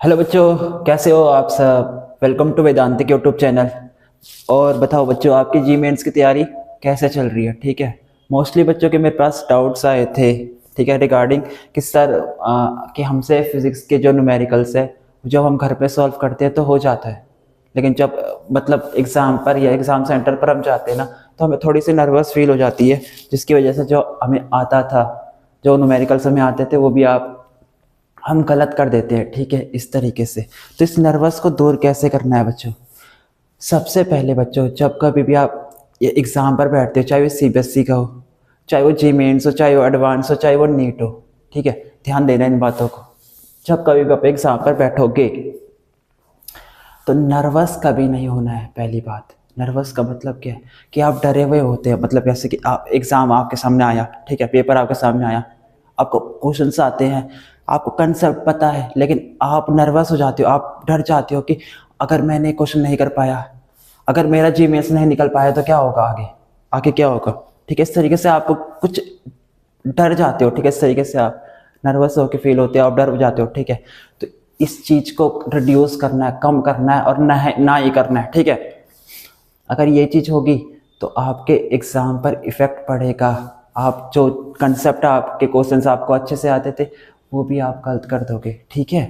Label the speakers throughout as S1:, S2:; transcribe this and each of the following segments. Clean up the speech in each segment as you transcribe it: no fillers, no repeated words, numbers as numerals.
S1: Hello बच्चों, कैसे हो आप सब। Welcome to Vedantic YouTube channel. और बताओ बच्चों, आपकी जी मेंस की तैयारी कैसे चल रही है। ठीक है, मोस्टली बच्चों के मेरे पास डाउट्स आए थे, ठीक है, रिगार्डिंग कि सर कि हमसे फिजिक्स के जो न्यूमेरिकल्स है जब हम घर पे सॉल्व करते हैं तो हो जाता है, लेकिन जब मतलब एग्ज़ाम पर या एग्ज़ाम सेंटर पर हम जाते हैं ना, तो हमें थोड़ी सी नर्वस फील हो जाती है, जिसकी वजह से जो हमें आता था, जो न्यूमेरिकल्स हमें आते थे, वो भी आप हम गलत कर देते हैं। ठीक है, इस तरीके से। तो इस नर्वस को दूर कैसे करना है बच्चों। सबसे पहले बच्चों, जब कभी भी आप ये एग्ज़ाम पर बैठते हो, चाहे वो सीबीएसई का हो, चाहे वो जी मेंस हो, चाहे वो एडवांस हो, चाहे वो नीट हो, ठीक है, ध्यान देना इन बातों को। जब कभी भी आप एग्ज़ाम पर बैठोगे तो नर्वस कभी नहीं होना है। पहली बात, नर्वस का मतलब क्या है कि आप डरे हुए होते हैं। मतलब जैसे कि आप एग्ज़ाम आपके सामने आया, ठीक है, पेपर आपके सामने आया, आपको क्वेश्चंस आते हैं, आपको कंसेप्ट पता है, लेकिन आप नर्वस हो जाते हो, आप डर जाते हो कि अगर मैंने क्वेश्चन नहीं कर पाया, अगर मेरा जीमेल्स नहीं निकल पाया तो क्या होगा, आगे आगे क्या होगा। ठीक है, इस तरीके से आप कुछ डर जाते हो। ठीक है, इस तरीके से आप नर्वस होकर फील होते हो, आप डर जाते हो। ठीक है, तो इस चीज़ को रिड्यूस करना है, कम करना है, और ना ही करना है। ठीक है, अगर ये चीज़ होगी तो आपके एग्ज़ाम पर इफ़ेक्ट पड़ेगा। आप जो कंसेप्ट, आपके क्वेश्चंस आपको अच्छे से आते थे, वो भी आप गलत कर दोगे। ठीक है,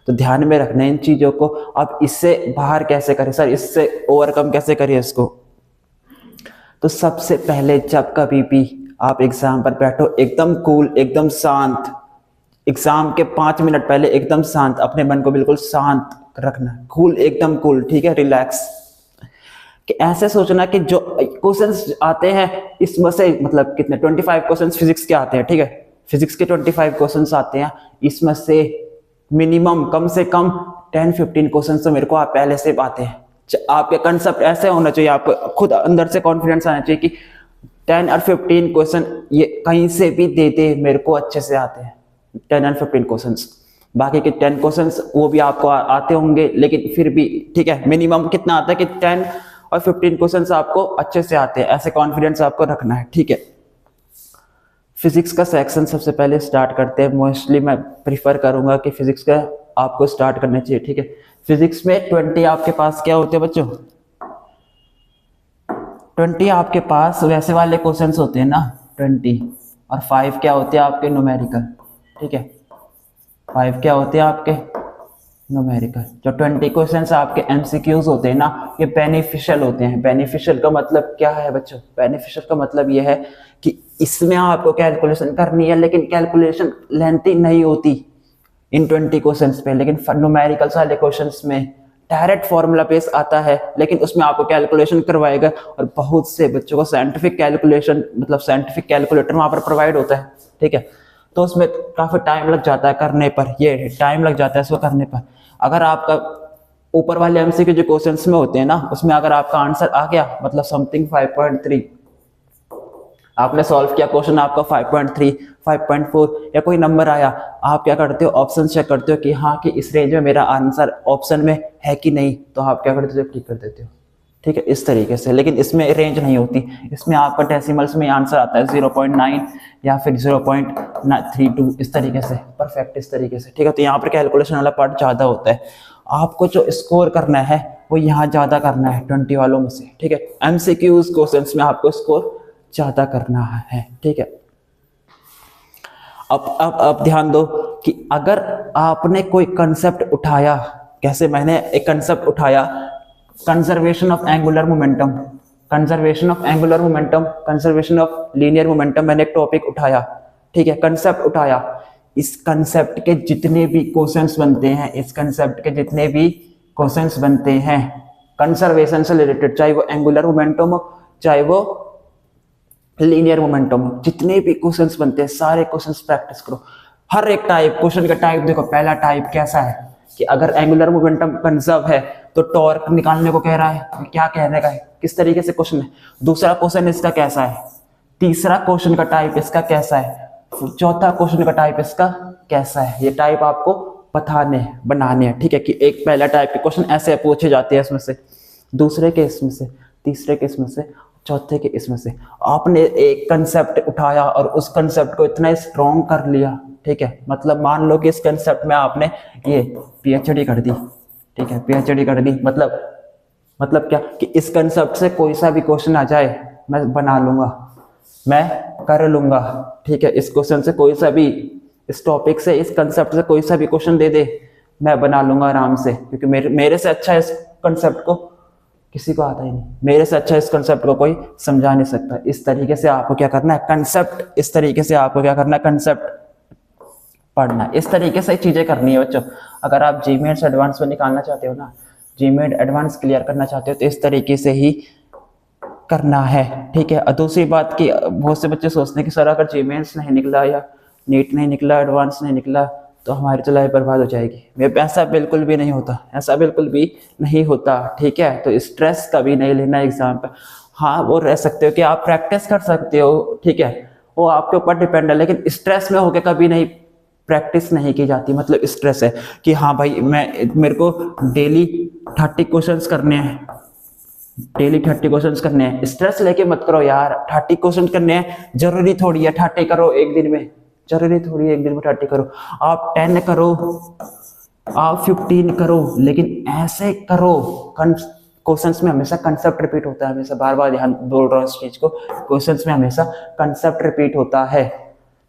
S1: तो ध्यान में रखना इन चीज़ों को। आप इससे बाहर कैसे करें सर, इससे ओवरकम कैसे करिए इसको। तो सबसे पहले जब कभी भी आप एग्ज़ाम पर बैठो, एकदम कूल, एकदम शांत। एग्ज़ाम के 5 मिनट पहले एकदम शांत, अपने मन को बिल्कुल शांत रखना, कूल, एकदम कूल। ठीक है, रिलैक्स। कि ऐसे सोचना कि जो क्वेश्चंस आते हैं इसमें से, मतलब कितने 25 क्वेश्चंस फिजिक्स के आते हैं। ठीक है, फिजिक्स के 25 क्वेश्चंस आते हैं, इसमें से मिनिमम, कम से कम 10-15 क्वेश्चंस तो मेरे को आप पहले से आते हैं। आपके कंसेप्ट ऐसे होना चाहिए, आप खुद अंदर से कॉन्फिडेंस आना चाहिए कि 10 और 15 क्वेश्चन ये कहीं से भी दे दे, मेरे को अच्छे से आते हैं 10 और 15 क्वेश्चंस। बाकी के 10 क्वेश्चंस वो भी आपको आते होंगे, लेकिन फिर भी ठीक है, मिनिमम कितना आता है कि 10 और 15 क्वेश्चंस आपको अच्छे से आते हैं, ऐसे कॉन्फिडेंस आपको रखना है। ठीक है, फिजिक्स का सेक्शन सबसे पहले स्टार्ट करते हैं। मोस्टली मैं प्रीफर करूंगा कि फिजिक्स का आपको स्टार्ट करना चाहिए। ठीक है, फिजिक्स में 20 आपके पास क्या होते हैं बच्चों, 20 आपके पास वैसे वाले क्वेश्चंस होते हैं ना, 20, और 5 क्या होते हैं आपके न्यूमेरिकल। ठीक है, 5 क्या होते हैं आपके न्यूमेरिकल। जो 20 क्वेश्चंस आपके एमसीक्यूज होते हैं ना, ये बेनिफिशियल होते हैं। बेनिफिशियल का मतलब क्या है बच्चों, बेनिफिशियल का मतलब ये है कि इसमें आपको कैलकुलेशन करनी है, लेकिन कैलकुलेशन लेंथी नहीं होती इन 20 क्वेश्चंस पे। लेकिन न्यूमेरिकल्स वाले क्वेश्चंस में डायरेक्ट फॉर्मूला बेस आता है, लेकिन उसमें आपको कैलकुलेशन करवाएगा, और बहुत से बच्चों को साइंटिफिक कैलकुलेशन, मतलब साइंटिफिक कैलकुलेटर वहां पर प्रोवाइड होता है। ठीक है, तो उसमें काफी टाइम लग जाता है करने पर, ये टाइम लग जाता है इसको करने पर। अगर आपका ऊपर वाले एमसीक्यू जो क्वेश्चंस में होते हैं ना, उसमें अगर आपका आंसर आ गया, मतलब समथिंग 5.3, आपने सॉल्व किया क्वेश्चन, आपका 5.3, 5.4 या कोई नंबर आया, आप क्या करते हो, ऑप्शन चेक करते हो कि हाँ, कि इस रेंज में मेरा आंसर ऑप्शन में है कि नहीं, तो आप क्या करते हो, क्लिक कर देते हो। ठीक है, इस तरीके से। लेकिन इसमें रेंज नहीं होती, इसमें आपका डेसिमल्स में आंसर आता है 0.9 या फिर 0.32, इस तरीके से, परफेक्ट, इस तरीके से। ठीक है, तो यहाँ पर कैलकुलेशन वाला पार्ट ज़्यादा होता है। आपको जो स्कोर करना है वो यहाँ ज़्यादा करना है 20 वालों में से। ठीक है, एमसीक्यूज क्वेश्चंस में आपको स्कोर ज़्यादा करना है। ठीक है, अब ध्यान दो कि अगर आपने कोई कंसेप्ट उठाया, कैसे मैंने एक कंसेप्ट उठाया, conservation of angular momentum, conservation of angular momentum, conservation of linear momentum, मैंने एक टॉपिक उठाया। ठीक है, कंसेप्ट उठाया, इस कंसेप्ट के जितने भी क्वेश्चंस बनते हैं, इस कंसेप्ट के जितने भी क्वेश्चंस बनते हैं कंजर्वेशन से रिलेटेड, चाहे वो एंगुलर मोमेंटम हो, चाहे वो लीनियर मोमेंटम हो, जितने भी क्वेश्चंस बनते हैं सारे क्वेश्चंस प्रैक्टिस करो। हर एक टाइप, क्वेश्चन का टाइप देखो, पहला टाइप कैसा है कि अगर एंगुलर मोमेंटम कंजर्व है तो टॉर्क निकालने को कह रहा है, क्या कहने का है, किस तरीके से क्वेश्चन है। दूसरा क्वेश्चन इसका कैसा है, तीसरा क्वेश्चन का टाइप इसका कैसा है, चौथा क्वेश्चन का टाइप इसका कैसा है। ये टाइप आपको बताने बनाने हैं। ठीक है, कि एक पहला टाइप के क्वेश्चन ऐसे पूछे जाते हैं इसमें से, दूसरे केस में से, तीसरे केस में से, चौथे के इसमें से आपने एक कंसेप्ट उठाया और उस कंसेप्ट को इतना स्ट्रॉन्ग कर लिया, ठीक है। मतलब मान लो कि इस कंसेप्ट में आपने ये पीएचडी कर दी, ठीक है, पीएचडी कर दी। मतलब क्या कि इस कंसेप्ट से कोई सा भी क्वेश्चन आ जाए मैं बना लूंगा, मैं कर लूंगा, ठीक है। इस क्वेश्चन से कोई सा भी, इस टॉपिक से, इस कंसेप्ट से कोई सा भी क्वेश्चन दे दे मैं बना लूंगा आराम से, क्योंकि मेरे से अच्छा इस कंसेप्ट को किसी को आता ही नहीं, मेरे से अच्छा इस कंसेप्ट को कोई समझा नहीं सकता। इस तरीके से आपको क्या करना है, कंसेप्ट, इस तरीके से आपको क्या करना है, कंसेप्ट पढ़ना है। इस तरीके से चीजें करनी है बच्चों। अगर आप जीमेट एडवांस में निकालना चाहते हो ना, जीमेट एडवांस क्लियर करना चाहते हो, तो इस तरीके से ही करना है, ठीक है। और दूसरी बात कि बहुत से बच्चे सोचते हैं कि सर अगर जीमेट्स नहीं निकला या नीट नहीं निकला, एडवांस नहीं निकला तो हमारी तो लाइफ बर्बाद हो जाएगी। ऐसा बिल्कुल भी नहीं होता, ऐसा बिल्कुल भी नहीं होता, ठीक है। तो स्ट्रेस कभी नहीं लेना एग्जाम पे। हाँ वो रह सकते हो कि आप प्रैक्टिस कर सकते हो, ठीक है, वो आपके ऊपर डिपेंड है, लेकिन स्ट्रेस में होके कभी नहीं प्रैक्टिस नहीं की जाती। मतलब स्ट्रेस है कि हाँ भाई मेरे को डेली 30 क्वेश्चंस करने हैं, डेली 30 क्वेश्चंस करने हैं। स्ट्रेस लेके मत करो यार, 30 क्वेश्चन करने हैं, जरूरी थोड़ी है 30 करो एक दिन में, जरूरी थोड़ी है एक दिन में 30 करो। आप 10 करो, आप 15 करो, लेकिन ऐसे करो। क्वेश्चंस में हमेशा कंसेप्ट रिपीट होता है, हमेशा बार बार ध्यान बोल रहा हूँ इस चीज को, क्वेश्चंस में हमेशा कंसेप्ट रिपीट होता है,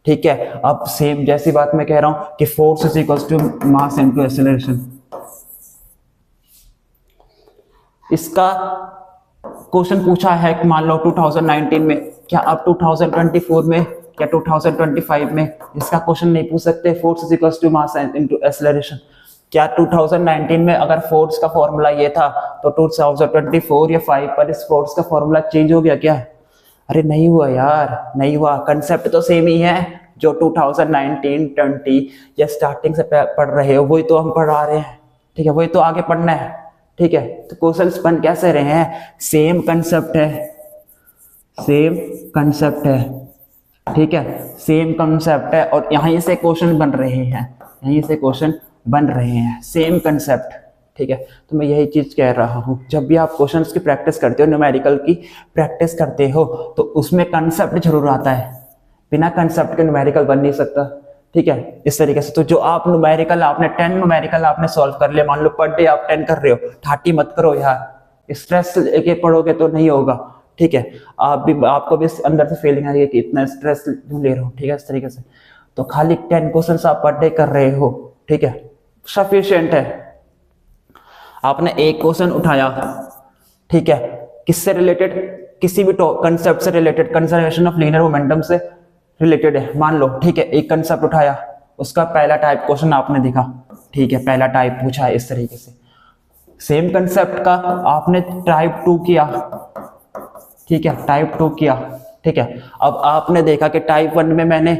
S1: ठीक है। अब सेम जैसी बात मैं कह रहा हूं कि force is equal to mass into acceleration, इसका क्वेश्चन पूछा है मान लो 2019 में, क्या आप 2024 में या 2025 में इसका क्वेश्चन नहीं पूछ सकते? Force is equal to mass into acceleration. क्या 2019 में अगर फोर्स का फॉर्मूला ये था तो 2024 या 5 पर इस फोर्स का फॉर्मूला चेंज हो गया क्या? अरे नहीं हुआ यार, नहीं हुआ। कंसेप्ट तो सेम ही है, जो 2019, 20 या स्टार्टिंग से पढ़ रहे हो वही तो हम पढ़ा रहे हैं, ठीक है, वही तो आगे पढ़ना है, ठीक है। तो क्वेश्चंस बन कैसे रहे हैं, सेम कंसेप्ट है, सेम कंसेप्ट है, ठीक है, सेम कंसेप्ट है, और यहीं से क्वेश्चन बन रहे हैं, यहीं से क्वेश्चन बन रहे हैं, सेम कंसेप्ट, ठीक है। तो मैं यही चीज कह रहा हूं, जब भी आप क्वेश्चंस की प्रैक्टिस करते हो, न्यूमेरिकल की प्रैक्टिस करते हो, तो उसमें कंसेप्ट जरूर आता है, बिना कंसेप्ट के न्यूमेरिकल बन नहीं सकता, ठीक है। इस तरीके से तो जो आप न्यूमेरिकल आपने 10 न्यूमेरिकल आपने सॉल्व कर लिया, मान लो पर डे आप 10 कर रहे हो, 30 मत करो यार, स्ट्रेस लेके पढ़ोगे तो नहीं होगा, ठीक है। आपको भी अंदर से फीलिंग आ रही है कि इतना स्ट्रेस क्यों ले रहे हो, ठीक है, इस तरीके से। तो खाली 10 क्वेश्चन आप पर डे कर रहे हो, ठीक है, सफिशिएंट है। आपने एक क्वेश्चन उठाया, ठीक है, किससे रिलेटेड, किसी भी कंसेप्ट से related, conservation of linear momentum से रिलेटेड है मान लो, ठीक है। एक कंसेप्ट उठाया, उसका पहला टाइप क्वेश्चन आपने देखा, ठीक है, पहला टाइप पूछा है इस तरीके से। सेम कंसेप्ट का आपने टाइप 2 किया, ठीक है, टाइप 2 किया, ठीक है। अब आपने देखा कि टाइप 1 में मैंने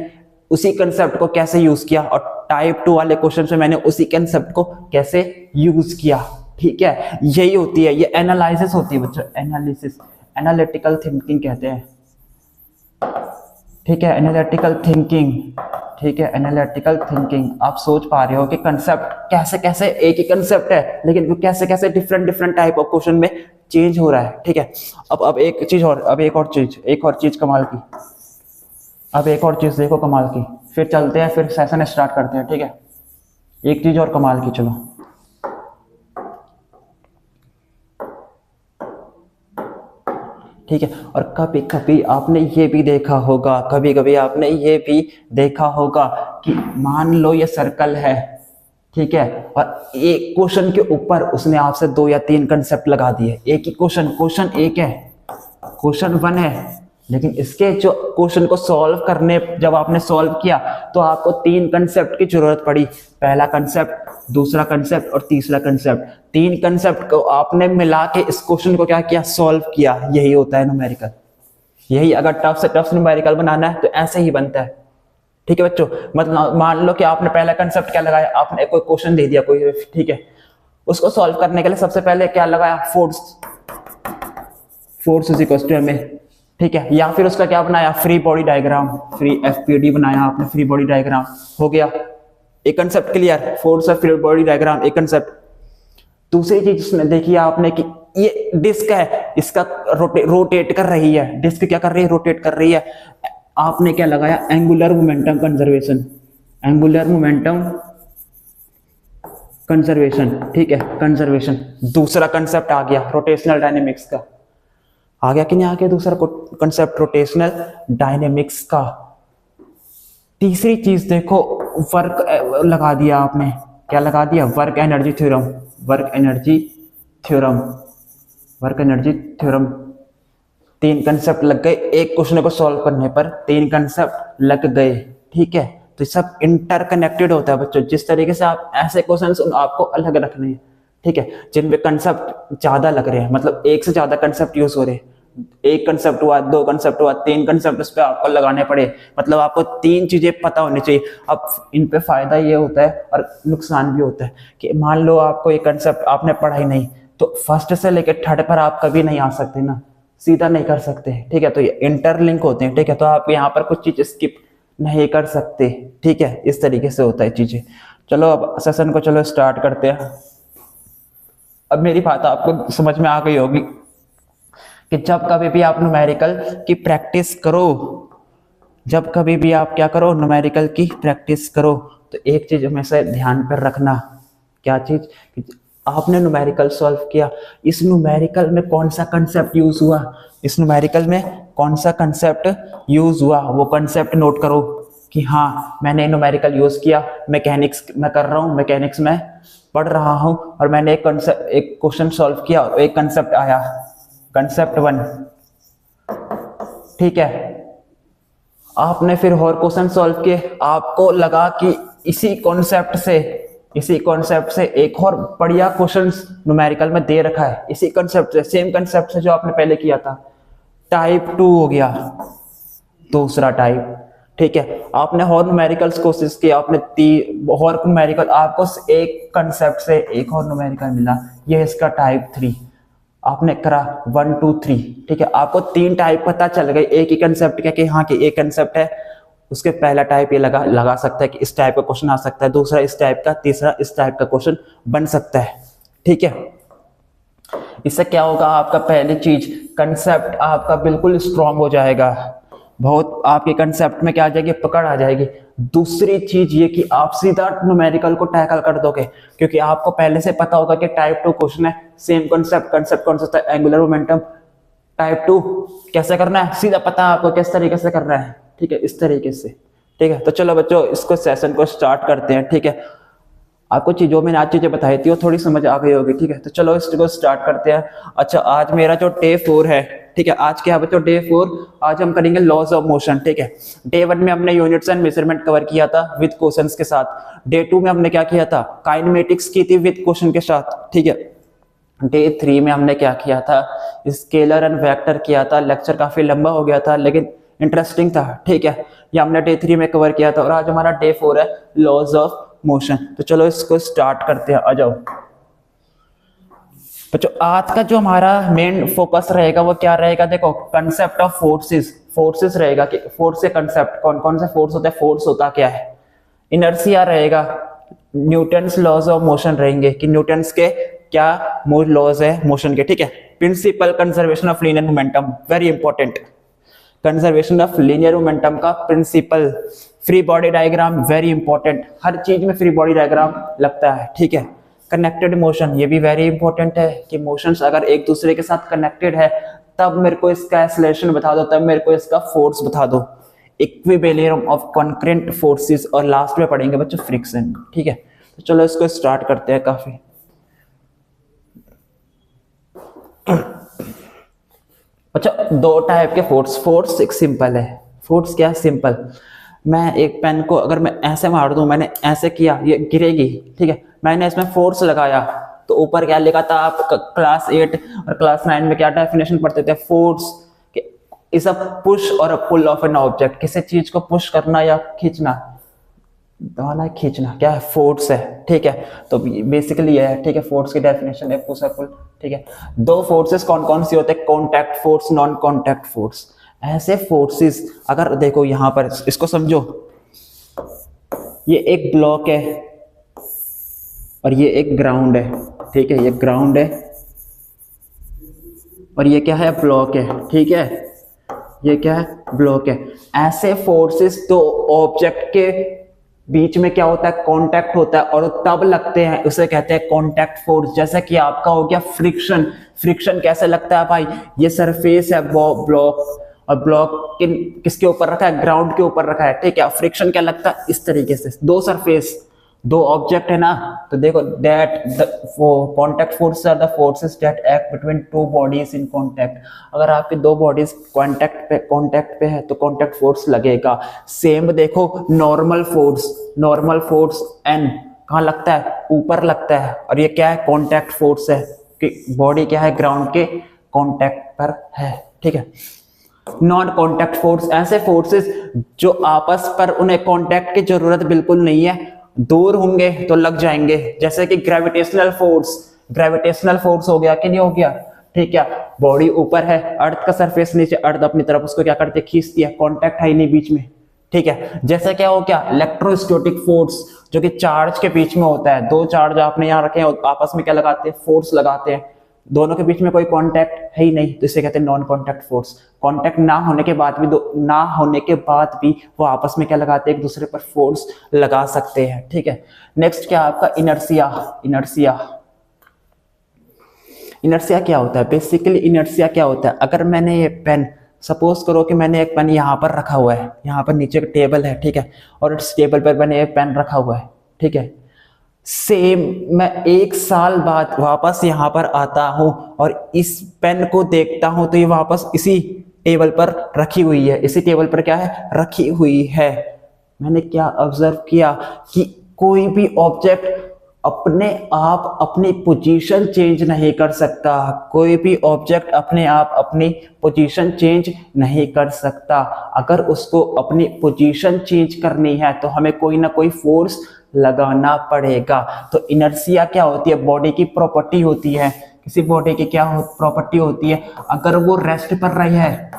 S1: उसी कंसेप्ट को कैसे यूज किया, और टाइप 2 वाले क्वेश्चन में मैंने उसी कंसेप्ट को कैसे यूज किया, ठीक है। यही होती है, ये एनालिसिस होती है बच्चों, एनालिसिस, एनालिटिकल थिंकिंग कहते हैं, ठीक है, एनालिटिकल थिंकिंग, ठीक है, एनालिटिकल थिंकिंग। आप सोच पा रहे हो कि कंसेप्ट कैसे कैसे, एक ही कंसेप्ट है लेकिन वो कैसे कैसे डिफरेंट टाइप ऑफ क्वेश्चन में चेंज हो रहा है, ठीक है। अब एक चीज और, अब एक और चीज कमाल की, अब एक और चीज देखो कमाल की, फिर चलते हैं, फिर सेशन स्टार्ट करते हैं, ठीक है। एक चीज और कमाल की, चलो, ठीक है। और कभी कभी आपने ये भी देखा होगा, कभी कभी आपने ये भी देखा होगा कि मान लो ये सर्कल है, ठीक है, और एक क्वेश्चन के ऊपर उसने आपसे 2 या 3 कंसेप्ट लगा दिए। एक ही क्वेश्चन एक है, क्वेश्चन 1 है, लेकिन इसके जो क्वेश्चन को सॉल्व करने, जब आपने सॉल्व किया तो आपको 3 कंसेप्ट की जरूरत पड़ी। पहला कंसेप्ट, दूसरा कंसेप्ट और तीसरा कंसेप्ट। 3 कंसेप्ट को आपने मिला के इस क्वेश्चन को क्या किया, सॉल्व किया। यही होता है न्यूमेरिकल, यही। अगर टफ से टफ न्यूमेरिकल बनाना है तो ऐसे ही बनता है, ठीक है बच्चों। मतलब मान लो कि आपने पहला कंसेप्ट क्या लगाया, आपने कोई क्वेश्चन दे दिया कोई, ठीक है, उसको सॉल्व करने के लिए सबसे पहले क्या लगाया, force is equal to m a, ठीक है। या फिर उसका क्या बनाया, free body diagram, free FBD बनाया आपने, फ्री बॉडी डायग्राम हो गया, एक कंसेप्ट क्लियर, फोर्स और फ्री बॉडी डायग्राम, एक कंसेप्ट। दूसरी चीज उसने देखी आपने कि ये डिस्क है, इसका रोटेट कर रही है, डिस्क क्या कर रही है, रोटेट कर रही है। आपने क्या लगाया, angular momentum conservation, angular momentum conservation, ठीक है, कंजर्वेशन। दूसरा कंसेप्ट आ गया रोटेशनल डायनेमिक्स का, आ गया कि नहीं आ गया दूसरा कंसेप्ट रोटेशनल डायनेमिक्स का। तीसरी चीज देखो, वर्क लगा दिया आपने, क्या लगा दिया, work energy theorem, work energy theorem, work energy theorem. तीन कंसेप्ट लग गए, एक क्वेश्चन को सॉल्व करने पर तीन कंसेप्ट लग गए, ठीक है। तो सब इंटरकनेक्टेड होता है बच्चों। जिस तरीके से आप ऐसे क्वेश्चंस आपको अलग रखने हैं, ठीक है, जिनमें कंसेप्ट ज्यादा लग रहे हैं, मतलब एक से ज्यादा कंसेप्ट यूज हो रहे हैं, एक कंसेप्ट हुआ, दो कंसेप्ट हुआ, तीन कंसेप्ट उस पर आपको लगाने पड़े, मतलब आपको तीन चीजें पता होनी चाहिए। अब इन पे फायदा ये होता है और नुकसान भी होता है कि मान लो आपको ये कंसेप्ट आपने पढ़ा ही नहीं, तो फर्स्ट से लेकर थर्ड पर आप कभी नहीं आ सकते ना, सीधा नहीं कर सकते, ठीक है। तो ये इंटरलिंक होते हैं, ठीक है, तो आप यहाँ पर कुछ चीज स्किप नहीं कर सकते, ठीक है, इस तरीके से होता है चीजें। चलो अब सेशन को चलो स्टार्ट करते हैं। अब मेरी बात आपको समझ में आ गई होगी कि जब कभी भी आप न्यूमेरिकल की प्रैक्टिस करो, जब कभी भी आप क्या करो, न्यूमेरिकल की प्रैक्टिस करो, तो एक चीज हमेशा ध्यान पर रखना, क्या चीज, आपने न्यूमेरिकल सॉल्व किया, इस न्यूमेरिकल में कौन सा कंसेप्ट यूज हुआ, इस न्यूमेरिकल में कौन सा कंसेप्ट यूज हुआ, वो कंसेप्ट नोट करो कि हाँ मैंने न्यूमेरिकल यूज किया, मैकेनिक्स में कर रहा हूँ, मैकेनिक्स में पढ़ रहा हूँ, और मैंने एक कंसेप्ट, एक क्वेश्चन सॉल्व किया, एक कंसेप्ट आया, कंसेप्ट 1, ठीक है। आपने फिर और क्वेश्चन सॉल्व किए, आपको लगा कि इसी कॉन्सेप्ट से एक और बढ़िया क्वेश्चन न्यूमेरिकल में दे रखा है, इसी कॉन्सेप्ट से, सेम कॉन्सेप्ट से जो आपने पहले किया था, टाइप 2 हो गया, दूसरा टाइप, ठीक है। आपने और न्यूमेरिकल्स कोशिश किया, आपने और न्यूमेरिकल, आपको एक कॉन्सेप्ट से एक और न्यूमेरिकल मिला, ये इसका टाइप 3, आपने करा 1 2 3, ठीक है। आपको तीन टाइप पता चल गई एक ही कंसेप्ट का कि हाँ कि एक कंसेप्ट है, उसके पहला टाइप ये लगा सकता है कि इस टाइप का क्वेश्चन आ सकता है, दूसरा इस टाइप का, तीसरा इस टाइप का क्वेश्चन बन सकता है, ठीक है। इससे क्या होगा, आपका पहली चीज कंसेप्ट आपका बिल्कुल स्ट्रांग हो जाएगा, बहुत आपके कंसेप्ट में क्या आ जाएगी, पकड़ आ जाएगी। दूसरी चीज ये कि आप सीधा न्यूमेरिकल को टैकल कर दोगे, क्योंकि आपको पहले से पता होगा कि टाइप 2 क्वेश्चन है, सेम कंसेप्ट कौन सा था, एंगुलर मोमेंटम। टाइप 2 कैसे करना है, सीधा पता है आपको किस तरीके से करना है, ठीक है, इस तरीके से, ठीक है। तो चलो बच्चों इसको सेशन को स्टार्ट करते हैं, ठीक है। आपको चीजों में आज चीजें बताई थी वो थोड़ी समझ आ गई होगी, ठीक है। तो चलो इसको स्टार्ट करते हैं। अच्छा, आज मेरा जो डे 4 है, ठीक है, आज क्या है बच्चों, डे 4, आज हम करेंगे लॉज ऑफ मोशन, ठीक है। डे 1 में हमने यूनिट्स एंड मेजरमेंट कवर किया था विद क्वेश्चंस के साथ। डे 2 में हमने क्या किया था, काइनेमेटिक्स की थी विद क्वेश्चन के साथ, ठीक है। डे 3 में हमने क्या किया था, स्केलर एंड वेक्टर किया था। लेक्चर काफी लंबा हो गया था लेकिन इंटरेस्टिंग था, ठीक है, ये हमने डे 3 में कवर किया था। और आज हमारा डे 4 है लॉज ऑफ मोशन। तो चलो इसको स्टार्ट करते हैं, आ जाओ बच्चों। आज का जो हमारा मेन फोकस रहेगा वो क्या रहेगा, देखो कंसेप्ट ऑफ फोर्सेस रहेगा कि फोर्स के कंसेप्ट, कौन कौन से फोर्स होते हैं, फोर्स होता क्या है, इनर्शिया रहेगा, न्यूटन्स लॉज ऑफ मोशन रहेंगे कि न्यूटन्स के क्या मूल लॉज है मोशन के, ठीक है। Principle conservation of linear momentum, very important, conservation of linear momentum का principle. Free body diagram, very important, हर चीज में फ्री बॉडी डायग्राम लगता है, ठीक है। कनेक्टेड मोशन, ये भी वेरी इंपॉर्टेंट है कि मोशंस अगर एक दूसरे के साथ कनेक्टेड है तब मेरे को इसका एक्सेलरेशन बता दो, तब मेरे को इसका फोर्स बता दो। इक्विलिब्रियम ऑफ कॉन्करेंट फोर्सेस, और लास्ट में पढ़ेंगे बच्चों फ्रिक्शन, ठीक है। तो चलो इसको स्टार्ट करते हैं। काफी अच्छा, दो टाइप के फोर्स एक सिंपल है, फोर्स क्या सिंपल, मैं एक पेन को अगर मैं ऐसे मार दूं, मैंने ऐसे किया ये गिरेगी, ठीक है, मैंने इसमें फोर्स लगाया तो ऊपर क्या लिखा था, आप क्लास 8 और क्लास 9 में क्या डेफिनेशन पढ़ते थे, फोर्स इज अ पुश और अ पुल ऑफ एन ऑब्जेक्ट, किसी चीज को पुश करना या खींचना, दबाना खींचना क्या है, फोर्स है, ठीक है। तो बेसिकली ये है, ठीक है, फोर्स की डेफिनेशन है पुश और पुल, ठीक है। दो फोर्सेस कौन कौन सी होते हैं, contact force, non contact force. ऐसे फोर्सेस अगर देखो यहां पर इसको समझो, ये एक ब्लॉक है और ये एक ग्राउंड है, ठीक है, ये ग्राउंड है और ये क्या है, ब्लॉक है, ठीक है, ये क्या है, ब्लॉक है। ऐसे फोर्सेस तो ऑब्जेक्ट के बीच में क्या होता है, कांटेक्ट होता है और तब लगते हैं, उसे कहते हैं कांटेक्ट फोर्स। जैसे कि आपका हो गया फ्रिक्शन। फ्रिक्शन कैसे लगता है भाई, ये सरफेस है ब्लॉक, और ब्लॉक किसके ऊपर रखा है, ग्राउंड के ऊपर रखा है, ठीक है। फ्रिक्शन क्या लगता है, इस तरीके से, दो सरफेस, दो ऑब्जेक्ट है ना, तो देखो that contact force are the forces that act between two bodies in contact. अगर आपकी दो बॉडीज कांटेक्ट पे है तो कांटेक्ट फोर्स लगेगा। सेम देखो नॉर्मल फोर्स एन कहाँ लगता है, ऊपर लगता है, और ये क्या है, कांटेक्ट फोर्स है कि बॉडी क्या है, ग्राउंड के कांटेक्ट पर है, ठीक है। नॉन कांटेक्ट फोर्स, ऐसे फोर्सेस जो आपस पर उन्हें कांटेक्ट की जरूरत बिल्कुल नहीं है, दूर होंगे तो लग जाएंगे। जैसे कि ग्रेविटेशनल फोर्स हो गया कि नहीं हो गया, ठीक है। बॉडी ऊपर है, अर्थ का सरफेस नीचे, अर्थ अपनी तरफ उसको क्या करती है, खींचती है, कांटेक्ट है नहीं बीच में, ठीक है। जैसे क्या हो गया, इलेक्ट्रोस्टैटिक फोर्स, जो कि चार्ज के बीच में होता है। दो चार्ज आपने यहाँ रखे हैं, आपस में क्या लगाते हैं, फोर्स लगाते हैं, दोनों के बीच में कोई कांटेक्ट है ही नहीं, तो इसे कहते हैं नॉन कांटेक्ट फोर्स। कांटेक्ट ना होने के बाद भी वो आपस में क्या लगाते हैं, एक दूसरे पर फोर्स लगा सकते हैं, ठीक है। नेक्स्ट क्या आपका, इनर्शिया क्या होता है, बेसिकली इनर्शिया क्या होता है, अगर मैंने ये पेन, सपोज करो कि मैंने एक पेन यहाँ पर रखा हुआ है, यहाँ पर नीचे टेबल है, ठीक है, और इस टेबल पर मैंने एक पेन रखा हुआ है, ठीक है। सेम मैं 1 साल बाद वापस यहाँ पर आता हूं और इस पेन को देखता हूं तो ये वापस इसी टेबल पर रखी हुई है, इसी टेबल पर क्या है, रखी हुई है। मैंने क्या ऑब्जर्व किया कि कोई भी ऑब्जेक्ट अपने आप अपनी पोजीशन चेंज नहीं कर सकता, कोई भी ऑब्जेक्ट अपने आप अपनी पोजीशन चेंज नहीं कर सकता। अगर उसको अपनी पोजीशन चेंज करनी है तो हमें कोई ना कोई फोर्स लगाना पड़ेगा। तो इनर्शिया क्या होती है, बॉडी की प्रॉपर्टी होती है। किसी बॉडी की क्या प्रॉपर्टी होती है, अगर वो रेस्ट पर रही है,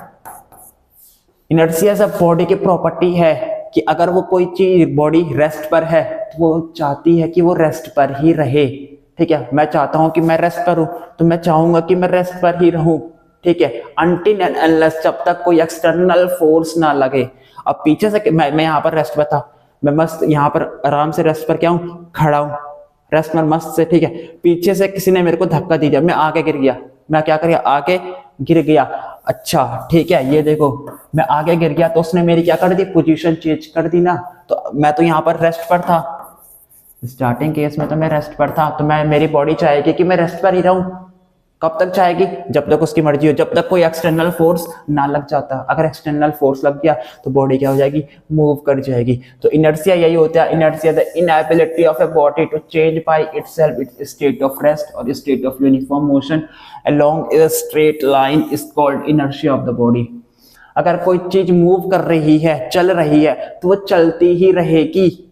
S1: इनर्शिया सब बॉडी की प्रॉपर्टी है कि अगर वो कोई चीज बॉडी रेस्ट पर है तो वो चाहती है कि वो रेस्ट पर ही रहे, ठीक है। मैं चाहता हूं कि मैं रेस्ट पर हूं तो मैं चाहूंगा कि मैं रेस्ट पर ही रहूं, ठीक है, अनटिल एंड अनलेस, जब तक कोई एक्सटर्नल फोर्स ना लगे। अब पीछे से मैं यहाँ पर रेस्ट पर था, मैं मस्त यहाँ पर आराम से रेस्ट पर क्या हूँ, खड़ा हूँ रेस्ट पर मस्त से, ठीक है। पीछे से किसी ने मेरे को धक्का दे दिया, मैं आगे गिर गया, मैं क्या कर गया, आगे गिर गया, अच्छा ठीक है, ये देखो मैं आगे गिर गया तो उसने मेरी क्या कर दी, पोजीशन चेंज कर दी ना। तो मैं तो यहाँ पर रेस्ट पर था, स्टार्टिंग केस में तो मैं रेस्ट पर था, तो मेरी बॉडी चाहेगी कि मैं रेस्ट पर ही रहूं। कब तक चाहेगी, जब तक उसकी मर्जी हो, जब तक कोई एक्सटर्नल फोर्स ना लग जाता। अगर एक्सटर्नल फोर्स लग गया तो बॉडी क्या हो जाएगी, मूव कर जाएगी। तो इनर्शिया यही होता है, inertia the inability of a body to change by itself its state of rest और state of uniform motion along a straight line is called inertia of the body. अगर कोई चीज मूव कर रही है, चल रही है, तो वो चलती ही रहेगी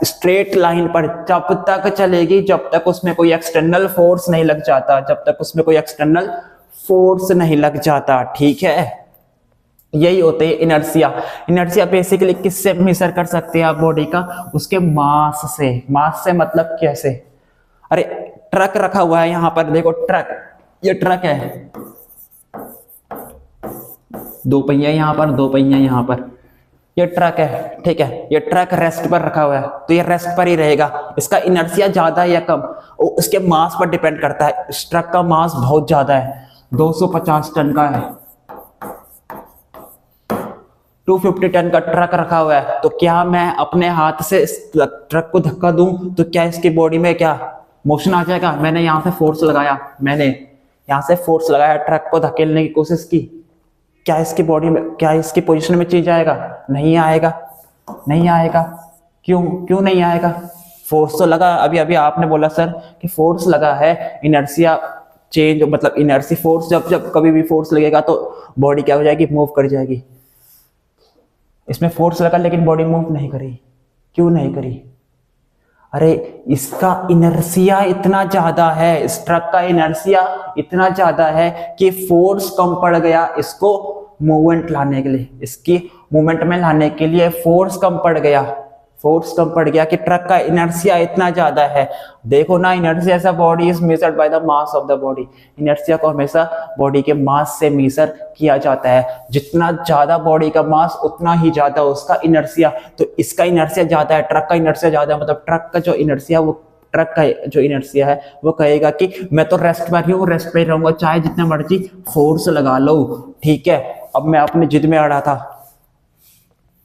S1: स्ट्रेट लाइन पर, जब तक चलेगी जब तक उसमें कोई एक्सटर्नल फोर्स नहीं लग जाता, ठीक है। यही होते हैं इनर्शिया। इनर्शिया बेसिकली किससे मेजर कर सकते हैं आप बॉडी का, उसके मास से मतलब कैसे, अरे ट्रक रखा हुआ है यहाँ पर, देखो ट्रक, ये ट्रक है, दो पहिया यहाँ पर, दो पहिया यहाँ पर, ये ट्रक है, ठीक है। ये ट्रक रेस्ट पर रखा हुआ है तो ये रेस्ट पर ही रहेगा। इसका इनर्शिया ज्यादा या कम, उसके मास पर डिपेंड करता है। इस ट्रक का मास बहुत ज्यादा है, 250 टन का है, 250 टन का ट्रक रखा हुआ है। तो क्या मैं अपने हाथ से इस ट्रक को धक्का दूं तो क्या इसकी बॉडी में क्या मोशन आ जाएगा? मैंने यहाँ से फोर्स लगाया, ट्रक को धकेलने की कोशिश की, क्या इसकी बॉडी में, क्या इसकी पोजीशन में चेंज आएगा? नहीं आएगा। क्यों नहीं आएगा? फोर्स तो लगा। अभी आपने बोला सर कि फोर्स लगा है, इनर्शिया चेंज, मतलब इनर्शिया फोर्स, जब कभी भी फोर्स लगेगा तो बॉडी क्या हो जाएगी, मूव कर जाएगी। इसमें फोर्स लगा लेकिन बॉडी मूव नहीं करी, क्यों नहीं करी? अरे इसका इनर्शिया इतना ज्यादा है, इस ट्रक का इनर्शिया इतना ज्यादा है कि फोर्स कम पड़ गया इसको मूवमेंट लाने के लिए, इसकी मूवमेंट में लाने के लिए फोर्स कम पड़ गया, फोर्स कम पड़ गया कि ट्रक का इनर्शिया इतना ज्यादा है। देखो ना, inertia as a body is measured by the mass of the body. Inertia को हमेशा बॉडी के मास से मेजर किया जाता है। जितना ज्यादा बॉडी का मास उतना ही ज्यादा उसका इनर्शिया। तो इसका इनर्शिया ज्यादा है, ट्रक का इनर्शिया ज्यादा है, मतलब ट्रक का जो इनर्शिया, वो ट्रक का जो इनर्शिया है वो कहेगा कि मैं तो रेस्ट पर हूँ, रेस्ट पे रहूंगा, चाहे जितना मर्जी फोर्स लगा लो। ठीक है, अब मैं अपनी जिद में अड़ा था,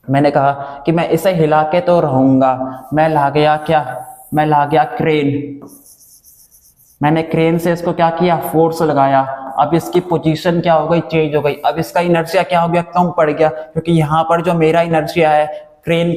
S1: मैंने कहा कि मैं इसे हिला के तो रहूंगा। मैं ला गया क्या, मैं ला गया क्रेन। मैंने क्रेन से इसको क्या किया, फोर्स लगाया। अब इसकी पोजीशन क्या हो गई, चेंज हो गई। अब इसका इनर्शिया क्या हो गया, कम पड़ गया, क्योंकि यहाँ पर जो मेरा इनर्शिया है क्रेन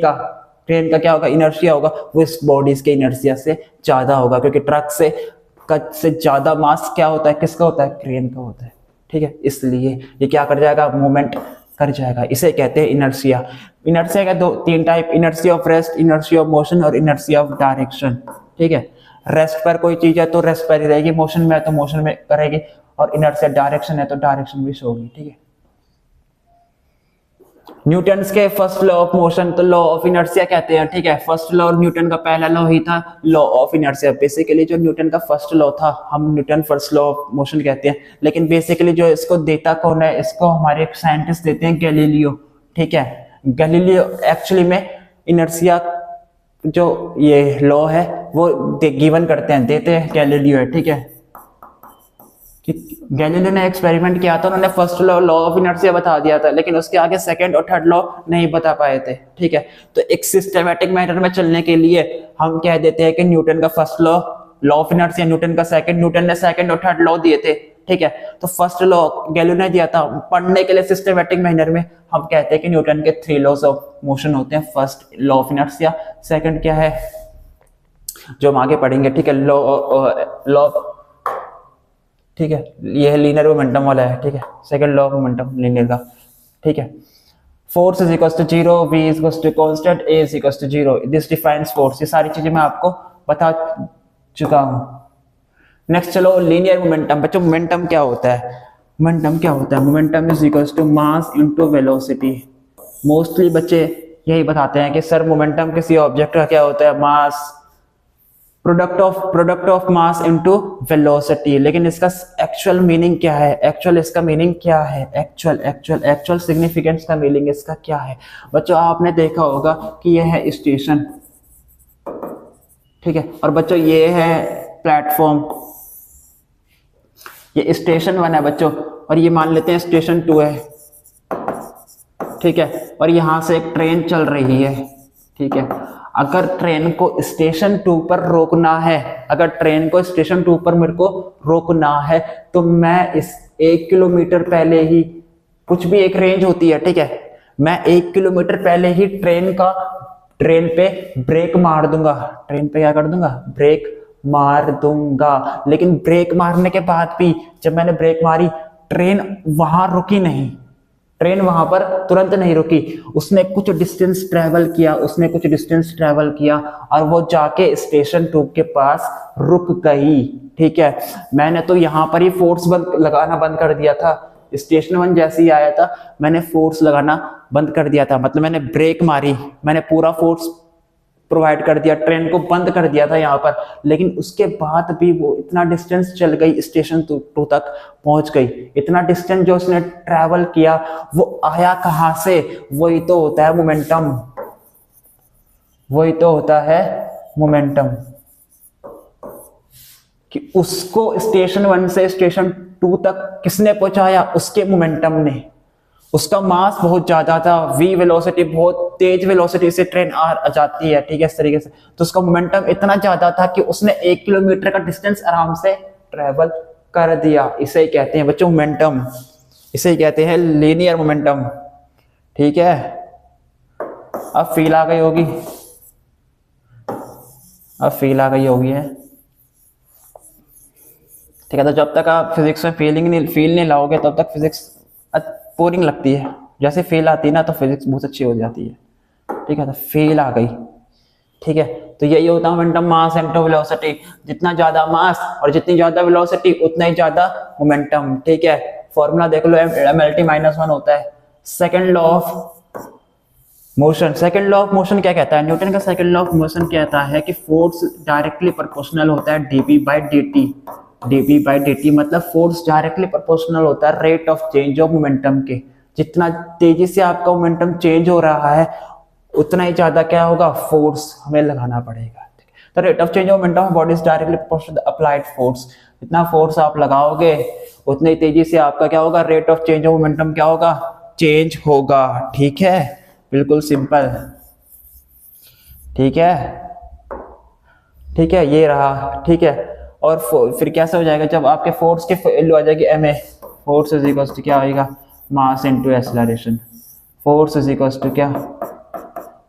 S1: का क्या होगा, इनर्शिया होगा, वो इस बॉडीज के इनर्शिया से ज्यादा होगा, क्योंकि ट्रक से ज्यादा मास क्या होता है, किसका होता है, क्रेन का होता है। ठीक है, इसलिए ये क्या कर जाएगा, मूवमेंट कर जाएगा। इसे कहते हैं इनर्शिया। इनर्शिया का तीन type, inertia of rest, inertia of motion और इनर्शिया ऑफ डायरेक्शन। ठीक है, रेस्ट पर कोई चीज है तो रेस्ट पर ही रहेगी, मोशन में है तो मोशन में करेगी, और इनर्शिया डायरेक्शन है तो डायरेक्शन भी शो होगी। ठीक है, न्यूटन्स के फर्स्ट लॉ ऑफ मोशन तो लॉ ऑफ इनर्शिया कहते हैं। ठीक है, फर्स्ट लॉ और न्यूटन का पहला लॉ ही था लॉ ऑफ इनर्शिया। बेसिकली जो न्यूटन का फर्स्ट लॉ था, हम Newton first law of motion कहते हैं, लेकिन बेसिकली जो इसको देता कौन है, इसको हमारे एक साइंटिस्ट देते हैं, गैलीलियो। ठीक है, गैलीलियो एक्चुअली में इनर्शिया जो ये लॉ है वो गिवन करते हैं, देते हैं गैलीलियो है। ठीक है, कि गैलीलियो ने एक्सपेरिमेंट किया था, उन्होंने फर्स्ट लॉ ऑफ इनर्शिया बता दिया था, लेकिन उसके आगे सेकंड और थर्ड लॉ नहीं बता पाए थे। ठीक है, तो एक सिस्टमैटिक मैनर में चलने के लिए हम कह देते हैं कि न्यूटन का first law of inertia, Newton का सेकंड, न्यूटन ने सेकंड और थर्ड लॉ दिए थे। ठीक है, तो फर्स्ट लॉ गैलीलियो ने दिया था। पढ़ने के लिए सिस्टमैटिक मैनर में हम कहते हैं कि न्यूटन के 3 लॉज ऑफ मोशन होते हैं। First law of inertia, second क्या है जो हम आगे पढ़ेंगे। ठीक है, लॉ ठीक है, ये है लीनियर मोमेंटम वाला है। ठीक है, second law of momentum linear का। ठीक है, force is equal to 0, v is equal to constant, a is equal to 0, this defines force. ये सारी चीजें मैं आपको बता चुका हूं। नेक्स्ट चलो, लीनियर मोमेंटम। बच्चों मोमेंटम क्या होता है, मोमेंटम क्या होता है, momentum is equal to mass into velocity. Mostly बच्चे यही बताते हैं कि सर मोमेंटम किसी ऑब्जेक्ट का क्या होता है, mass, product of mass into velocity. लेकिन इसका एक्चुअल मीनिंग क्या है, इसका मीनिंग क्या है, एक्चुअल सिग्निफिकेंस का मीनिंग इसका क्या है। बच्चों आपने देखा होगा कि यह है स्टेशन। ठीक है, और बच्चों ये है प्लेटफॉर्म, ये स्टेशन 1 है बच्चों, और ये मान लेते हैं स्टेशन 2 है। ठीक है, और यहां से एक ट्रेन चल रही है। ठीक है, अगर ट्रेन को स्टेशन 2 पर रोकना है, अगर ट्रेन को स्टेशन 2 पर मेरे को रोकना है, तो मैं इस 1 किलोमीटर पहले ही, कुछ भी एक रेंज होती है, ठीक है, मैं 1 किलोमीटर पहले ही ट्रेन पे ब्रेक मार दूंगा। ट्रेन पे क्या कर दूंगा, ब्रेक मार दूंगा। लेकिन ब्रेक मारने के बाद भी जब मैंने ब्रेक मारी, ट्रेन वहां रुकी नहीं, ट्रेन वहां पर तुरंत नहीं रुकी, उसने कुछ डिस्टेंस ट्रेवल किया और वो जाके स्टेशन 2 के पास रुक गई। ठीक है, मैंने तो यहां पर ही फोर्स लगाना बंद कर दिया था। स्टेशन 1 जैसे ही आया था मैंने फोर्स लगाना बंद कर दिया था, मतलब मैंने ब्रेक मारी, मैंने पूरा फोर्स प्रोवाइड कर दिया, ट्रेन को बंद कर दिया था यहाँ पर। लेकिन उसके बाद भी वो इतना डिस्टेंस चल गई, स्टेशन 2 तक पहुंच गई। इतना डिस्टेंस जो उसने ट्रैवल किया वो आया कहां से, वही तो होता है मोमेंटम, कि उसको स्टेशन 1 से स्टेशन 2 तक किसने पहुंचाया, उसके मोमेंटम ने। उसका मास बहुत ज्यादा था, v वेलोसिटी, बहुत तेज वेलोसिटी से ट्रेन आ जाती है। ठीक है, इस तरीके से, तो उसका मोमेंटम इतना ज्यादा था कि उसने 1 किलोमीटर का डिस्टेंस आराम से ट्रेवल कर दिया। इसे ही कहते हैं बच्चों मोमेंटम, इसे ही कहते हैं लीनियर मोमेंटम। ठीक है, अब फील आ गई होगी, है। ठीक है, तो जब तक आप फिजिक्स में फील नहीं लाओगे तब तक फिजिक्स बोरिंग लगती है। जैसे फेल आती है ना तो फिजिक्स बहुत अच्छी हो जाती है। ठीक है, तो फेल आ गई। ठीक है, तो यही होता है मोमेंटम, मास इनटू वेलोसिटी। जितना ज्यादा मास और जितनी ज्यादा वेलोसिटी उतना ही ज्यादा मोमेंटम। ठीक है, फॉर्मूला देख लो, mlt-1 होता है। Second law of motion, second law of motion क्या कहता है? न्यूटन का सेकंड लॉ ऑफ मोशन कहता है कि फोर्स डायरेक्टली प्रोपोर्शनल होता है डीवी बाई डी टी, मतलब फोर्स डायरेक्टली प्रोपोर्शनल होता है rate of change of momentum के। जितना तेजी से आपका मोमेंटम चेंज हो रहा है उतना ही ज्यादा क्या होगा, फोर्स हमें लगाना पड़ेगा। तो rate of change of momentum of body is directly proportional applied force. जितना फोर्स आप लगाओगे उतनी तेजी से आपका क्या होगा, rate of change of momentum क्या होगा, चेंज होगा। ठीक है, बिल्कुल सिंपल। ठीक है, ठीक है, ये रहा। ठीक है, और फिर कैसे हो जाएगा, जब आपके फोर्स की वैल्यू आ जाएगी m a, force is equal to क्या होगा, mass into acceleration. Force is equal to क्या,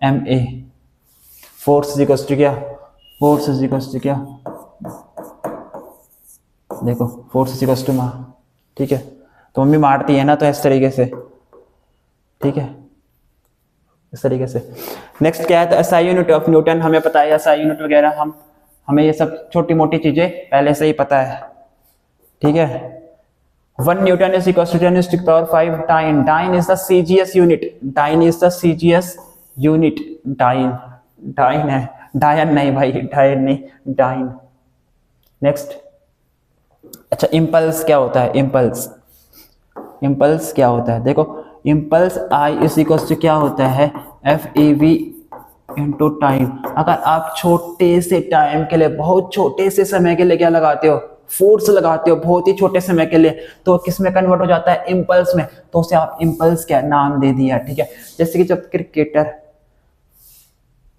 S1: m a. Force is equal to क्या, फोर्स इज इक्वल टू क्या, देखो फोर्स इज इक्वल टू मा। ठीक है, तो मम्मी मारती है ना, तो इस तरीके से। ठीक है, इस तरीके से। नेक्स्ट क्या है, तो एसआई यूनिट ऑफ न्यूटन, हमें पता है एसआई यूनिट वगैरह, हमें ये सब छोटी मोटी चीजें पहले से ही पता है। ठीक है, 1 newton is equal to 10 to power 5 dyne. Dyne is the CGS unit, dyne is the CGS unit. Dyne, dyne है, डायन नहीं भाई, डायन नहीं, डाइन। नेक्स्ट, अच्छा इम्पल्स क्या होता है, इम्पल्स, इम्पल्स क्या होता है, देखो impulse I is equal to क्या होता है, F E V into time. अगर आप छोटे से टाइम के लिए, बहुत छोटे से समय के लिए क्या लगाते हो, फोर्स लगाते हो, बहुत ही छोटे समय के लिए, तो किस में कन्वर्ट हो जाता है, इम्पल्स में। तो उसे आप इम्पल्स क्या नाम दे दिया। ठीक है, जैसे कि जब क्रिकेटर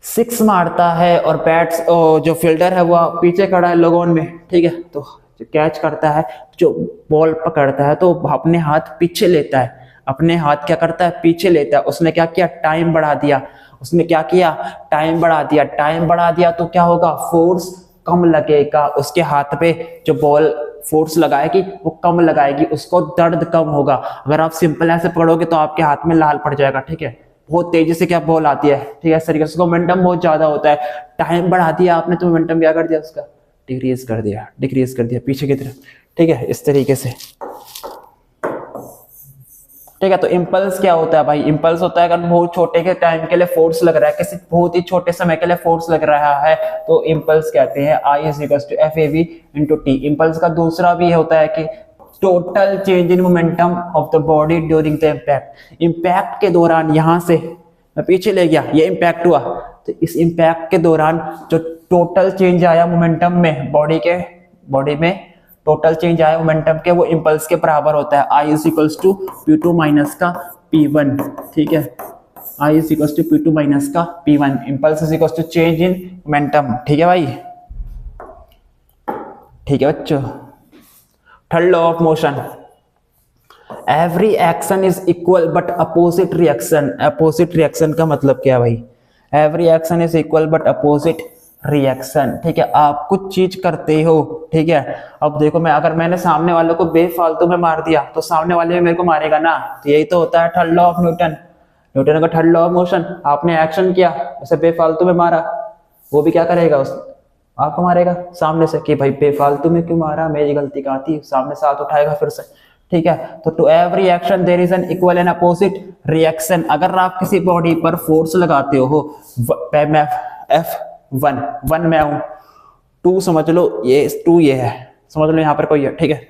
S1: 6 मारता है और बैट्स जो फील्डर है वो पीछे खड़ा है लोगों में, ठीक है, तो जो कैच करता है, जो बॉल पकड़ता है, तो अपने हाथ पीछे लेता है, अपने हाथ क्या करता है, पीछे लेता है। उसने क्या किया, टाइम बढ़ा दिया। उसने क्या किया, टाइम बढ़ा दिया। टाइम बढ़ा दिया तो क्या होगा, फोर्स कम लगेगा उसके हाथ पे, जो बॉल फोर्स लगाएगी वो कम लगाएगी, उसको दर्द कम होगा। अगर आप सिंपल ऐसे पकड़ोगे तो आपके हाथ में लाल पड़ जाएगा। ठीक है, बहुत तेजी से क्या बॉल आती है। ठीक है, इस तरीके से मोमेंटम बहुत ज्यादा होता है। टाइम बढ़ा दिया आपने तो मोमेंटम क्या कर दिया, उसका डिक्रीज कर दिया, डिक्रीज कर दिया पीछे की तरफ। ठीक है, इस तरीके से। ठीक है, तो इम्पल्स क्या होता है भाई, इम्पल्स होता है अगर बहुत छोटे के टाइम के लिए फोर्स लग रहा है, किसी बहुत ही छोटे समय के लिए फोर्स लग रहा है, तो इम्पल्स कहते हैं। I is equal to F a v into t. Impulse का दूसरा भी होता है कि total change in momentum of the body during the impact. Impact के दौरान, यहां से मैं पीछे ले गया, ये इम्पैक्ट हुआ, तो इस इम्पैक्ट के दौरान जो टोटल चेंज आया मोमेंटम में, बॉडी में टोटल चेंज आया मोमेंटम के, वो इम्पल्स के बराबर होता है। I is equals to P2 minus का P1। ठीक है, I is equals to P2 minus का P1। Impulse is equals to change in momentum. ठीक है भाई, ठीक है बच्चों। Third law of motion, every action is equal but opposite reaction. Opposite reaction का मतलब क्या है भाई, every action is equal but opposite reaction. ठीक है, आप कुछ चीज करते हो, ठीक है, अब देखो मैं अगर मैंने सामने वालों को बेफालतू में मार दिया तो सामने वाले में मेरे को मारेगा ना, तो यही तो होता है third law of Newton. Newton का थर्ड लॉ ऑफ मोशन, आपने एक्शन किया, उसे बेफालतू में मारा, वो भी क्या करेगा, उस आपको मारेगा सामने से कि भाई बेफालतू में क्यों मारा, मेरी गलती कहाँ थी, सामने से हाथ उठाएगा फिर से। ठीक है, तो to every action there is an equal and opposite reaction. अगर आप किसी बॉडी पर फोर्स लगाते हो, F1 मैं हूं, 2 समझ लो, ये 2 ये है, समझ लो यहाँ पर कोई है। ठीक है,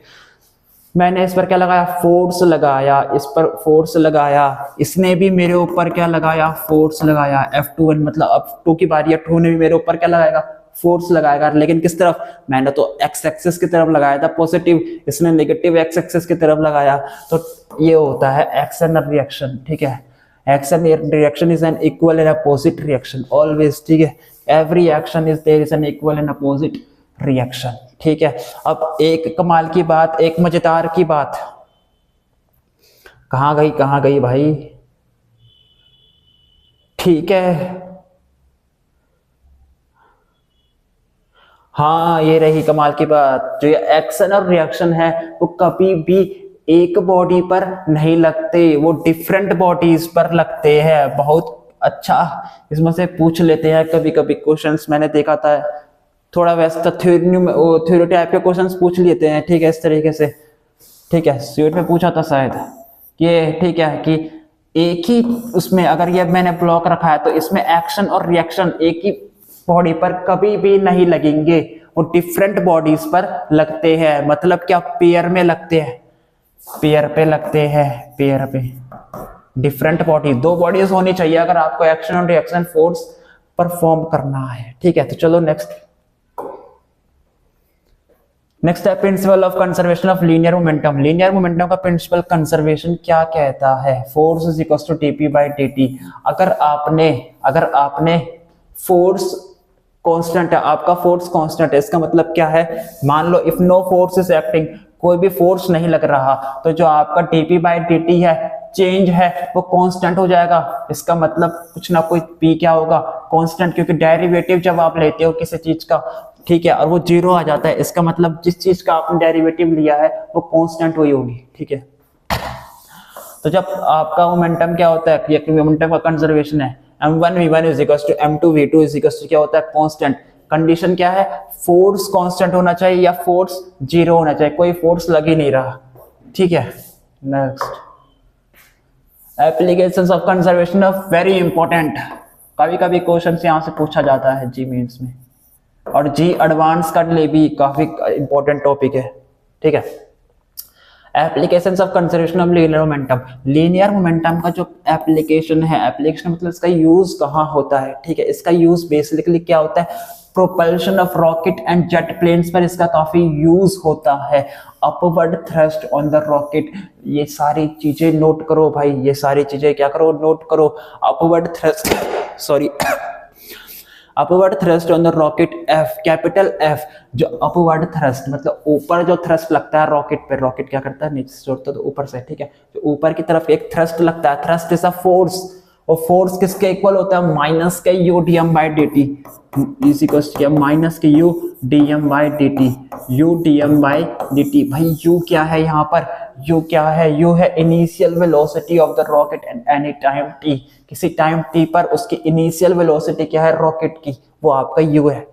S1: मैंने इस पर क्या लगाया, फोर्स लगाया, इस पर फोर्स लगाया, इसने भी मेरे ऊपर क्या लगाया, फोर्स लगाया। F2 मतलब अब 2 की बारी है, 2 ने भी मेरे ऊपर क्या लगाएगा, फोर्स लगाएगा, लेकिन किस तरफ, मैंने तो एक्स एक्सिस की तरफ लगाया था पॉजिटिव, इसने नेगेटिव एक्स एक्सिस की तरफ लगाया, तो ये होता है एक्शन और रिएक्शन। ठीक है, action reaction is an equal and opposite reaction always. ठीक है, every action is there is an equal and opposite reaction. ठीक है, अब एक कमाल की बात, एक मजेदार की बात, कहां गई भाई, ठीक है, हाँ ये रही कमाल की बात। जो ये एक्शन और रिएक्शन है वो कभी भी एक बॉडी पर नहीं लगते, वो डिफरेंट बॉडीज पर लगते हैं। बहुत अच्छा, इसमें से पूछ लेते हैं कभी कभी क्वेश्चंस, मैंने देखा था थोड़ा वैसा थ्योरी टाइप के क्वेश्चंस पूछ लेते हैं। ठीक है, इस तरीके से। ठीक है, स्यूट में पूछा था शायद कि ठीक है कि एक ही उसमें अगर ये मैंने ब्लॉक रखा है तो इसमें एक्शन और रिएक्शन एक ही बॉडी पर कभी भी नहीं लगेंगे, वो डिफरेंट बॉडीज पर लगते हैं। मतलब क्या, पेयर में लगते हैं, पेयर पे लगते हैं, पेयर पे। डिफरेंट बॉडी, दो बॉडीज होनी चाहिए अगर आपको एक्शन और रिएक्शन फोर्स परफॉर्म करना है। ठीक है, तो चलो नेक्स्ट है principle of conservation of linear momentum. Linear momentum का प्रिंसिपल कंजर्वेशन क्या कहता है? Force is equal to dp by dt। अगर आपने फोर्स कांस्टेंट है, आपका फोर्स कांस्टेंट है, इसका मतलब क्या है? मान लो if no force is acting, कोई भी फोर्स नहीं लग रहा, तो जो आपका dp बाई dt है, चेंज है, वो कांस्टेंट हो जाएगा। इसका मतलब कुछ ना कोई p क्या होगा? कांस्टेंट, क्योंकि डेरिवेटिव जब आप लेते हो किसी चीज का, ठीक है, और वो जीरो आ जाता है, इसका मतलब जिस चीज का आपने डेरिवेटिव लिया है वो कांस्टेंट हुई होगी। ठीक है, तो जब आपका मोमेंटम क्या होता है, ये मोमेंटम का कंजर्वेशन है, m1v1 is equal to m2v2 is equal to क्या होता है? कांस्टेंट। कंडीशन क्या है? फोर्स कांस्टेंट होना चाहिए या फोर्स जीरो होना चाहिए, कोई फोर्स लग ही नहीं रहा। ठीक है, next applications of conservation of, very important, कभी कभी क्वेश्चन यहां से पूछा जाता है जी मेंस में, और जी एडवांस का लिए भी काफी इंपॉर्टेंट टॉपिक है। ठीक है, applications of conservation of linear momentum. Linear momentum का जो एप्लीकेशन है, एप्लीकेशन मतलब इसका यूज कहाँ होता है? ठीक है, इसका यूज बेसिकली क्या होता है? Propulsion of rocket and jet planes पर इसका काफी यूज होता है। Upward thrust on the rocket, ये सारी चीजें नोट करो भाई, ये सारी चीजें क्या करो? नोट करो। Upward thrust, sorry, upward thrust on the rocket F, capital F. जो अपवर्ड थ्रस्ट मतलब ऊपर जो थ्रस्ट लगता है रॉकेट पे, रॉकेट क्या करता है? नीचे से जोड़ता है तो ऊपर से। ठीक है, तो ऊपर की तरफ एक थ्रस्ट लगता है, थ्रस्ट इज अ फोर्स, और फोर्स किसके इक्वल होता है? माइनस के u D M by D t, is equal to minus के u D M by D t, u D M by D t. भाई यू क्या है यहाँ पर? यू क्या है? यू है initial velocity of the rocket at any time t, किसी टाइम टी पर उसकी इनिशियल वेलोसिटी क्या है रॉकेट की, वो आपका यू है।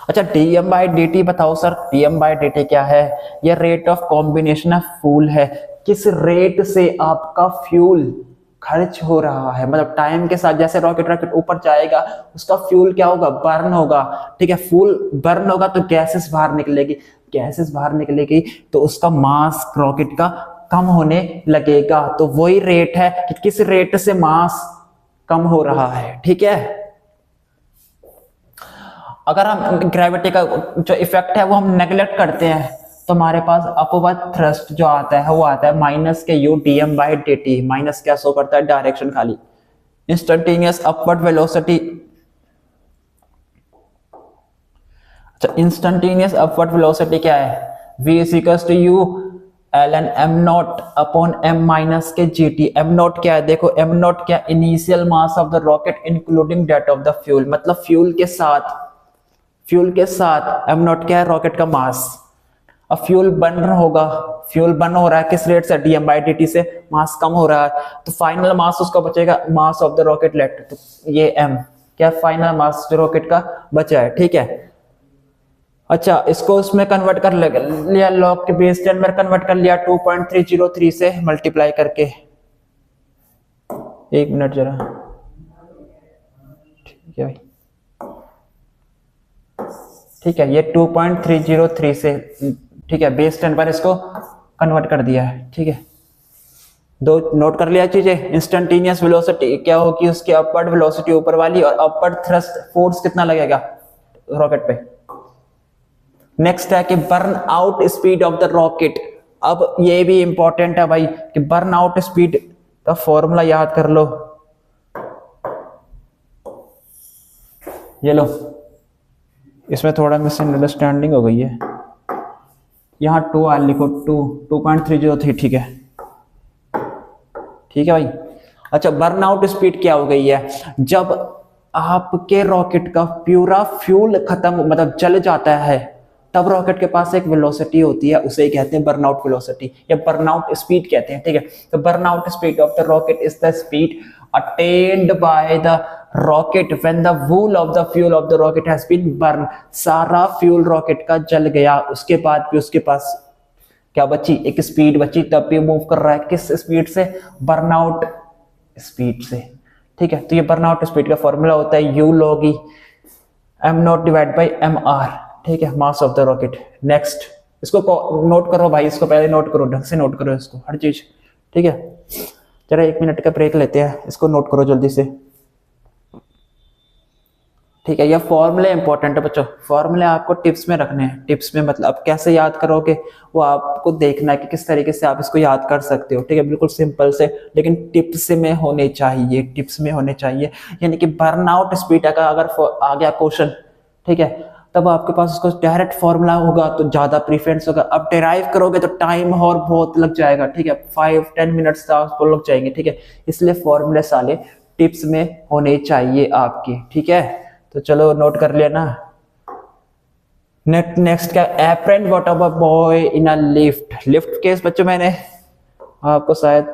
S1: अच्छा, dm बाई डी टी बताओ sir, dm by D T क्या है? ये rate of combination of fuel है, किस रेट से आपका फ्यूल खर्च हो रहा है, मतलब टाइम के साथ जैसे रॉकेट ऊपर जाएगा उसका फ्यूल क्या होगा? बर्न होगा। ठीक है, फ्यूल बर्न होगा तो गैसेस बाहर निकलेगी, गैसेस बाहर निकलेगी तो उसका मास रॉकेट का कम होने लगेगा। तो वही रेट है कि किस रेट से मास कम हो रहा है। ठीक है, अगर हम ग्रेविटी का जो इफेक्ट है वो हम नेग्लेक्ट करते हैं तो हमारे पास अपवर्ड थ्रस्ट जो आता है वो आता है माइनस के u D M by D t. Minus क्या शो करता है? डायरेक्शन खाली। इंस्टेंटेनियस अपवर्ड वेलोसिटी, अच्छा इंस्टेंटेनियस अपवर्ड वेलोसिटी क्या है? v is equal to u ln m naught upon m minus के gt। m नॉट क्या है? देखो m नॉट क्या? Initial mass of the rocket including that of the fuel, मतलब fuel के साथ m नॉट क्या है? रॉकेट का मास। अब फ्यूल बर्न होगा, फ्यूल बर्न हो रहा है किस रेट से? dm बाई dt से, मास कम हो रहा है तो फाइनल मास उसका बचेगा, mass of the rocket let, तो ये m क्या? फाइनल मास जो रॉकेट का बचा है। ठीक है, अच्छा इसको उसमें कन्वर्ट कर लिया, लॉग के बेस 10 में कन्वर्ट कर लिया 2.303 से मल्टीप्लाई करके। एक मिनट जरा, ठीक है भाई, ठीक है, ये 2.303 से, ठीक है, बेस 10 पर इसको कन्वर्ट कर दिया है। ठीक है, दो नोट कर लिया चीजें। इंस्टेंटेनियस वेलोसिटी क्या होगी? उसकी अपवर्ड वेलोसिटी ऊपर वाली, और अपवर्ड थ्रस्ट फोर्स कितना लगेगा रॉकेट पे। नेक्स्ट है कि burn out speed of the rocket. अब ये भी इंपॉर्टेंट है भाई कि बर्न आउट स्पीड का फॉर्मूला याद कर लो। ये लो, इसमें थोड़ा मिसअंडरस्टैंडिंग हो गई है, यहाँ 2 आर लिखो, 2.303। ठीक है, ठीक है भाई। अच्छा, बर्न आउट स्पीड क्या हो गई है? जब आपके रॉकेट का पूरा फ्यूल खत्म, मतलब जल जाता है, तब रॉकेट के पास एक वेलोसिटी होती है, उसे कहते हैं बर्नआउट वेलोसिटी या बर्नआउट स्पीड कहते हैं। ठीक है, तो burnout speed of the rocket is the speed attained by the rocket when the whole of the fuel of the rocket has been burn. सारा फ्यूल रॉकेट का जल गया, उसके बाद भी उसके पास क्या बची, एक स्पीड बची, तब भी मूव कर रहा है किस स्पीड से, बर्नआउट स्पीड से। ठीक है, तो ये बर्नआउट स्पीड का फॉर्मूला होता है U log E M naught divide by M R. ठीक है, mass of the rocket. Next, इसको नोट करो भाई, इसको पहले नोट करो, ढंग से नोट करो इसको हर चीज। ठीक है, जरा 1 मिनट का ब्रेक लेते हैं, इसको नोट करो जल्दी से। ठीक है, ये फॉर्मूले इंपॉर्टेंट है बच्चों, फॉर्मूले आपको टिप्स में रखने हैं। टिप्स में मतलब आप कैसे याद करोगे वो आपको देखना है कि किस तरीके से आप इसको याद कर सकते हो। ठीक है, बिल्कुल सिंपल से, लेकिन टिप्स में होने चाहिए, टिप्स में होने चाहिए। यानी कि बर्नआउट स्पीड का अगर आ गया क्वेश्चन, ठीक है, तब आपके पास उसको डायरेक्ट फॉर्मूला होगा तो ज्यादा प्रीफरेंस होगा। अब डिराइव करोगे तो टाइम और बहुत लग जाएगा। ठीक है, 5-10 मिनट्स आपको लग जाएंगे। ठीक है, इसलिए फॉर्मूले साले टिप्स में होने चाहिए आपके। ठीक है, तो चलो नोट कर लिया ना। नेक्स्ट क्या, apparent what of a boy in a lift. Lift case बच्चों मैंने आपको शायद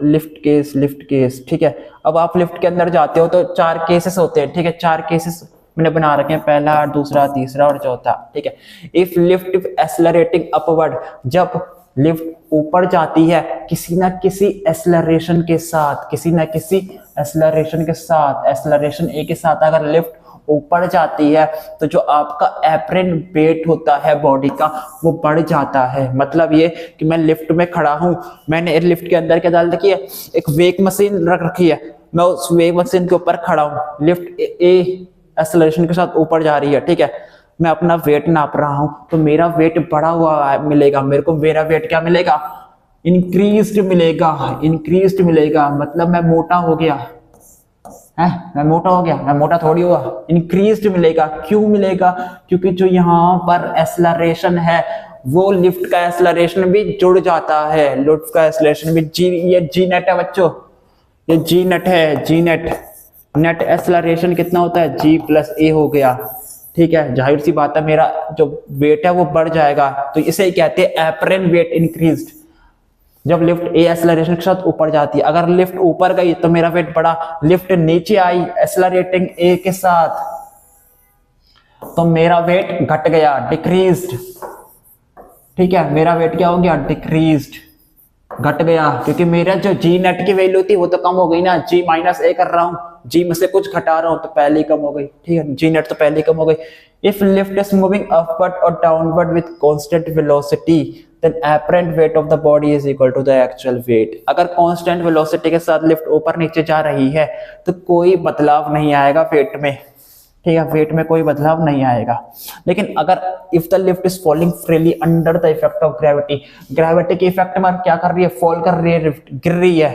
S1: लिफ्ट केस। ठीक है, अब आप लिफ्ट के अंदर जाते हो तो 4 केसेस होते हैं। ठीक है, 4 केसेस मैंने बना रखे हैं, पहला, दूसरा, तीसरा और चौथा। ठीक है, इफ लिफ्ट एक्सेलरेटिंग अपवर्ड, जब लिफ्ट ऊपर जाती है किसी ना किसी एक्सेलरेशन के साथ, किसी ना किसी एक्सेलरेशन के साथ, एक्सेलरेशन ए के साथ अगर लिफ्ट ऊपर जाती है तो जो आपका एपरेंट वेट होता है बॉडी का वो बढ़ जाता है। मतलब ये कि मैं लिफ्ट में खड़ा हूं, मैंने लिफ्ट के अंदर क्या डाल रखी है, एक वेट मशीन रख रखी है, मैं उस वेट मशीन के ऊपर खड़ा हूं, लिफ्ट ए एक्सेलरेशन के साथ ऊपर जा रही है। ठीक है, मैं अपना वेट नाप रहा हूं तो मेरा वेट बढ़ा हुआ मिलेगा मेरे को। मेरा वेट क्या मिलेगा, इंक्रीज्ड मिलेगा, इंक्रीज्ड मिलेगा। मतलब मैं मोटा हो गया है, मैं मोटा हो गया, मैं मोटा थोड़ी हुआ, इंक्रीज्ड मिलेगा। क्यों मिलेगा, क्योंकि जो यहाँ पर एक्सेलरेशन है वो लिफ्ट का एक्सेलरेशन भी जुड़ जाता है, लिफ्ट का एक्सेलरेशन भी। ये जी नेट है बच्चों, ये जी नेट है, जी नेट। नेट एक्सेलरेशन कितना होता है, जी प्लस ए हो गया। ठीक है, जाहिर सी बात है मेरा जो वेट है वो बढ़ जाएगा, तो इसे ही कहते हैं एपरेंट वेट इंक्रीज्ड। जब लिफ्ट ए एक्सेलरेशन के साथ ऊपर जाती है, अगर लिफ्ट ऊपर गई तो मेरा वेट बढ़ा, लिफ्ट नीचे आई एक्सेलरेटिंग ए के साथ तो मेरा वेट घट गया, डिक्रीज्ड। ठीक है, मेरा वेट क्या हो गया, डिक्रीज्ड, घट गया, क्योंकि मेरा जो जी नेट की वैल्यू थी वो तो कम हो गई ना, जी माइनस ए कर रहा हूं, जी में से कुछ घटा रहा हूं तो पहले ही कम हो गई। ठीक है, जी नेट तो पहले ही कम हो गई। If lift is moving upward और downward with constant velocity then apparent weight of the body is equal to the actual weight। अगर कांस्टेंट वेलोसिटी के साथ लिफ्ट ऊपर नीचे जा रही है तो कोई बदलाव नहीं आएगा वेट में। ठीक है, वेट में कोई बदलाव नहीं आएगा। लेकिन अगर if the lift is falling freely under the effect of gravity, gravity के इफेक्ट में क्या कर रही है, फॉल कर रही है, लिफ्ट गिर रही है,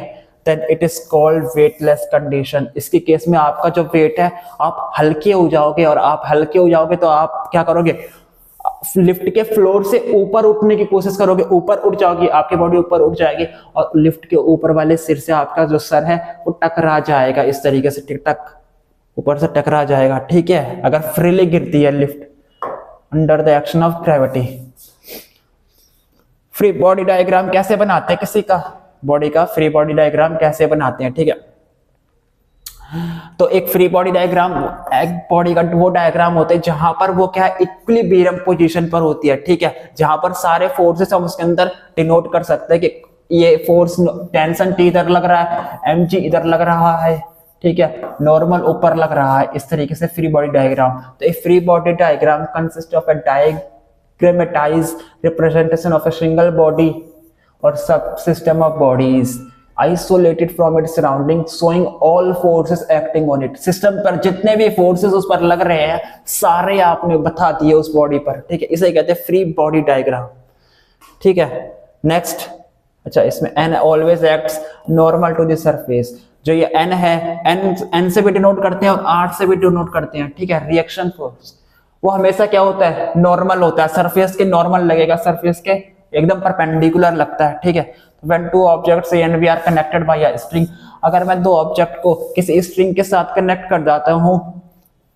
S1: then it is called weightless condition। इसके केस में आपका जो वेट है आप हल्के हो जाओगे, और आप हल्के हो जाओगे तो आप क्या करोगे, लिफ्ट के फ्लोर से ऊपर उठने की कोशिश करोगे, ऊपर उठ जाओगी, आपकी बॉडी ऊपर उठ जाएगी और लिफ्ट के ऊपर वाले सिर से आपका जो सर है वो टकरा जाएगा, इस तरीके से टिक टक ऊपर से टकरा जाएगा। ठीक है, अगर फ्रीली गिरती है lift under the action of gravity. Free body diagram कैसे बनाते हैं, किसी का बॉडी का फ्री बॉडी डायग्राम कैसे बनाते हैं। ठीक है, तो एक फ्री बॉडी डायग्राम, एक बॉडी का वो डायग्राम होता है जहां पर वो क्या है, इक्विलिब्रियम पोजीशन पर होती है। ठीक है, जहां पर सारे फोर्सेस हम उसके अंदर डिनोट कर सकते हैं कि ये फोर्स, टेंशन टी इधर लग रहा है, mg इधर लग रहा है, ठीक है, नॉर्मल ऊपर लग रहा है, इस तरीके से फ्री बॉडी डायग्राम। तो एक free body diagram consist of a diagrammatized representation of a single body और subsystem of bodies isolated from its surrounding, showing all forces acting on it। System पर जितने भी फोर्सेस उस पर लग रहे हैं सारे आपने बता दिए उस बॉडी पर। ठीक है, इसे कहते हैं फ्री बॉडी डायग्राम। ठीक है, नेक्स्ट, अच्छा, इसमें n always acts normal to the surface. जो ये n है, n से भी डिनोट करते हैं और r से भी डिनोट करते हैं। ठीक है, रिएक्शन फोर्स वो हमेशा क्या होता है, नॉर्मल होता है, सरफेस के नॉर्मल लगेगा, सरफेस के एकदम परपेंडिकुलर लगता है। ठीक है, when two objects A and B are connected by a string, अगर मैं दो ऑब्जेक्ट को किसी स्ट्रिंग के साथ कनेक्ट कर जाता हूं,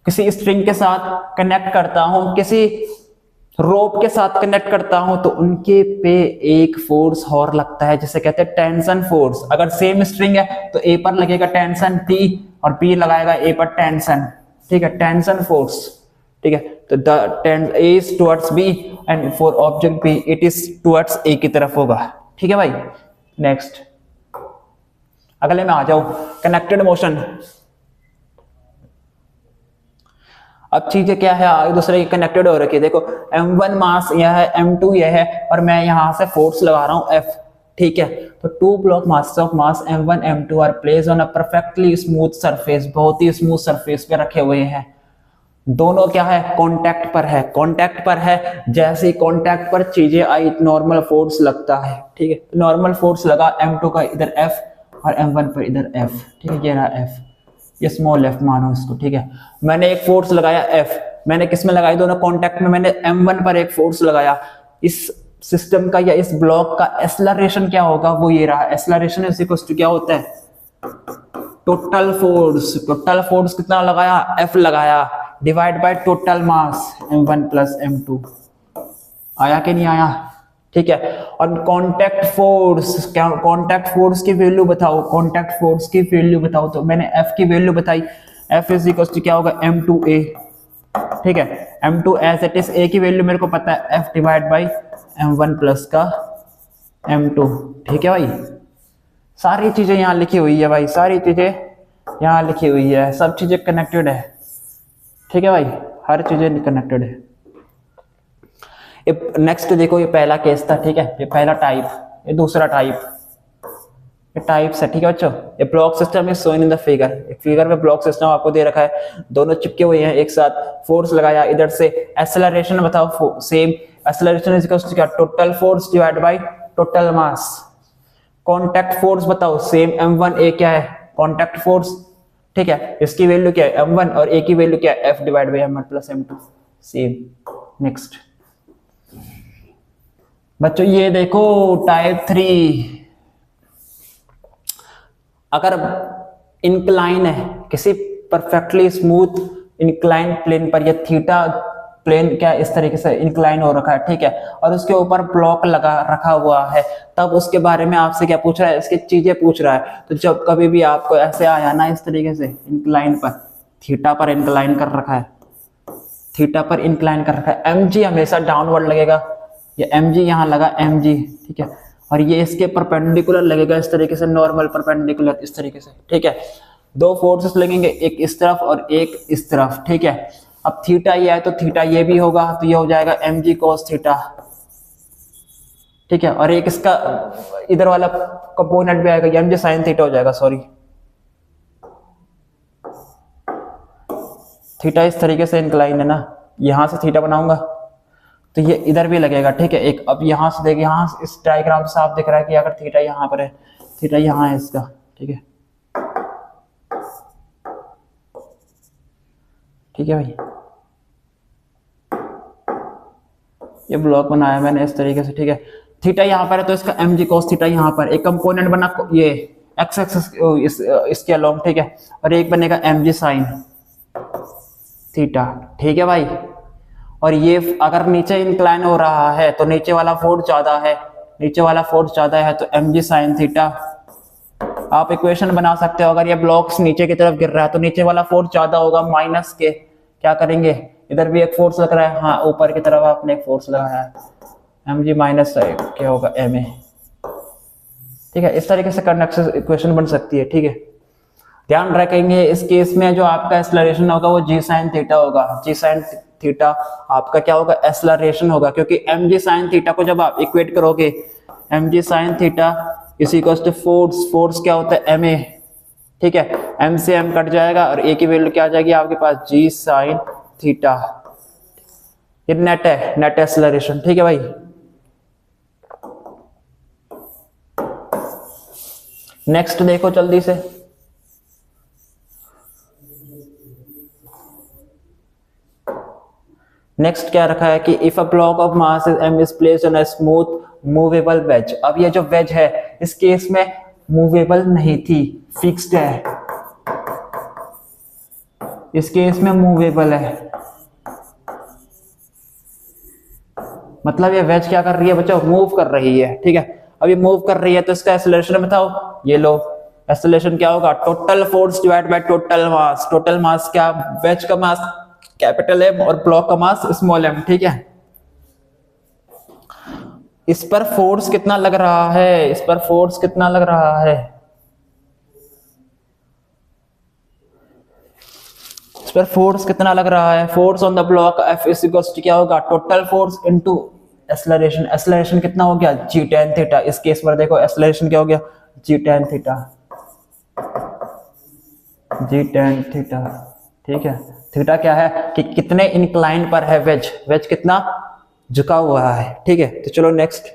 S1: किसी स्ट्रिंग के साथ कनेक्ट करता हूं, किसी रोप के साथ कनेक्ट करता हूं तो उनके पे एक फोर्स और लगता है जिसे कहते हैं टेंशन फोर्स। अगर सेम स्ट्रिंग है तो A पर लगेगा टेंशन T और B लगाएगा A पर टेंशन। ठीक है, टेंशन फोर्स। ठीक है। तो the tend A is towards B and for object B it is towards A की तरफ होगा, ठीक है भाई। नेक्स्ट अगले में आ जाओ, कनेक्टेड मोशन। अब चीजें क्या है, एक दूसरे की कनेक्टेड हो रखी है। देखो m1 मास यह है, m2 यह है, और मैं यहां से फोर्स लगा रहा हूं F, ठीक है। तो two block mass of mass m1 m2 are placed on a perfectly smooth surface, बहुत ही स्मूथ सरफेस पे रखे हुए हैं। दोनों क्या है, कांटेक्ट पर है, कांटेक्ट पर है। जैसे ही कांटेक्ट पर चीजें आई नॉर्मल फोर्स लगता है, ठीक है। नॉर्मल फोर्स लगा m2 का इधर F और m1 पर इधर F, ठीक है। ये रहा F, ये स्मॉल f मानो इसको, ठीक है। मैंने एक फोर्स लगाया F, मैंने किस में लगाई, दोनों कांटेक्ट में। मैंने m1 पर एक फोर्स लगाया। इस सिस्टम का या इस ब्लॉक का एक्सेलरेशन क्या होगा, वो ये रहा। एक्सेलरेशन इज इक्वल टू क्या होता है, टोटल फोर्स। टोटल फोर्स कितना लगाया, F लगाया, divide by total mass m1 plus m2। आया कि नहीं आया, ठीक है। और कांटेक्ट फोर्स, कांटेक्ट फोर्स की वैल्यू बताओ, कांटेक्ट फोर्स की वैल्यू बताओ। तो मैंने F की वैल्यू बताई, F इज इक्वल टू क्या होगा, m2a, ठीक है। m2 as it is, a की वैल्यू मेरे को पता है, F divide by m1 plus का m2, ठीक है भाई। सारी चीजें यहाँ लिखी हुई है भाई, सारी चीजें यहाँ लिखी हुई है, सब चीजें कनेक्टेड है, ठीक है भाई, हर चीजें कनेक्टेड है। नेक्स्ट देखो, ये पहला केस था, ठीक है, ये पहला टाइप, ये दूसरा टाइप, ये टाइप्स है, ठीक है बच्चों। ये block system is shown in the figure, figure में ब्लॉक सिस्टम आपको दे रखा है, दोनों चिपके हुए हैं एक साथ। फोर्स लगाया इधर से, एक्सेलरेशन बताओ, same acceleration is equal to क्या, total force divide by total mass. Contact force बताओ, सेम m1a क्या है, कांटेक्ट फोर्स, ठीक है। इसकी वैल्यू क्या है m1 और a की वैल्यू क्या है, F divide by m1 plus m2, same. Next बच्चों ये देखो टाइप 3, अगर इंक्लाइन है किसी परफेक्टली स्मूथ इंक्लाइन प्लेन पर, या थीटा प्लेन क्या इस तरीके से इंक्लाइन हो रखा है, ठीक है, और उसके ऊपर ब्लॉक लगा रखा हुआ है, तब उसके बारे में आपसे क्या पूछ रहा है, इसकी चीजें पूछ रहा है। तो जब कभी भी आपको ऐसे आया ना इस तरीके से इंक्लाइन पर, थीटा पर इंक्लाइन कर रखा है, थीटा पर इंक्लाइन कर रखा है, mg हमेशा डाउनवर्ड लगेगा, ये mg यहाँ लगा mg, ठीक है, और ये इसके परपेंडिकुलर लगेगा इस तरीके से, नॉर्मल परपेंडिकुलर इस तरीके से, ठीक है। दो फोर्सेस लगेंगे, एक इस तरफ और एक इस तरफ, ठीक है। अब थीटा ये है तो थीटा ये भी होगा, तो ये हो जाएगा mg cos थीटा, ठीक है। और एक इसका इधर वाला कंपोनेंट भी आएगा, mg sin थीटा हो जाएगा, सॉरी। थीटा इस तरीके से इंक्लाइन है ना, यहां से थीटा बनाऊंगा तो ये इधर भी लगेगा, ठीक है। एक अब यहां से देखिए, यहां इस डायग्राम से साफ दिख रहा है कि अगर थीटा यहां पर है, थीटा यहां है इसका, ठीक है, ठीक है भाई। ये ब्लॉक बनाया मैंने इस तरीके से, ठीक है। थीटा यहां पर है तो इसका mg cos थीटा यहां पर, एक कंपोनेंट बना ये x एक्सिस इसके अलोंग, ठीक है, और एक बनेगा mg sin थीटा, ठीक है भाई। और ये अगर नीचे इंक्लाइन हो रहा है तो नीचे वाला फोर्स ज्यादा है, नीचे वाला फोर्स ज्यादा है तो mg sin थीटा। आप इक्वेशन बना सकते हो, अगर ये ब्लॉक्स नीचे की तरफ गिर रहा है तो नीचे वाला फोर्स ज्यादा होगा, माइनस के क्या करेंगे, इधर भी एक फोर्स लग रहा है, हाँ ऊपर की तरफ आपने एक फोर्स लगाया है, mg माइनस क्या होगा ma, ठीक है। इस तरीके से कंडक्शन इक्वेशन बन सकती है, ठीक है। ध्यान रखेंगे इस केस में जो आपका एक्सेलरेशन होगा वो g sin थीटा होगा, g sin थीटा आपका क्या होगा, एक्सेलरेशन होगा, क्योंकि mg sin थीटा को जब आप इक्वेट करोगे, mg sin theta is equal to force, force क्या होता है ma, ठीक है। m से m कट जाएगा और a की वैल्यू क्या आ जाएगी आपके पास, g sin थीटा। ये नेट है, नेट एक्सेलरेशन, ठीक है भाई। नेक्स्ट देखो जल्दी से, नेक्स्ट क्या रखा है कि if a block of mass m is placed on a smooth movable wedge. अब ये जो वेज है इस केस में मूवेबल नहीं थी, फिक्स्ड है, इस केस में मूवेबल है, मतलब ये वेज क्या कर रही है बच्चों, मूव कर रही है, ठीक है। अब ये मूव कर रही है तो इसका एक्सेलरेशन बताओ, ये लो एक्सेलरेशन क्या होगा, total force divide by total mass. Total mass क्या, वेज का मास कैपिटल एम और ब्लॉक का मास स्मॉल एम, ठीक है। इस पर फोर्स कितना लग रहा है, इस पर फोर्स कितना लग रहा है, इस पर फोर्स कितना लग रहा है। Force on the block F is equals to क्या होगा, total force into acceleration. Acceleration कितना हो गया, जी tan थीटा। इस केस पर देखो एक्सेलरेशन क्या हो गया, G tan theta, G tan theta, ठीक है। थीटा क्या है कि कितने इंक्लाइन पर है वेज, वेज कितना झुका हुआ है, ठीक है। तो चलो नेक्स्ट।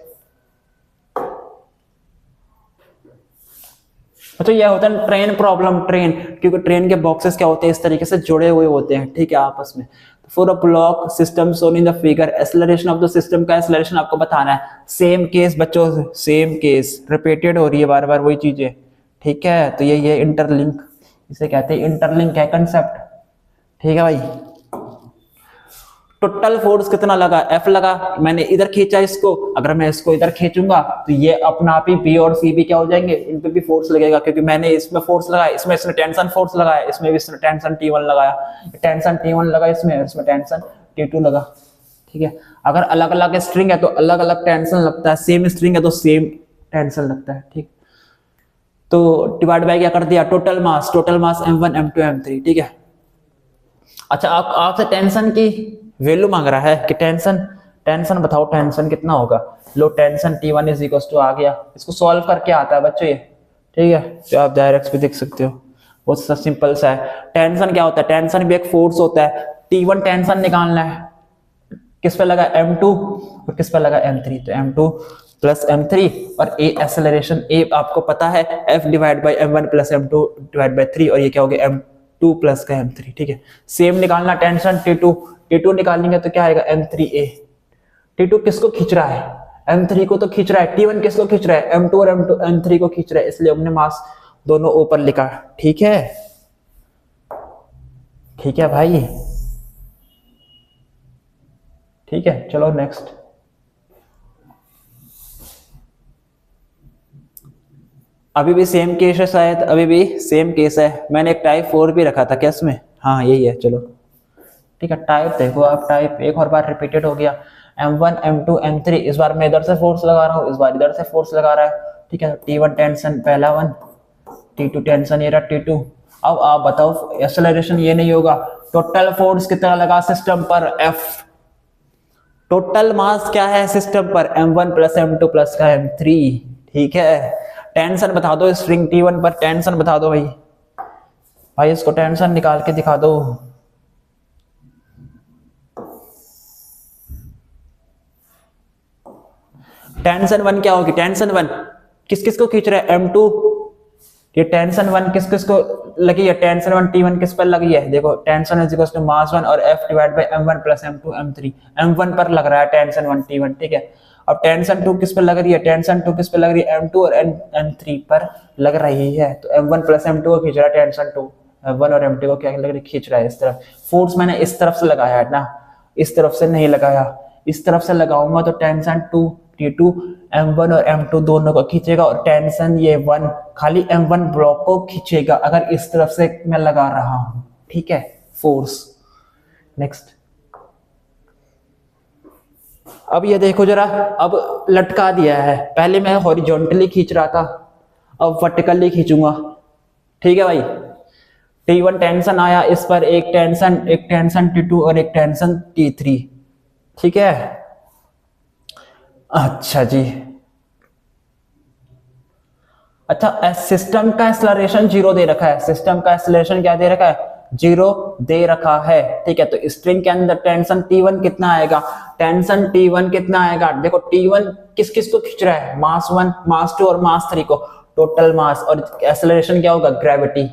S1: अच्छा यह होता है ट्रेन प्रॉब्लम, ट्रेन, क्योंकि ट्रेन के बॉक्सेस क्या होते हैं, इस तरीके से जुड़े हुए होते हैं, ठीक है, आपस में। For a block system shown in the figure, acceleration of the system का एक्सेलरेशन आपको बताना है। सेम केस बच्चों, सेम केस रिपीटेड हो रही है बार बार वही चीजें, ठीक है। तो ये इंटरलिंक, इसे कहते हैं इंटरलिंक है कंसेप्ट, ठीक है भाई। टोटल फोर्स कितना लगा, एफ लगा, मैंने इधर खींचा इसको, अगर मैं इसको इधर खींचूंगा तो ये अपना आप ही बी और सी भी क्या हो जाएंगे, इन पे भी फोर्स लगेगा, क्योंकि मैंने इसमें फोर्स लगाया, इसमें इसने टेंशन फोर्स लगाया, इसमें भी इसने टेंशन T1 लगाया, टेंशन T1 लगा इसमें टेंशन T2 लगा, ठीक है। अगर अलग अलग स्ट्रिंग है तो अलग अलग टेंशन लगता है, सेम स्ट्रिंग है तो सेम टेंशन लगता है, ठीक। तो डिवाइड बाय क्या कर दिया, total mass M1 M2 M3, ठीक है। अच्छा आपसे टेंशन की वैल्यू मांग रहा है कि टेंशन बताओ, टेंशन कितना होगा। लो tension T1 is equal to आ गया, इसको सॉल्व करके आता है बच्चों ये, ठीक है। तो आप डायरेक्ट भी देख सकते हो, बहुत सा सिंपल सा है। टेंशन क्या होता है, टेंशन भी एक फोर्स होता है। T1 टेंशन निकालना है, किस पे लगा, M2, और किस पे लगा, M3। तो M2 प्लस M3 और ए एक्सेलरेशन, ए आपको पता है F divide by M1 plus M2 divide by 3, और ये क्या हो गया M2 प्लस का M3, ठीक है। सेम निकालना टेंशन T2 निकालेंगे तो क्या आएगा, M3A। T2 किसको खींच रहा है, M3 को तो खींच रहा है। T1 किसको खींच रहा है, M2 और M3 को खींच रहा है, इसलिए हमने मास दोनों ऊपर लिखा, ठीक है, ठीक है भाई, ठीक है। चलो नेक्स्ट। अभी भी सेम केस है, शायद अभी भी सेम केस है। मैंने एक टाइप 4 भी रखा था क्या इसमें, हाँ यही है, चलो ठीक है। टाइप देखो आप, टाइप एक और बार रिपीटेड हो गया, M1 M2 M3। इस बार मैं इधर से फोर्स लगा रहा हूँ, इस बार इधर से फोर्स लगा रहा है, ठीक है। T1 टेंशन पहला वन, T2 टेंशन ये रहा T2। अब आप बताओ एक्सेलरेशन ये नहीं होगा, टोटल फोर्स कितना लगा सिस्टम पर, F। टोटल मास क्या है सिस्टम पर, M1 प्लस M2 प्लस का M3, ठीक है। टेंशन बता दो स्ट्रिंग T1 पर, टेंशन बता दो भाई इसको टेंशन निकाल के दिखा दो। टेंशन 1 क्या होगी, टेंशन 1 किस किस को खींच रहा है, M2। ये टेंशन 1 किस किस को लगी है, टेंशन 1 T1 किस पर लगी है, देखो tension is equal to mass 1 और F divide by M1 plus M2 M3। M1 पर लग रहा है टेंशन 1 T1, ठीक है। अब टेंशन 2 किस पर लग रही है, टेंशन 2 किस पर लग रही है, M2 और M3 पर लग रही है। तो M1 प्लस M2 को खींच रहा है टेंशन 2, M1 और M2 को क्या लग रही है, खींच रहा है इस तरफ। फोर्स मैंने इस तरफ से लगाया है ना, इस तरफ से नहीं लगाया, इस तरफ से लगाऊंगा तो टेंशन 2 T2 M1 और M2 दोनों को खींचेगा, और टेंशन ये 1 खाली M1 ब्लॉक को खींचेगा अगर इस तरफ से मैं लगा रहा हूं, ठीक है, फोर्स। नेक्स्ट। अब ये देखो जरा, अब लटका दिया है, पहले मैं हॉरिजॉन्टली खींच रहा था, अब वर्टिकली खींचूंगा, ठीक है भाई। T1 टेंशन आया, इस पर एक टेंशन T2 और एक टेंशन T3, ठीक है। अच्छा जी, अच्छा सिस्टम का एक्सेलरेशन 0 दे रखा है, सिस्टम का एक्सेलरेशन क्या दे रखा है, 0 दे रखा है, ठीक है। तो स्ट्रिंग के अंदर टेंशन T1 कितना आएगा, टेंशन T1 कितना आएगा, देखो T1 किस किस को खींच रहा है, मास 1 मास 2 और मास 3 को, टोटल मास, और एक्सेलरेशन क्या होगा, ग्रेविटी।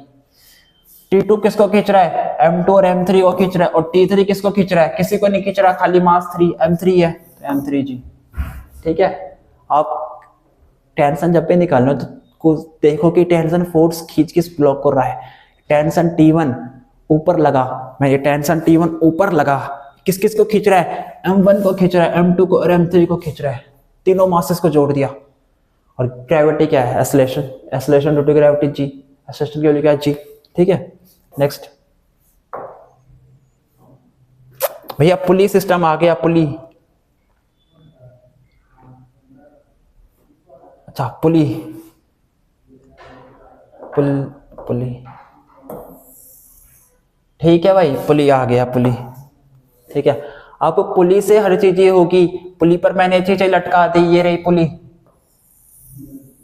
S1: T2 किसको खींच रहा है, M2 और M3 को खींच रहा है, और T3 किसको खींच रहा है, किसी को नहीं खींच रहा, खाली मास 3 M3 है, तो M3 जी, ठीक है। आप टेंशन जब भी निकालना तो देखो कि टेंशन फोर्स खींच किस ब्लॉक को रहा है। टेंशन T1 ऊपर लगा, मैं ये टेंशन T1 ऊपर लगा, किस किस को खींच रहा है, M1 को खींच रहा है, M2 को और M3 को खींच रहा है, तीनों मासेस को जोड़ दिया। और ग्रेविटी क्या है, acceleration due to gravity G, acceleration की वैल्यू क्या है जी, ठीक है। नेक्स्ट। भैया पुली सिस्टम आ गया, पुली, अच्छा पुली, पुली, ठीक है भाई, पुली आ गया, पुली, ठीक है। अब पुली से हर चीज ये होगी, पुली पर मैंने चीजें लटका दी, ये रही पुली,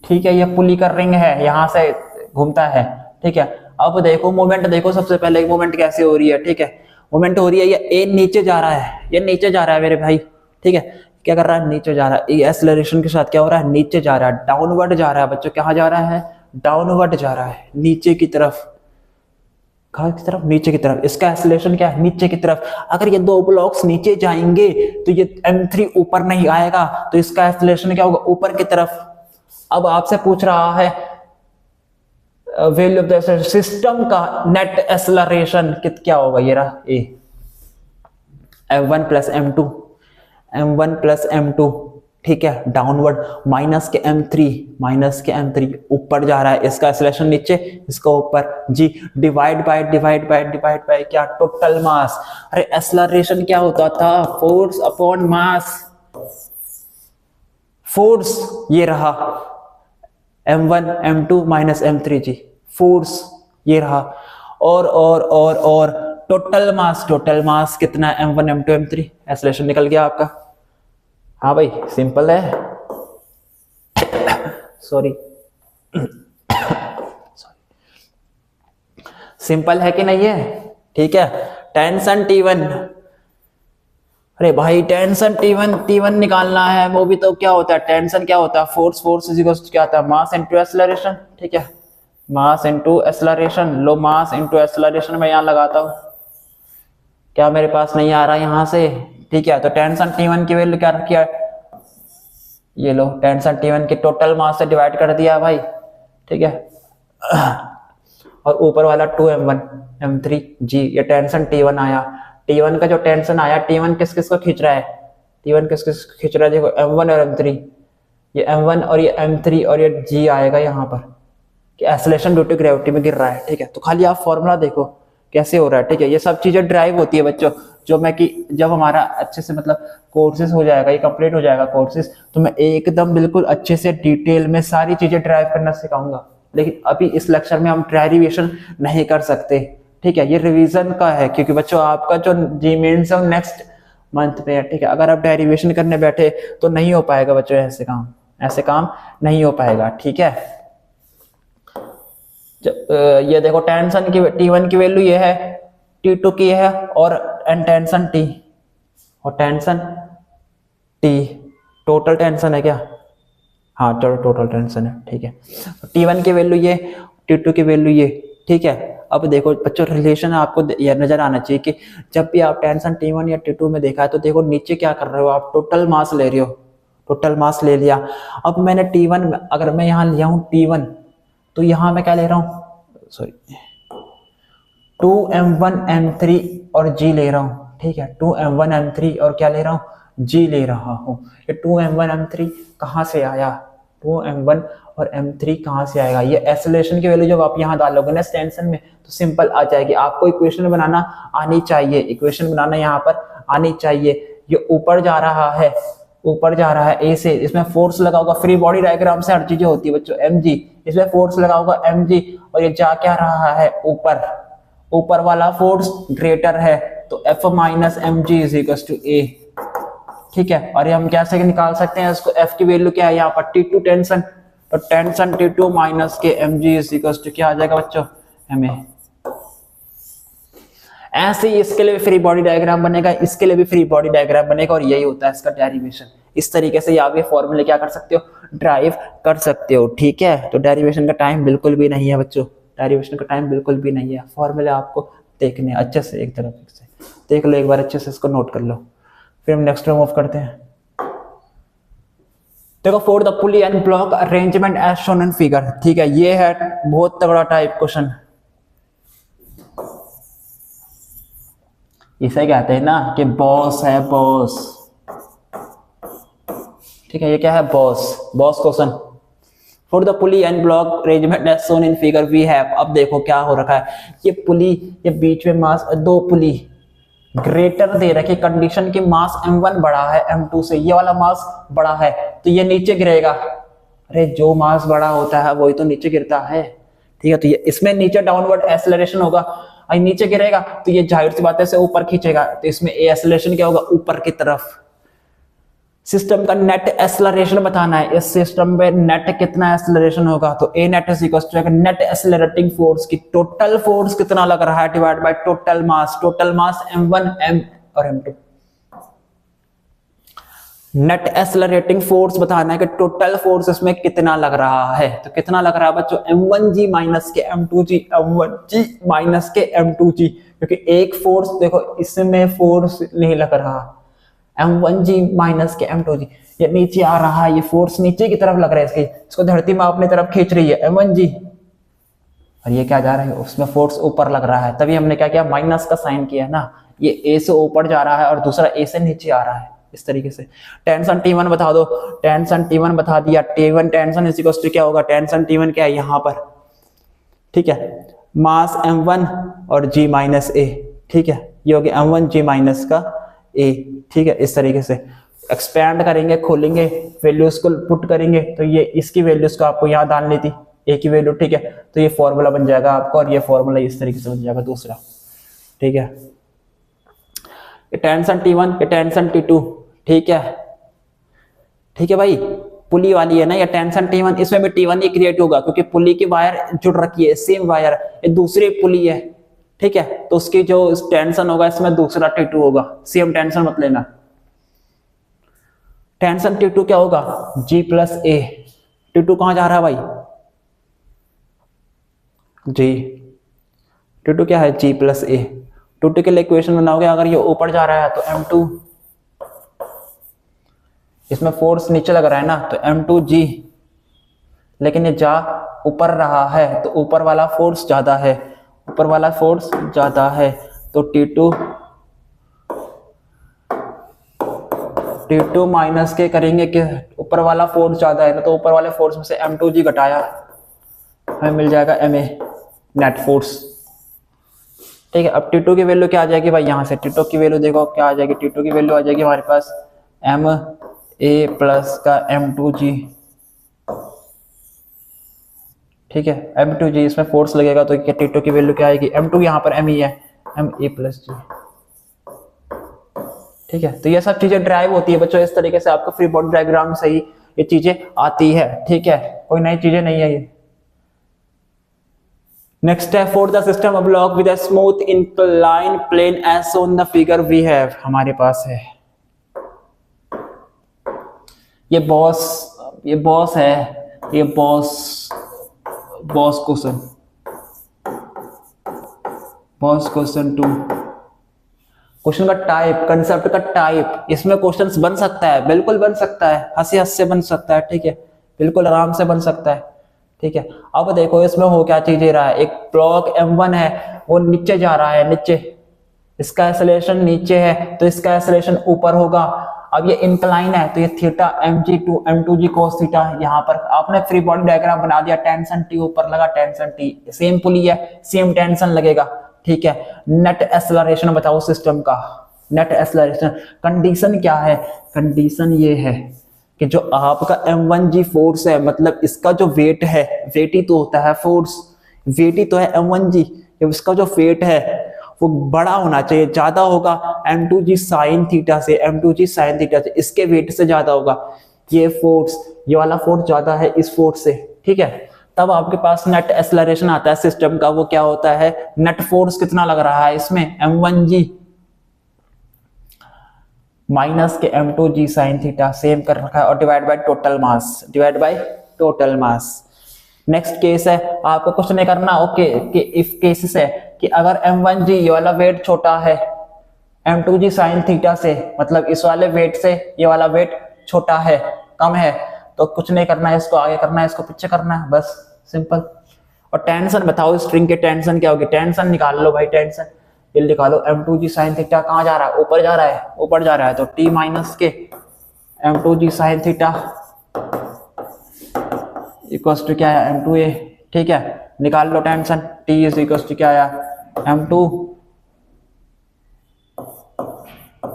S1: ठीक है, ये पुली का रिंग है, यहां से घूमता है, ठीक है। अब देखो मोमेंट, देखो सबसे पहले मोमेंट कैसे हो रही है, ठीक है, मोमेंट हो रही है, ये ए नीचे जा रहा है, ये नीचे जा रहा है मेरे भाई, ठीक है, क्या कर रहा है, नीचे जा रहा है, ये एक्सेलरेशन के साथ क्या हो रहा है, नीचे जा रहा है, डाउनवर्ड जा रहा है बच्चों, कहाँ जा रहा है, डाउनवर्ड जा रहा है, नीचे की तरफ, कहाँ की तरफ, नीचे की तरफ, इसका एक्सेलरेशन क्या है, नीचे की तरफ। अगर ये दो ब्लॉक्स नीचे जाएंगे तो ये M3 ऊपर नहीं आएगा, तो इसका एक्सेलरेशन क्या होगा, ऊपर की तरफ। अब आपसे पूछ रहा है वैल्यू ऑफ द सिस्टम का नेट एक्सेलरेशन क्या होगा, ये रहा ए, m1 plus m2, m1 plus m2, ठीक है, डाउनवर्ड, माइनस के m3 ऊपर जा रहा है, इसका एक्सेलरेशन नीचे, इसका ऊपर, जी, डिवाइड बाय क्या, टोटल मास। अरे एक्सेलरेशन क्या होता था, फोर्स अपॉन मास, फोर्स ये रहा m1 m2 माइनस m3 जी, फोर्स ये रहा, और टोटल मास कितना, m1 m2 m3, एक्सेलरेशन निकल गया आपका। हाँ भाई सिंपल है, सॉरी सिंपल है कि नहीं है, ठीक है। टेंशन T1, अरे भाई टेंशन T1 निकालना है, वो भी तो क्या होता है, टेंशन क्या होता है, फोर्स इज इक्वल टू क्या होता है, मास इनटू एक्सेलरेशन, ठीक है, मास इनटू एक्सेलरेशन, लो मास इनटू एक्सेलरेशन मैं यहाँ लगाता हूँ, क्या मेरे पास नहीं आ रहा यहां से, ठीक है। तो टेंशन T1 की वैल्यू क्या रखी है, ये लो, टेंशन T1 के टोटल मास से डिवाइड कर दिया भाई, ठीक है, और ऊपर वाला 2m1 m3 जी, ये टेंशन T1 आया, T1 का जो टेंशन आया, T1 किस किस को खींच रहा है, T1 किस किस खींच रहा है, देखो m1 और m3, ये m1 और ये m3 और ये g आएगा यहाँ पर, कि एक्सेलरेशन ड्यू टू ग्रेविटी में गिर रहा है, ठीक है। तो खाली आप फॉर्मूला देखो कैसे हो रहा है, ठीक है, ये सब चीजें ड्राइव होती है बच्चों, जो मैं कि जब हमारा अच्छे से मतलब कोर्सेज हो जाएगा, ये कंप्लीट हो जाएगा कोर्सेज, तो मैं एकदम बिल्कुल अच्छे से डिटेल में सारी चीजें ड्राइव करना सिखाऊंगा, लेकिन अभी इस लेक्चर में हम डेरिवेशन नहीं कर सकते, ठीक है, ये रिवीजन का है, क्योंकि बच्चों आपका जो जी मेंस है नेक्स्ट मंथ में है, ठीक है। अगर आप डेरिवेशन करने बैठे तो नहीं हो पाएगा बच्चों, ऐसे काम नहीं हो पाएगा, ठीक है। ये देखो टेंशन की T1 की वैल्यू ये है, T2 की है, और टेंशन T, और टेंशन T, टोटल टेंशन है क्या, हाँ चलो टोटल टेंशन है, ठीक है। T1 की वैल्यू ये, T2 की वैल्यू ये, ठीक है। अब देखो बच्चों रिलेशन आपको यह नजर आना चाहिए कि जब भी आप टेंशन T1 या T2 में देखा है तो देखो नीचे क्या कर रहे हो आप, टोटल मास ले रहे हो, टोटल मास ले लिया। अब मैंने T1, अगर मैं यहाँ लिया हूँ T1, तो यहाँ मैं क्या ले रहा हूँ, सॉरी 2m1 m3 और g ले रहा हूँ, ठीक है, 2m1 m3 और क्या ले रहा हूँ, g ले रहा हूँ। ये 2m1 m3 कहाँ से आया, 2m1 और m3 कहाँ से आएगा, ये एक्सेलरेशन की वैल्यू जब आप यहाँ डालोगे ना टेंशन में तो सिंपल आ जाएगी, आपको इक्वेशन बनाना आनी चाहिए, इक्वेशन बनाना यहाँ पर आनी चाहिए। ये ऊपर जा रहा है, ऊपर जा रहा है ए से, इसमें फोर्स लगा होगा, फ्री बॉडी डायग्राम से हर चीजें होती है बच्चों, mg, इसमें फोर्स लगा होगा mg, और ये जा क्या रहा है ऊपर, ऊपर वाला फोर्स ग्रेटर है, तो F minus mg is equal to a, ठीक है। और ये हम कैसे निकाल सकते हैं इसको, F की वैल्यू क्या है यहाँ पर, T2 टेंशन, तो टेंशन T2 माइनस के mg इज इक्वल टू क्या आ जाएगा बच्चों, ma। ऐसे ही इसके लिए भी फ्री बॉडी डायग्राम बनेगा, इसके लिए भी फ्री बॉडी डायग्राम बनेगा, और यही होता है इसका डेरिवेशन। इस तरीके से आप ये फॉर्मूले क्या कर सकते हो, ड्राइव कर सकते हो, ठीक है। तो डेरिवेशन का टाइम बिल्कुल भी नहीं है बच्चों, डेरिवेशन का टाइम बिल्कुल भी नहीं है, फॉर्मूले आपको देखने अच्छे से, एक तरफ से देख लो, एक बार अच्छे से इसको नोट कर लो, फिर हम नेक्स्ट मूव करते हैं। देखो for the pulley and block arrangement as shown in figure, ठीक है, ये है बहुत तगड़ा टाइप क्वेश्चन, इसे कहते हैं ना कि बॉस है, बॉस, ठीक है, ये क्या है, boss question. For the pulley and block arrangement as shown in figure we have, अब देखो क्या हो रखा है, ये पुली, ये बीच में मास, दो पुली, ग्रेटर दे रखी कंडीशन की मास m1 बड़ा है m2 से, ये वाला मास बड़ा है तो ये नीचे गिरेगा। अरे जो मास बड़ा होता है वही तो नीचे गिरता है, ठीक है। तो ये इसमें नीचे डाउनवर्ड एक्सेलरेशन होगा, और नीचे गिरेगा तो ये जाहिर सी बात है से ऊपर खींचेगा, तो इसमें एक्सेलरेशन क्या होगा, ऊपर की तरफ। सिस्टम का नेट एक्सेलरेशन बताना है, इस सिस्टम में नेट कितना एक्सेलरेशन होगा, तो a net is equal to net accelerating force की टोटल फोर्स कितना लग रहा है divide by total mass m1 m और m2। नेट एक्सेलरेटिंग फोर्स बताना है कि टोटल फोर्स इसमें कितना लग रहा है, तो कितना लग रहा है बच्चों, m1g माइनस के m2g, m1g माइनस के m2g, क्योंकि एक फोर्स देखो इसमें फोर्स नहीं लग रहा, m1g माइनस के m2g, ये नीचे आ रहा है, ये फोर्स नीचे की तरफ लग रहा है इसकी, इसको धरती में अपनी तरफ खींच रही है m1g, और ये क्या जा रहा है, उसमें फोर्स ऊपर लग रहा है, तभी हमने क्या किया, माइनस का साइन किया ना, ये a से ऊपर जा रहा है और दूसरा a से नीचे आ रहा है, इस तरीके से। टेंशन T1 बता दो, टेंशन T1 बता दिया, T1 टेंशन इस इक्वल टू क्या होगा, टेंशन T1 क्या है यहाँ पर, ठीक है, मास m1 और g माइनस a, ठीक है, ये हो गया m1 g माइनस का a, ठीक है। इस तरीके से एक्सपैंड करेंगे, खोलेंगे, वैल्यूज को पुट करेंगे, तो ये इसकी वैल्यूज को आपको यहाँ डालनी थी, a की वैल्यू, ठीक है, तो ये फॉर्मूला बन जाएगा आपका, और ये फॉर्मूला इस तरीके से बन जाएगा दूसरा, ठीक है। टेंशन T1, टेंशन T2, ठीक है, ठीक है भाई, पुली वाली है ना, या टेंशन T1, इसमें भी T1 ही क्रिएट होगा क्योंकि पुली की वायर जुड़ रखी है, सेम वायर, ये दूसरी पुली है, ठीक है, तो उसकी जो टेंशन होगा इसमें दूसरा T2 होगा, सेम टेंशन मत लेना। टेंशन T2 क्या होगा, G प्लस A, T2 कहां जा रहा है भाई, G, T2 क्या है, G प्लस A, T2 के लिए इक्वेशन बनाओगे, अगर ये ऊपर जा रहा है तो m2, इसमें फोर्स नीचे लग रहा है ना, तो m2g, लेकिन ये जा ऊपर रहा है तो ऊपर वाला फोर्स ज्यादा है, ऊपर वाला फोर्स ज्यादा है, तो T2 माइनस के करेंगे कि ऊपर वाला फोर्स ज्यादा है ना, तो ऊपर वाले फोर्स में से m2g घटाया, हमें मिल जाएगा ma नेट फोर्स, ठीक है। अब T2 की वैल्यू क्या आ जाएगी भाई, यहाँ से T2 की वैल्यू देखो क्या आ जाएगी, T2 की वैल्यू आ जाएगी हमारे पास ma प्लस का m2g, ठीक है, m2g, इसमें फोर्स लगेगा तो T2 की वैल्यू क्या आएगी, m2 यहाँ पर me है, ma प्लस g, ठीक है। तो ये सब चीजें ड्राइव होती है बच्चों, इस तरीके से आपको फ्री बॉडी डायग्राम से ही ये चीजें आती है, ठीक है, कोई नई चीजें नहीं है ये। नेक्स्ट है, for the system of block with a smooth incline plane as shown the figure we have, हमारे पास है ये बॉस है, ये बॉस क्वेश्चन 2, क्वेश्चन का टाइप, कंसेप्ट का टाइप, इसमें क्वेश्चंस बन सकता है, बिल्कुल बन सकता है, हंसी से बन सकता है, ठीक है, बिल्कुल आराम से बन सकता है, ठीक है। अब देखो इसमें हो क्या चीज रहा है, एक ब्लॉक m1 है वो नीचे जा रहा है, नीचे, इसका एक्सेलरेशन नीचे है तो इसका एक्सेलरेशन ऊपर होगा। अब ये इंक्लाइन है तो ये थीटा m2g cos थीटा, यहाँ पर आपने फ्री बॉडी डायग्राम बना दिया, टेंशन T ऊपर लगा, टेंशन T, सेम पुली है, सेम टेंशन लगेगा, ठीक है। नेट एक्सेलरेशन बताओ सिस्टम का, नेट एक्सेलरेशन कंडीशन क्या है, कंडीशन ये है कि जो आपका m1g फोर्स है, मतलब इसका जो वेट है, वेट ही तो होता है फोर्स, वेट ही तो है m1g, इसका जो वेट है वो बड़ा होना चाहिए, ज्यादा होगा m2g साइन थीटा से, m2g साइन थीटा से, इसके वेट से ज्यादा होगा, ये फोर्स, ये वाला फोर्स ज्यादा है इस फोर्स से, ठीक है। तब आपके पास नेट एक्सेलरेशन आता है सिस्टम का, वो क्या होता है, नेट फोर्स कितना लग रहा है इसमें, m1g माइनस के m2g साइन थीटा, सेम कर रखा है, और divide by total mass, next case है, आपको कुछ नहीं करना, ओके, कि इफ केसेस है कि अगर m1g ये वाला वेट छोटा है m2g साइन थीटा से, मतलब इस वाले वेट से ये वाला वेट छोटा है, कम है, तो कुछ नहीं करना है, इसको आगे करना है, इसको पीछे करना है, बस सिंपल। और टेंशन बताओ, स्ट्रिंग के टेंशन क्या होगी, टेंशन निकाल लो भाई, टेंशन ये निकालो, m2g साइन थीटा कहाँ जा रहा है, ऊपर जा रहा है, तो t माइनस के m2g sine theta equals to क्या है, m2a, ठीक है, निकाल लो tension, t is equals to क्या आया, m2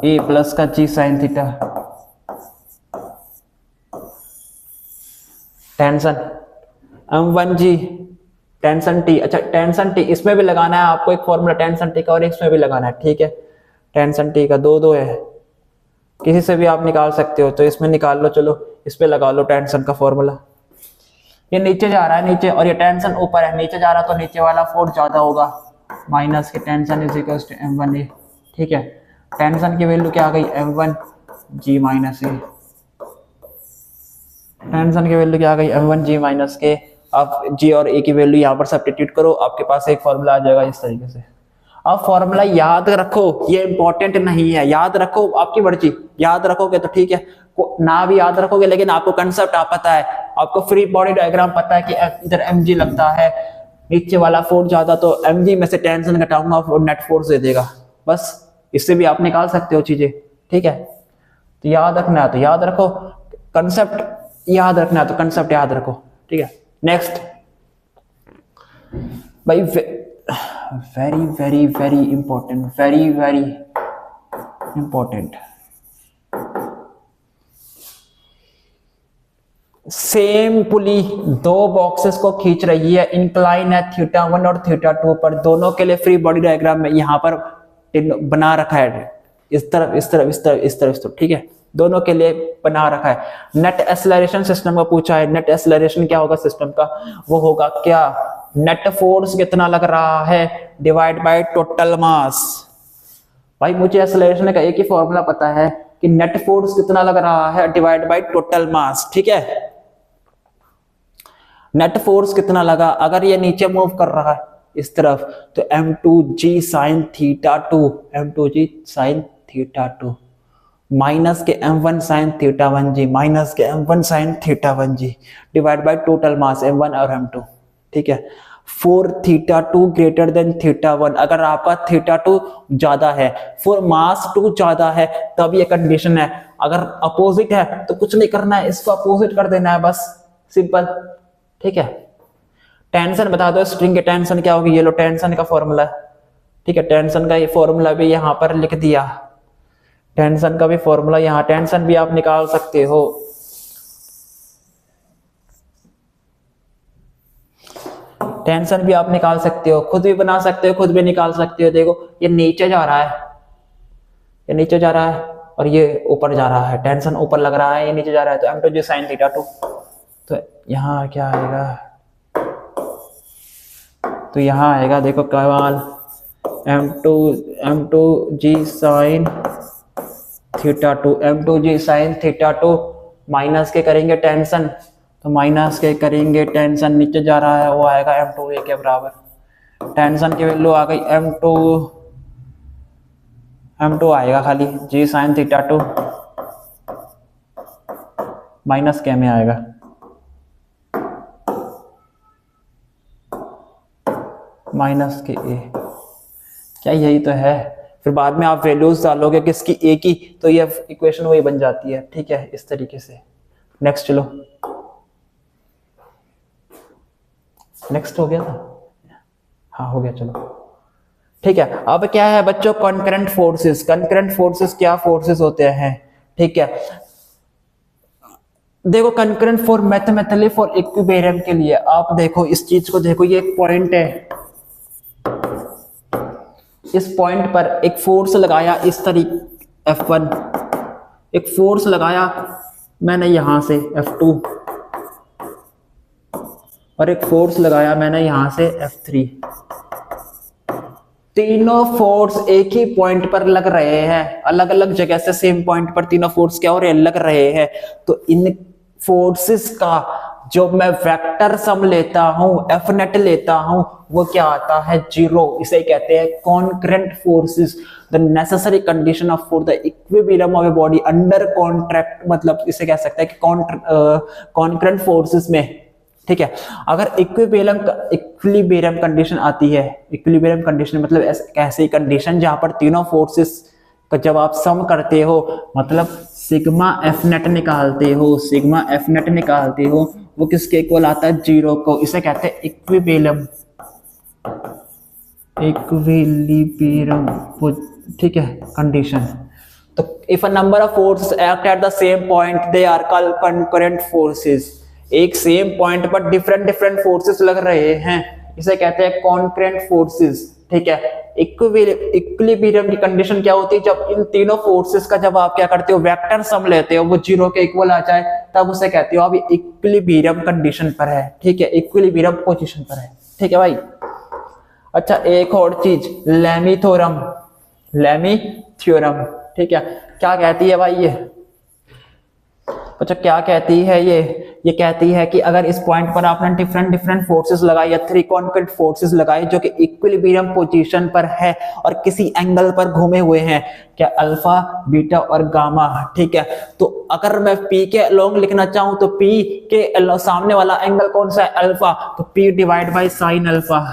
S1: ए प्लस का g sine theta, tension m1 g tension t. अच्छा टेंशन टी इसमें भी लगाना है आपको एक फॉर्मूला टेंशन टी का और इसमें भी लगाना है, ठीक है। टेंशन टी का दो दो है, किसी से भी आप निकाल सकते हो, तो इसमें निकाल लो, चलो इस पे लगा लो टेंशन का फॉर्मूला। ये नीचे जा रहा है नीचे, और ये टेंशन ऊपर है, नीचे जा रहा तो नीचे वाला फोर्स ज्यादा होगा, माइनस के tension is equal to m1a, ठीक है। टेंशन की वैल्यू क्या आ गई m1 g माइनस ए, टेंशन की वैल्यू क्या आ गई m1 g माइनस के। आप g और a की वैल्यू यहाँ पर सब्स्टिट्यूट करो, आपके पास एक फॉर्मूला आ जाएगा इस तरीके से। अब फॉर्मूला याद रखो, ये इंपॉर्टेंट नहीं है, याद रखो आपकी मर्जी, याद रखोगे तो ठीक है, ना भी याद रखोगे लेकिन आपको कंसेप्ट आप पता है, आपको फ्री बॉडी डायग्राम पता है कि इधर mg लगता है, नीचे वाला फोर्स ज्यादा तो mg में से टेंशन घटाऊंगा और नेट फोर्स दे देगा, बस इससे भी आप निकाल सकते हो चीजें, ठीक है। तो याद रखना है तो याद रखो, कंसेप्ट याद रखना है तो कंसेप्ट याद रखो, ठीक है। नेक्स्ट भाई, very very very important, very very important, same pulley दो बॉक्सेस को खींच रही है, इंक्लाइन है θ1 और θ2 पर, दोनों के लिए फ्री बॉडी डायग्राम में यहाँ पर बना रखा है, इस तरफ इस तरफ इस तरफ इस तरफ इस तरफ, ठीक है, दोनों के लिए बना रखा है। नेट एक्सेलरेशन सिस्टम का पूछा है, नेट एक्सेलरेशन क्या होगा सिस्टम का, वो होगा क्या, नेट फोर्स कितना लग रहा है डिवाइड बाय टोटल मास। भाई मुझे एक्सेलरेशन का एक ही फॉर्मूला पता है कि नेट फोर्स कितना लग रहा है डिवाइड बाय टोटल मास, ठीक है। नेट फोर्स कितना लगा, अगर ये नीचे मूव कर रहा है इस तरफ तो m2g sin θ2, m2g sin θ2 minus के m1 sin θ1g, माइनस के m1 sin θ1g divide by total mass m1 और m2, ठीक है। फॉर θ2 ग्रेटर देन θ1, अगर आपका θ2 ज्यादा है, फॉर मास 2 ज्यादा है, तब ये कंडीशन है। अगर अपोजिट है तो कुछ नहीं करना है, इसको अपोजिट कर देना है, बस सिंपल, ठीक है। टेंशन बता दो, स्ट्रिंग की टेंशन क्या होगी, ये लो टेंशन का फॉर्मूला, ठीक है। टेंशन का ये फॉर्मूला भी यहाँ पर लिख दिया, टेंशन का भी फॉर्मूला यहाँ, टेंशन भी आप निकाल सकते हो, टेंशन भी आप निकाल सकते हो, खुद भी बना सकते हो, खुद भी निकाल सकते हो। देखो ये नीचे जा रहा है, ये नीचे जा रहा है और ये ऊपर जा रहा है, टेंशन ऊपर लग रहा है, ये नीचे जा रहा है, तो m2g sin θ2, तो यहाँ क्या आएगा, तो यहाँ आएगा देखो कमाल, m2g sin θ2, m2g sin θ2 minus के करेंगे टेंशन, तो माइनस के करेंगे टेंशन, नीचे जा रहा है वो आएगा m2a के बराबर, टेंशन की वैल्यू आ गई m2 आएगा खाली g sin θ2 माइनस के में आएगा, माइनस के a, क्या यही तो है। फिर बाद में आप वैल्यूज डालोगे किसकी, a की, तो ये इक्वेशन वही बन जाती है, ठीक है, इस तरीके से। नेक्स्ट चलो, नेक्स्ट हो गया था, हाँ हो गया, चलो ठीक है। अब क्या है बच्चों, कॉन्करेंट फोर्सेस। कॉन्करेंट फोर्सेस क्या फोर्सेस होते हैं, ठीक है। देखो concurrent for mathematically for equilibrium के लिए आप देखो इस चीज को, देखो ये एक पॉइंट है, इस पॉइंट पर एक फोर्स लगाया इस तरीके F1, एक फोर्स लगाया मैंने यहां से F2, और एक फोर्स लगाया मैंने यहां से F3, तीनों फोर्स एक ही पॉइंट पर लग रहे हैं, अलग अलग जगह से सेम पॉइंट पर तीनों फोर्स क्या हो रहे हैं, लग रहे हैं। तो इन फोर्सेस का जो मैं वेक्टर सम लेता हूं, एफ नेट लेता हूं, वो क्या आता है, 0। इसे कहते हैं concurrent forces, the necessary condition of for the equilibrium of a body under contract, मतलब इसे कह सकते हैं कि कॉन्करेंट फोर्सेस में, ठीक है। अगर इक्विलिब्रियम कंडीशन आती है, इक्विलिब्रियम कंडीशन मतलब ऐसी कंडीशन जहां पर तीनों फोर्सेस का जब आप सम करते हो, मतलब सिग्मा एफ नेट निकालते हो, सिग्मा एफ नेट निकालते हो, वो किसके इक्वल आता है, 0 को। इसे कहते हैं इक्विलिब्रियम, इक्विलिब्रियम, ठीक है, कंडीशन। तो if a number of forces act at the same point they are called concurrent forces. एक सेम पॉइंट पर डिफरेंट डिफरेंट फोर्सेस लग रहे हैं, इसे कहते हैं कॉन्करेंट फोर्सेस। ठीक है, इक्विलिब्रियम की कंडीशन क्या होती है, जब इन तीनों फोर्सेस का जब आप क्या करते हो वेक्टर सम लेते हो वो जीरो के इक्वल आ जाए, तब उसे कहते हो अब इक्विलिब्रियम कंडीशन पर है। ठीक है, इक्विलिब्रियम पोजीशन पर है। ठीक है भाई। अच्छा, एक और चीज, लेमी थ्योरम। लेमी थ्योरम, ठीक है, क्या कहती है भाई ये? अच्छा, क्या कहती है ये कहती है कि अगर इस पॉइंट पर आपने डिफरेंट डिफरेंट फोर्सेस लगाई या थ्री कॉन्करेंट फोर्सेस लगाई जो कि इक्विलिब्रियम पोजीशन पर है और किसी एंगल पर घूमे हुए हैं, क्या अल्फा, बीटा और गामा। ठीक है, तो अगर मैं पी के अलोंग लिखना चाहूं तो पी के सामने वाला एंगल कौन सा है? अल्फा, तो P divide by sine alpha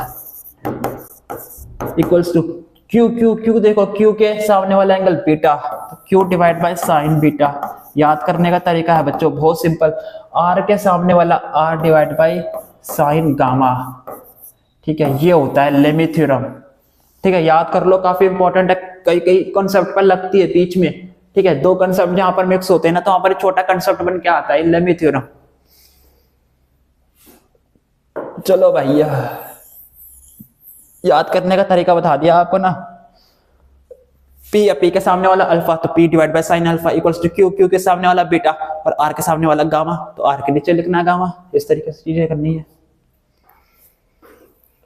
S1: equals to Q. Q Q देखो, क्यू के सामने वाला एंगल बीटा, तो Q divide by sine beta. याद करने का तरीका है बच्चों बहुत सिंपल, आर के सामने वाला R divide by sine gamma. ठीक है, ये होता है लेमी थ्योरम। ठीक है, याद कर लो, काफी इंपॉर्टेंट है, कई कई कॉन्सेप्ट पर लगती है बीच में। ठीक है, दो कॉन्सेप्ट जहां पर मिक्स होते हैं ना, तो वहां पर छोटा कॉन्सेप्ट बन के आता है लेमी थ्योरम। चलो भैया, याद करने का तरीका बता दिया आपको ना। पी या पी के सामने वाला अल्फा, तो P divide by sine alpha equals to Q. Q के सामने वाला बीटा और आर के सामने वाला गामा, तो आर के नीचे लिखना गामा। इस तरीके से चीजें करनी है।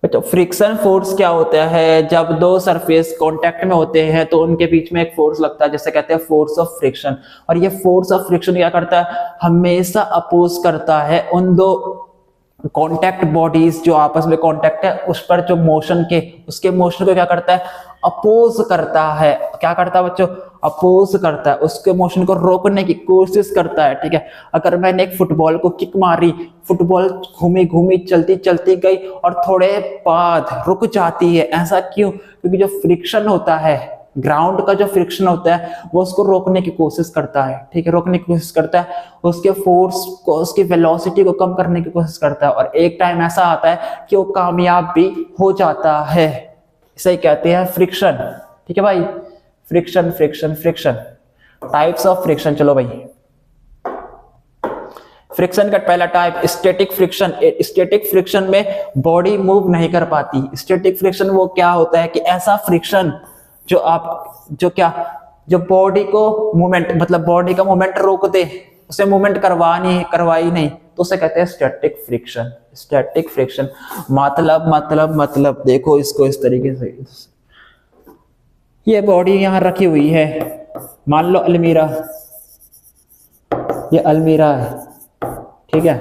S1: तो फ्रिक्शन फोर्स क्या होता है? जब दो सरफेस कांटेक्ट में होते हैं तो उनके बीच में एक फोर्स लगता है, जिसे कहते हैं फोर्स ऑफ फ्रिक्शन। और ये फोर्स ऑफ फ्रिक्शन क्या करता है? हमेशा अपोज करता है उन दो कॉन्टैक्ट बॉडीज जो आपस में कॉन्टैक्ट है उस पर जो मोशन के, उसके मोशन को क्या करता है? अपोज करता है। क्या करता है बच्चों? अपोज करता है, उसके मोशन को रोकने की कोशिश करता है। ठीक है, अगर मैंने एक फुटबॉल को किक मारी, फुटबॉल घूमी घूमी चलती चलती गई और थोड़े बाद रुक जाती है, ऐसा क्यों? क्योंकि जो फ्रिक्शन होता है, ग्राउंड का जो फ्रिक्शन होता है वो उसको रोकने की कोशिश करता है। ठीक है, रोकने की कोशिश करता है, उसके फोर्स को, उसकी वेलोसिटी को कम करने की कोशिश करता है, और एक टाइम ऐसा आता है कि वो कामयाब भी हो जाता है। इसे कहते हैं फ्रिक्शन। ठीक है भाई, friction friction friction. Types of friction, चलो भाई। फ्रिक्शन का पहला type static friction. Static friction में बॉडी मूव नहीं कर पाती। स्टैटिक फ्रिक्शन वो क्या होता है कि ऐसा फ्रिक्शन जो बॉडी को मूवमेंट, मतलब बॉडी का मूवमेंट रोक दे, उसे मूवमेंट करवाई नहीं, तो उसे कहते हैं स्टैटिक फ्रिक्शन। स्टैटिक फ्रिक्शन मतलब देखो इसको इस तरीके से, ये बॉडी यहां रखी हुई है, मान लो अलमीरा, ये अलमीरा है। ठीक है,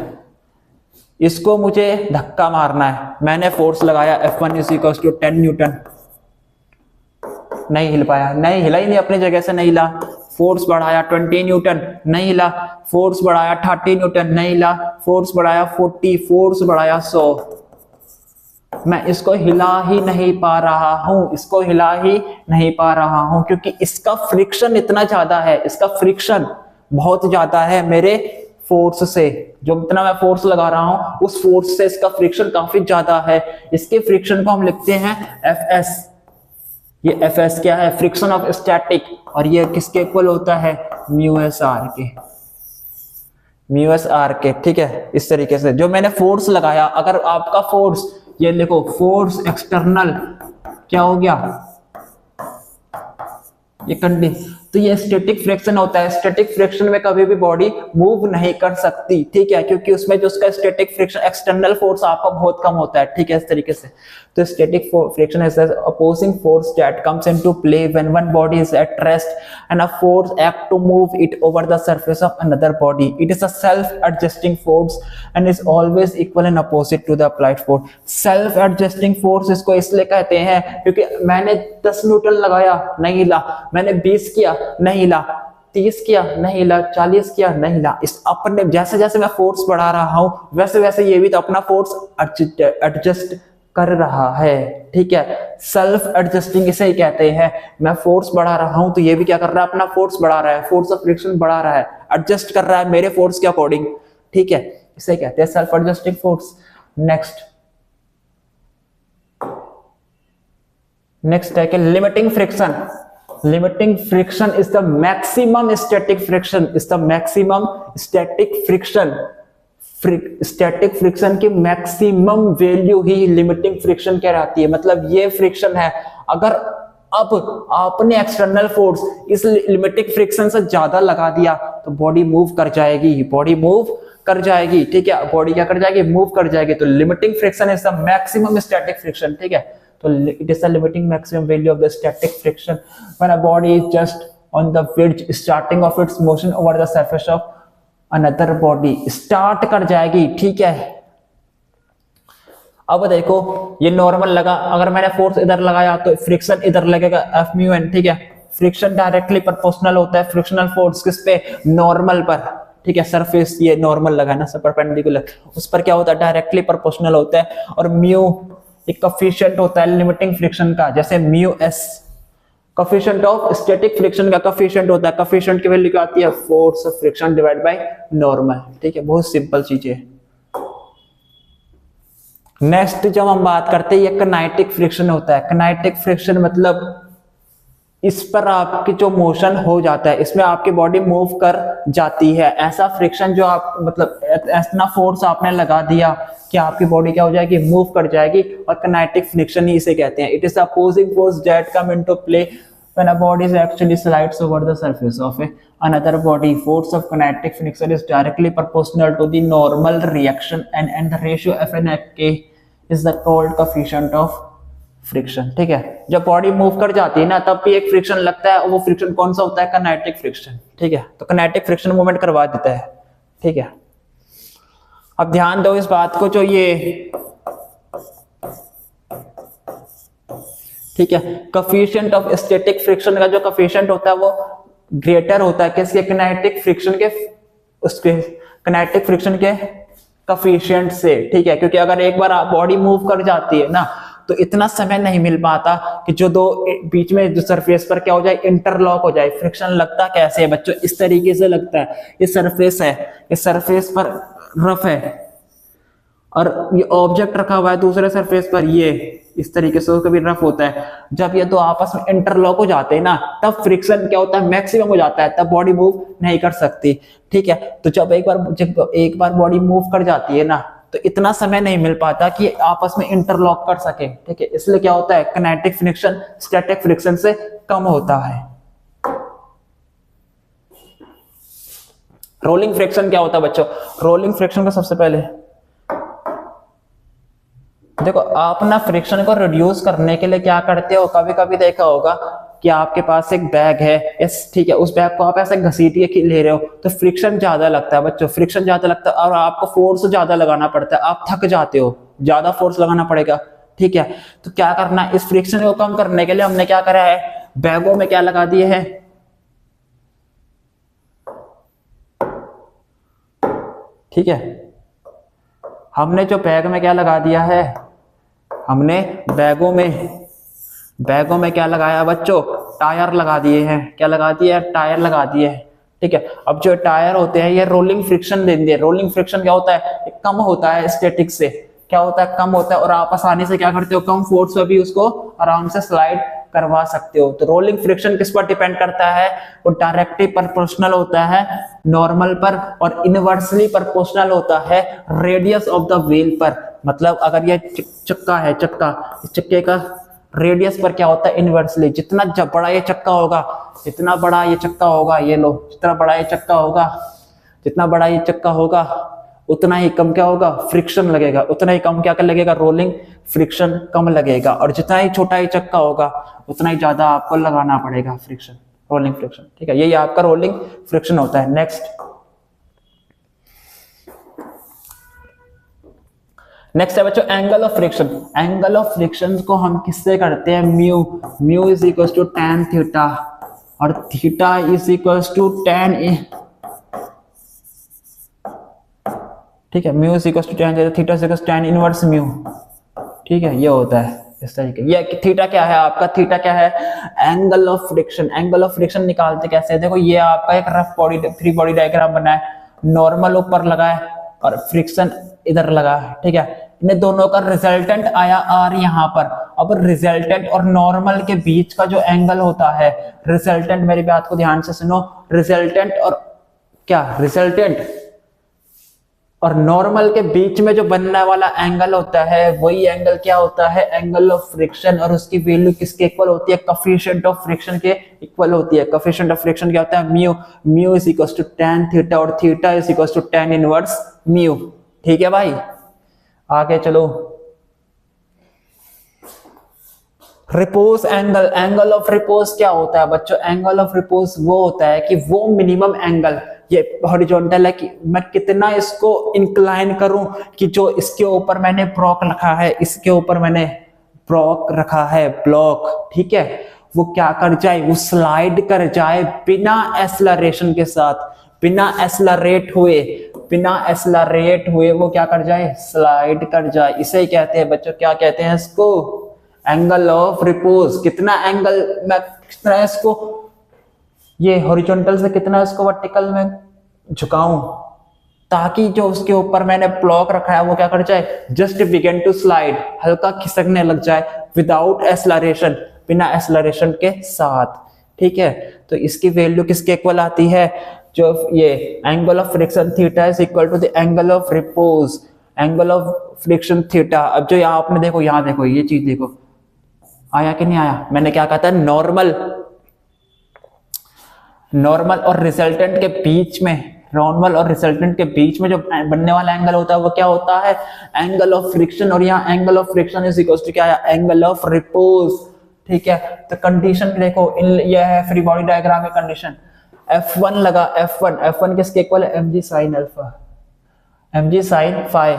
S1: इसको मुझे धक्का मारना है, मैंने फोर्स लगाया F1 = 10 न्यूटन, नहीं हिल पाया, नहीं हिला ही नहीं, अपनी जगह से नहीं हिला। फोर्स बढ़ाया 20 न्यूटन, नहीं हिला। फोर्स बढ़ाया 30 न्यूटन, नहीं हिला। फोर्स बढ़ाया 40, फोर्स बढ़ाया 100, मैं इसको हिला ही नहीं पा रहा हूं, इसको हिला ही नहीं पा रहा हूं, क्योंकि इसका फ्रिक्शन इतना ज्यादा है, इसका फ्रिक्शन बहुत ज्यादा है मेरे फोर्स से। जो इतना मैं फोर्स लगा रहा हूं उस फोर्स से इसका फ्रिक्शन काफी ज्यादा है। इसके फ्रिक्शन को हम लिखते हैं Fs। ये Fs क्या है? Friction of static. और ये किसके इक्वल होता है? μsr के, μsr के। ठीक है, इस तरीके से जो मैंने फोर्स लगाया, अगर आपका फोर्स, ये लिखो फोर्स एक्सटर्नल क्या हो गया? ये तो ये स्टैटिक फ्रिक्शन होता है। स्टैटिक फ्रिक्शन में कभी भी बॉडी मूव नहीं कर सकती। ठीक है, क्योंकि उसमें जो उसका स्टैटिक फ्रिक्शन, एक्सटर्नल फोर्स आपका बहुत कम होता है। ठीक है, इस तरीके से। तो static friction is opposing force that comes into play when one body is at rest and a force act to move it over the surface of another body. It is a self adjusting force and is always equal and opposite to the applied force. Self adjusting force इसको इसलिए कहते हैं क्योंकि मैंने 10 Newton लगाया, नहीं हिला, मैंने 20 किया, नहीं हिला, 30 किया, नहीं हिला, 40 किया, नहीं हिला। इस अपने जैसे जैसे मैं फोर्स बढ़ा रहा हूं वैसे वैसे ये भी तो अपना फोर्स एडजस्ट कर रहा है। ठीक है, सेल्फ एडजस्टिंग इसे ही कहते हैं। मैं फोर्स बढ़ा रहा हूं तो ये भी क्या कर रहा है? अपना फोर्स बढ़ा रहा है, फोर्स ऑफ फ्रिक्शन बढ़ा रहा है, एडजस्ट कर रहा है मेरे फोर्स के अकॉर्डिंग। ठीक है, इसे कहते हैं सेल्फ एडजस्टिंग फोर्स। नेक्स्ट है कि limiting friction. limiting friction is the maximum static friction, is the maximum static friction. Static friction की मैक्सिमम वैल्यू ही लिमिटिंग फ्रिक्शन कहलाती है। मतलब ये फ्रिक्शन है, अगर अब आपने एक्सटर्नल फोर्स इस लिमिटिंग फ्रिक्शन से ज्यादा लगा दिया तो बॉडी मूव कर जाएगी, बॉडी मूव कर जाएगी, ठीक है, बॉडी क्या कर जाएगी, मूव कर जाएगी। तो limiting friction is the maximum static friction, ठीक है। तो it is the limiting maximum value of the static friction when a body is just on the bridge starting of its motion over the surface of another body, start कर जाएगी, ठीक है। अब देखो ये नॉर्मल लगा, अगर मैंने फोर्स इधर लगाया तो फ्रिक्शन इधर लगेगा एफ म्यू एन, ठीक है। फ्रिक्शन डायरेक्टली प्रोपोर्शनल होता है फ्रिक्शनल फोर्स किस पे, नॉर्मल पर, ठीक है। सरफेस ये नॉर्मल लगा ना, परपेंडिकुलर, उस पर क्या होता है, डायरेक्टली प्रोपोर्शनल होता है। और म्यू एक कोफिशिएंट होता है लिमिटिंग फ्रिक्शन का, जैसे mu S coefficient of static friction का कोफिशिएंट होता है। कोफिशिएंट की वैल्यू क्या आती है, force of friction divide by normal, ठीक है। बहुत सिंपल चीज है। नेक्स्ट जब हम बात करते हैं, ये काइनेटिक फ्रिक्शन होता है। काइनेटिक फ्रिक्शन मतलब इस पर आपकी जो मोशन हो जाता है, इसमें आपकी बॉडी मूव कर जाती है, ऐसा फ्रिक्शन जो आप मतलब इतना फोर्स आपने लगा दिया कि आपकी बॉडी क्या हो जाएगी, मूव कर जाएगी, और काइनेटिक फ्रिक्शन ही इसे कहते हैं। It is the opposing force that come into play when a body is actually slides over the surface of another body. Force of kinetic friction is directly proportional to the normal reaction and the ratio F/K is the called coefficient of friction, ठीक है। जब body move कर जाती है ना तब भी एक फ्रिक्शन लगता है, और वो फ्रिक्शन कौन सा होता है, काइनेटिक फ्रिक्शन, ठीक है। तो काइनेटिक फ्रिक्शन मूवमेंट करवा देता है, ठीक है। अब ध्यान दो इस बात को, जो ये ठीक है कोफिशिएंट ऑफ स्टैटिक फ्रिक्शन का जो कोफिशिएंट होता है वो ग्रेटर होता है किसके, काइनेटिक फ्रिक्शन के, उसके काइनेटिक फ्रिक्शन के कोफिशिएंट से, ठीक है। क्योंकि अगर एक बार बॉडी मूव कर जाती है ना तो इतना समय नहीं मिल पाता कि जो दो बीच में जो सरफेस पर क्या हो जाए, इंटरलॉक हो जाए। फ्रिक्शन लगता कैसे है बच्चों, इस तरीके से लगता है। ये सरफेस है, ये सरफेस पर रफ है और ये ऑब्जेक्ट रखा हुआ है दूसरे सरफेस पर, ये इस तरीके से कभी रफ होता है। जब ये दो आपस में इंटरलॉक हो जाते हैं ना तब फ्रिक्शन क्या होता है, मैक्सिमम हो जाता है, तब बॉडी मूव नहीं कर सकती, ठीक है। तो जब एक बार बॉडी मूव कर जाती है ना तो इतना समय नहीं मिल पाता कि आपस में इंटरलॉक कर सके, ठीक है। इसलिए क्या होता है, काइनेटिक फ्रिक्शन स्टैटिक फ्रिक्शन से कम होता है। रोलिंग फ्रिक्शन क्या होता है बच्चों, रोलिंग फ्रिक्शन का सबसे पहले देखो, आप ना फ्रिक्शन को रिड्यूस करने के लिए क्या करते हो, कभी कभी देखा होगा कि आपके पास एक बैग है, ठीक है, उस बैग को आप ऐसे घसीट के ले रहे हो तो फ्रिक्शन ज्यादा लगता है बच्चों, फ्रिक्शन ज्यादा लगता है और आपको फोर्स ज्यादा लगाना पड़ता है, आप थक जाते हो, ज्यादा फोर्स लगाना पड़ेगा, ठीक है। तो क्या करना, इस फ्रिक्शन को कम करने के लिए हमने क्या करा है, बैगों में क्या लगा दिए हैं, ठीक है। हमने जो बैग में क्या लगा दिया है, हमने बैगों में क्या लगाया बच्चों, टायर लगा दिए हैं। क्या लगा दिए, टायर लगा दिए हैं, ठीक है। अब जो टायर होते हैं ये रोलिंग फ्रिक्शन देंगे। रोलिंग फ्रिक्शन क्या होता है, कम होता है स्टैटिक से, क्या होता है, कम होता है, और आप आसानी से क्या करते हो, कम फोर्स पे भी उसको आराम से स्लाइड करवा सकते हो। तो रोलिंग फ्रिक्शन किस पर डिपेंड करता है, वो डायरेक्टली प्रोपोर्शनल होता है नॉर्मल पर, और इनवर्सली प्रोपोर्शनल होता है रेडियस ऑफ द व्हील पर। मतलब अगर ये चक्का है, चक्के का रेडियस पर क्या होता है, इनवर्सली। जितना बड़ा ये चक्का होगा, जितना बड़ा ये चक्का होगा, ये लो, जितना बड़ा ये चक्का होगा, जितना बड़ा ये चक्का होगा उतना ही कम क्या होगा, फ्रिक्शन लगेगा, उतना ही कम क्या लगेगा, रोलिंग फ्रिक्शन कम लगेगा। और जितना ही छोटा ही चक्का होगा उतना ही ज्यादा आपको लगाना पड़ेगा फ्रिक्शन, रोलिंग फ्रिक्शन, ठीक है। यही आपका रोलिंग फ्रिक्शन होता है। नेक्स्ट है बच्चों angle of friction. Angle of friction को हम किससे करते हैं, mu is equal to tan theta, और theta is equal to tan A, ठीक है। Mu is equal to tan theta is equal to tan inverse mu, ठीक है। ये होता है इस तरीके। ये थीटा क्या है आपका, थीटा क्या है, angle of friction. Angle of friction निकालते कैसे, देखो ये आपका एक rough body free body diagram बना है, नॉर्मल ऊपर लगा है और फ्रिक्शन इधर लगा है, ठीक है। इन दोनों का रिजल्टेंट आया आर यहाँ पर, अब रिजल्टेंट और नॉर्मल के बीच का जो एंगल होता है, रिजल्टेंट, मेरी बात को ध्यान से सुनो, रिजल्टेंट और क्या, रिजल्टेंट और नॉर्मल के बीच में जो बनने वाला एंगल होता है वही एंगल क्या होता है, एंगल ऑफ फ्रिक्शन। और उसकी वैल्यू किसके इक्वल होती है, कोफिशिएंट ऑफ फ्रिक्शन के इक्वल होती है। कोफिशिएंट ऑफ फ्रिक्शन क्या होता है, mu, mu is equal to tan theta और theta is equal to tan inverse mu. ठीक है भाई, आगे चलो। Repose angle, angle of repose क्या होता है बच्चों, एंगल ऑफ रिपोज वो होता है कि वो मिनिमम एंगल, ये हॉरिजॉन्टल है कि मैं कितना इसको इंक्लाइन करूं कि जो इसके ऊपर मैंने ब्लॉक रखा है, इसके ऊपर मैंने ब्लॉक रखा है, ब्लॉक, ठीक है, वो क्या कर जाए, वो स्लाइड कर जाए बिना एक्सेलरेशन के साथ, बिना एक्सेलरेट हुए, बिना एक्सेलरेट हुए वो क्या कर जाए, स्लाइड कर जाए। इसे कहते हैं बच्चों, क्या कहते हैं इसको, एंगल ऑफ रिपोज। कितना एंगल, मैं कितना इसको, ये हॉरिजॉन्टल से कितना इसको वर्टिकल में झुकाऊं ताकि जो उसके ऊपर मैंने ब्लॉक रखा है वो क्या कर जाए, जस्ट बिगिन टू स्लाइड, हल्का खिसकने लग जाए, विदाउट एक्सेलरेशन, बिना एक्सेलरेशन के साथ। ठीक है, तो इसकी वैल्यू किसके इक्वल आती है, जो ये angle of friction theta is equal to the angle of repose, angle of friction theta. अब जो यहाँ आपने देखो, यहाँ देखो, ये चीज देखो, आया कि नहीं आया, मैंने क्या कहा था, नॉर्मल, नॉर्मल और रिजल्टेंट के बीच में, नॉर्मल और रिजल्टेंट के बीच में जो बनने वाला एंगल होता है वो क्या होता है, एंगल ऑफ फ्रिक्शन। और यहाँ angle of friction is equal to क्या है, एंगल ऑफ रिपोज। ठीक है, तो कंडीशन देखो, ये है फ्री बॉडी डायग्राम की कंडीशन, F1 लगा, F1 किसके इक्वल है, mg sin alpha, mg sin phi,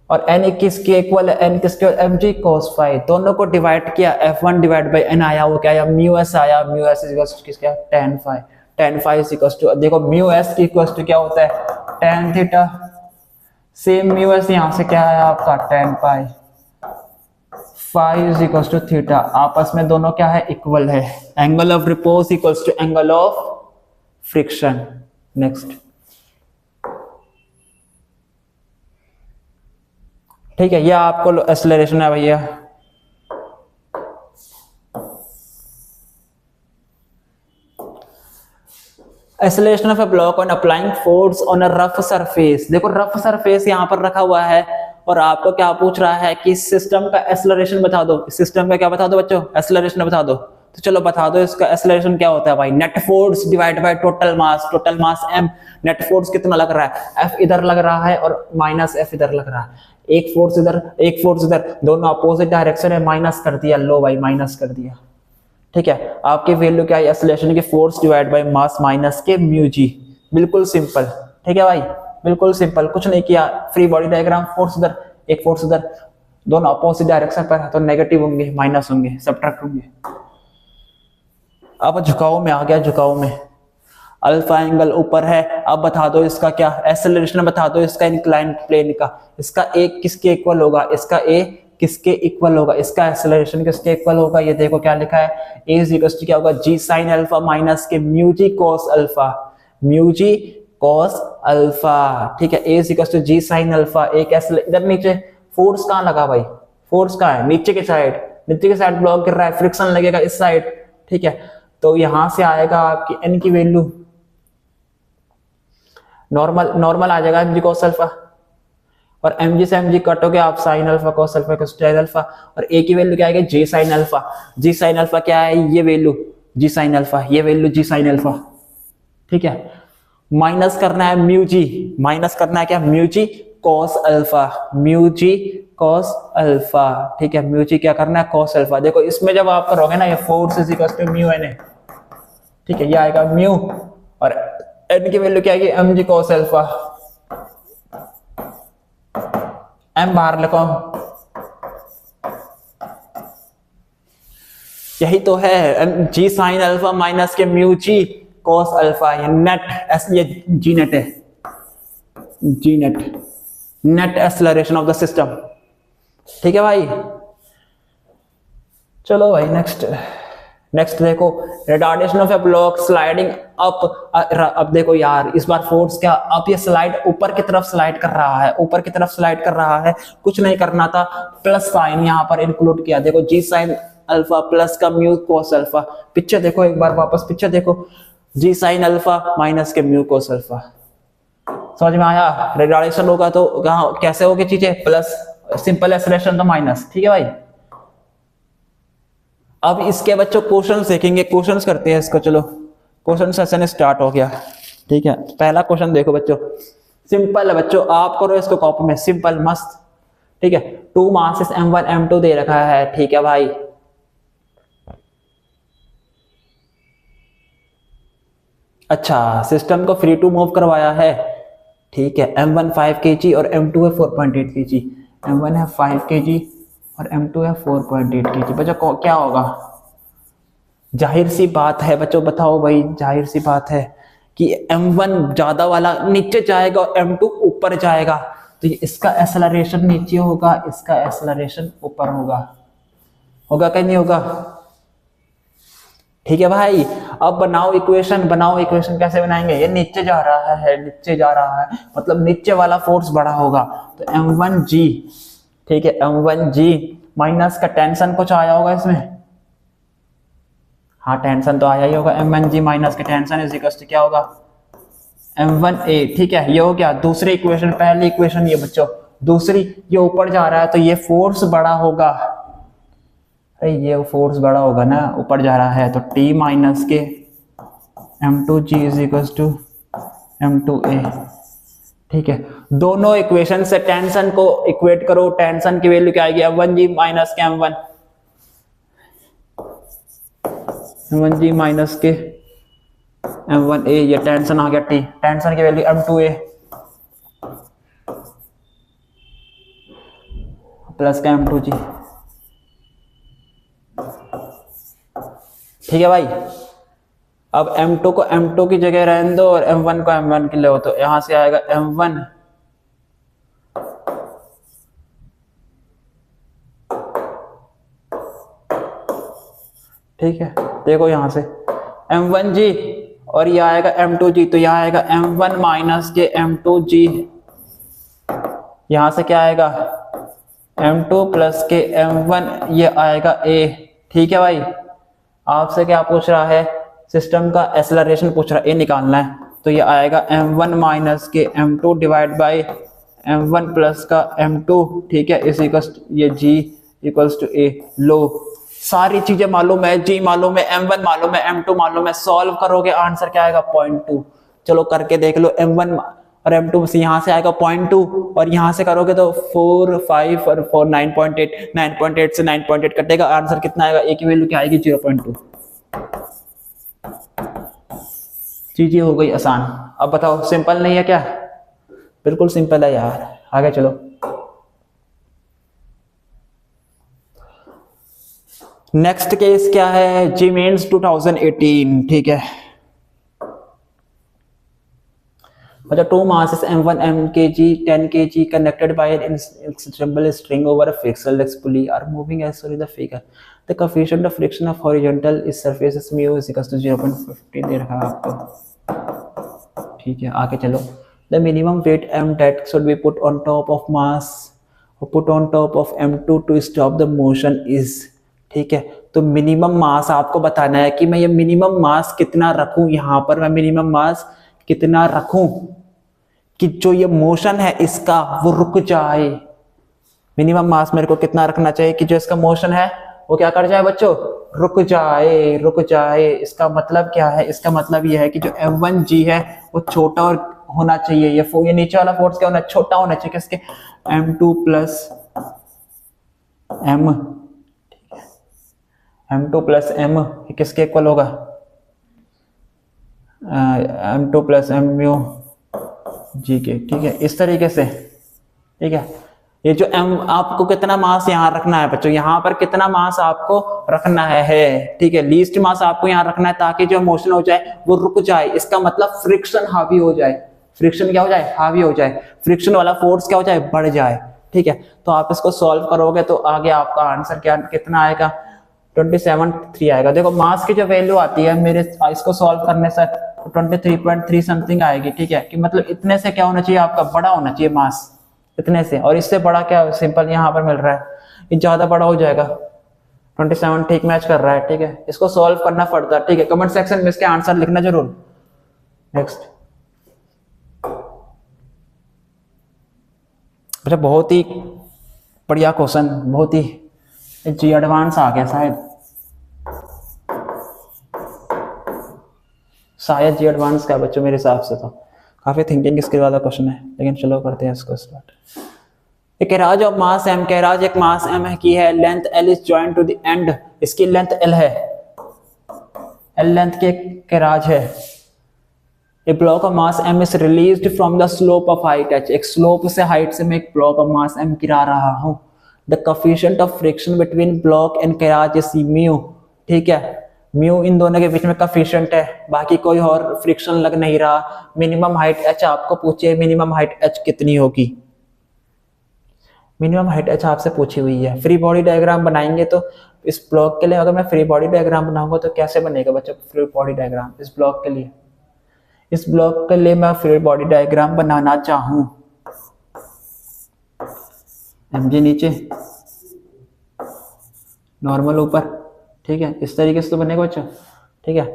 S1: और n किसके इक्वल है, n किसके इक्वल, mg cos फाइ। दोनों को डिवाइड किया, F1 डिवाइड बाय n आया, वो क्या आया, म्यू एस आया, म्यू एस इक्वल टू किसका, tan phi, tan phi is equal to, देखो म्यू एस की इक्वल टू क्या होता है, tan theta, same mu S यहाँ से क्या आया आपका, tan pi, phi is equal to theta, आपस में दोनों क्या है, इक्वल है। Angle of repose equals to angle of friction. Next, ठीक है, यह आपको एक्सेलरेशन है भैया। Acceleration of a block on applying force on a rough surface. देखो रफ सरफेस यहां पर रखा हुआ है और आपको क्या पूछ रहा है कि सिस्टम का एक्सेलरेशन बता दो, सिस्टम का क्या बता दो बच्चों, एक्सेलरेशन बता दो। तो चलो बता दो इसका एक्सेलरेशन क्या होता है भाई, net force divide by total mass m। Net force कितना लग रहा है, F इधर लग रहा है और माइनस F इधर लग रहा है, एक फोर्स इधर एक फोर्स इधर, दोनों अपोजिट डायरेक्शन है, माइनस कर दिया, लो भाई माइनस कर दिया। ठीक है, आपकी वैल्यू क्या है, एक्सेलरेशन की force divide by mass minus के म्यू जी। बिल्कुल सिंपल, ठीक है भाई, बिल्कुल सिंपल, कुछ नहीं किया। फ्री बॉडी डायग्राम, फोर्स इधर एक फोर्स इधर, दोनों अपोजिट डायरेक्शन पर है तो नेगेटिव होंगे, माइनस होंगे, सब्ट्रैक्ट होंगे। अब झुकाव में आ गया, झुकाव में अल्फा एंगल ऊपर है। अब बता दो इसका क्या एक्सेलरेशन, बता दो इसका इंक्लाइन प्लेन का, इसका ए किसके इक्वल होगा, इसका ए किसके इक्वल होगा, इसका एक्सेलरेशन किसके इक्वल होगा। ये देखो क्या लिखा है, ए इज इक्वल टू क्या होगा, जी साइन अल्फा माइनस के mu g cos alpha, mu g cos alpha. ठीक है, a is equal to g sine alpha. एक इधर नीचे फोर्स कहाँ लगा भाई, फोर्स कहाँ है, नीचे की साइड, नीचे की साइड ब्लॉक गिर रहा है, फ्रिक्शन लगेगा इस साइड। ठीक है, तो यहां से आएगा आपकी एन की वैल्यू, नॉर्मल आ जाएगा mg cos अल्फा, और mg से mg कटोगे आप sin alpha cos alpha cos tan alpha, और a की वैल्यू क्या आएगी, g sin alpha. g sin alpha क्या है, ये वैल्यू g sin अल्फा, ये वैल्यू g sin अल्फा। ठीक है, माइनस करना है म्यू जी, माइनस करना है क्या, mu G cos alpha, mu जी cos अल्फा। ठीक है, म्यू जी क्या करना है, cos अल्फा। देखो इसमें जब आप करोगे ना, ये force is equal to mu N, ठीक है, ये आएगा म्यू, और n की वैल्यू क्या आएगी, mg cos अल्फा, m बाहर लिखो, यही तो है g sin अल्फा माइनस के म्यू g cos अल्फा। ये नेट, ये g नेट है, g net acceleration of the system. ठीक है भाई, चलो भाई नेक्स्ट, नेक्स्ट देखो, retardation of A block sliding up. अब देखो यार, इस बार फोर्स क्या, अब ये स्लाइड ऊपर की तरफ स्लाइड कर रहा है, ऊपर की तरफ स्लाइड कर रहा है। कुछ नहीं करना था, प्लस साइन यहाँ पर इंक्लूड किया। देखो जी साइन अल्फा प्लस का म्यू कोस अल्फा। पिक्चर देखो एक बार, वापस पिक्चर देखो, जी साइन अल्फा माइनस के म्यू कोस अल्फा। समझ में आया? रिटार्डेशन होगा तो कैसे होगी चीजें, प्लस, सिंपल एक्सेलरेशन तो माइनस। ठीक है भाई। अब इसके बच्चों क्वेश्चंस देखेंगे, क्वेश्चंस करते हैं इसको। चलो क्वेश्चन सेशन स्टार्ट हो गया। ठीक है, पहला क्वेश्चन देखो बच्चों, सिंपल है बच्चों, आप करो इसको कॉपी में, सिंपल मस्त। ठीक है, 2 मासेस m1 m2 दे रखा है। ठीक है भाई, अच्छा सिस्टम को फ्री टू मूव करवाया है। ठीक है, m1 5 kg और m2 है 4.8 kg। m1 है 5 kg और m2 है 4.8 kg। बच्चों क्या होगा, जाहिर सी बात है बच्चों, बताओ भाई, जाहिर सी बात है कि m1 ज्यादा वाला नीचे जाएगा और m2 ऊपर जाएगा, तो इसका एक्सेलरेशन नीचे होगा, इसका एक्सेलरेशन ऊपर होगा। होगा कि नहीं होगा? ठीक है भाई, अब बनाओ इक्वेशन, बनाओ इक्वेशन। कैसे बनाएंगे, ये नीचे जा रहा है, नीचे जा रहा है, मतलब नीचे वाला फोर्स बड़ा होगा, तो m1g। ठीक है, m1g माइनस का टेंशन कुछ आया होगा इसमें, हाँ टेंशन तो आया ही होगा। m1g माइनस का टेंशन इज इक्वल टू क्या होगा, m1a। ठीक है, ये हो गया दूसरी इक्वेशन। पहली इक्वेशन ये बच्चों, दूसरी ये ऊपर जा रहा है तो ये फोर्स बड़ा होगा, ये फोर्स बड़ा होगा ना, ऊपर जा रहा है, तो t माइनस के m2g is equal to m2a। ठीक है, दोनों इक्वेशन से टेंशन को इक्वेट करो, टेंशन की वैल्यू क्या आएगी, m1g माइनस के m1g माइनस के m1a, ये टेंशन आ गया t, टेंशन की वैल्यू m2a प्लस का m2g। ठीक है भाई, अब m2 को m2 की जगह रहने दो और m1 को m1 की लो, तो यहां से आएगा m1 ठीक है, देखो यहां से m1g और ये आएगा m2g, तो यहां आएगा m1 माइनस के m2g, यहां से क्या आएगा m2 प्लस के m1, ये आएगा a। ठीक है भाई, आपसे क्या पूछ रहा है, सिस्टम का एक्सेलरेशन पूछ रहा है, ए निकालना है, तो ये आएगा m1 माइनस के m2 divide by m1 plus का m2। ठीक है, इस इक्वल्स ये g इक्वल्स टू a। लो सारी चीजें मालूम है, g मालूम है, m1 मालूम है, m2 मालूम है, सॉल्व करोगे आंसर क्या आएगा 0.2। चलो करके देख लो, m1 और m2 से यहाँ से आएगा 0.2 और यहाँ से करोगे तो 4 5 और 4 9.8, 9.8 से 9.8 कटेगा, आंसर कितना आएगा, a की वैल्यू क्या आएगी 0.2। चीजें हो गई आसान। अब बताओ सिंपल नहीं है क्या, बिल्कुल सिंपल है यार। आगे चलो, नेक्स्ट केस क्या है, जी मेंस 2018। ठीक है, मतलब 2 masses m1 mkg 10 kg connected by an inextricable string over a frictionless pulley are moving as shown in the figure. The coefficient of friction of horizontal is surface mu is equal to 0.15 दे रखा है आपको। ठीक है, आगे चलो, the minimum weight m that should be put on top of mass or put on top of m2 to stop the motion is। ठीक है, तो मिनिमम मास आपको बताना है कि मैं ये मिनिमम मास कितना रखूं, यहां पर मैं मिनिमम मास कितना रखूं कि जो ये मोशन है इसका वो रुक जाए। मिनिमम मास मेरे को कितना रखना चाहिए कि जो इसका मोशन है वो क्या कर जाए बच्चों, रुक जाए, रुक जाए। इसका मतलब क्या है, इसका मतलब ये है कि जो m1g है वो छोटा और होना चाहिए, ये नीचे वाला फोर्स क्या होना, छोटा होना चाहिए किसके, m2 plus m, m2 plus m किसके इक्वल होगा, m2 plus m mu G के। ठीक है, इस तरीके से। ठीक है, ये जो m आपको कितना मास यहाँ रखना है बच्चों, यहाँ पर कितना मास आपको रखना है। ठीक है, लीस्ट मास आपको यहाँ रखना है ताकि जो मोशन हो जाए वो रुक जाए। इसका मतलब फ्रिक्शन हावी हो जाए, फ्रिक्शन क्या हो जाए, हावी हो जाए, फ्रिक्शन वाला फोर्स क्या हो जाए, बढ़ जाए। ठीक है, तो आप इसको सॉल्व करोगे तो आगे आपका आंसर क्या कितना आएगा, 27.3 आएगा। देखो मास की जो वैल्यू आती है मेरे इसको सॉल्व करने से 23.3 समथिंग आएगी, ठीक है, कि मतलब इतने से क्या होना चाहिए आपका, बड़ा होना चाहिए मास इतने से, और इससे बड़ा क्या सिंपल यहाँ पर मिल रहा है, ये ज्यादा बड़ा हो जाएगा। 27 ठीक मैच कर रहा है, ठीक है, इसको सॉल्व करना पड़ता है, ठीक है। कमेंट सेक्शन में इसके आंसर लिखना जरूर। नेक्स्ट, अच्छा बहुत ही बढ़िया क्वेश्चन, बहुत ही जी एडवांस आ गया शायद जी एडवांस का बच्चों मेरे हिसाब से तो काफी थिंकिंग स्किल वाला क्वेश्चन है, लेकिन चलो करते हैं इसको स्टार्ट। एक कैराज ऑफ मास m, कैराज एक मास m की है, length l is joint to the end, इसकी लेंथ l है, l लेंथ के कैराज है। A block of mass m is released from the slope of height h, एक स्लोप से हाइट से मैं एक ब्लॉक ऑफ मास m गिरा रहा हूं। The coefficient of friction between block and carriage is mu, ठीक है, म्यू इन दोनों के बीच में कोएफिशिएंट है, बाकी कोई और फ्रिक्शन लग नहीं रहा। मिनिमम हाइट h आपको पूछे, मिनिमम हाइट h कितनी होगी, मिनिमम हाइट h आपसे पूछी हुई है। फ्री बॉडी डायग्राम बनाएंगे तो इस ब्लॉक के लिए अगर मैं फ्री बॉडी डायग्राम बनाऊंगा तो कैसे बनेगा बच्चों फ्री बॉडी डायग्राम इस ब्लॉक के लिए, इस ब्लॉक के लिए मैं फ्री बॉडी डायग्राम बनाना चाहूं, mg नीचे नॉर्मल ऊपर, ठीक है, इस तरीके से तो बनेगा बच्चों, ठीक है।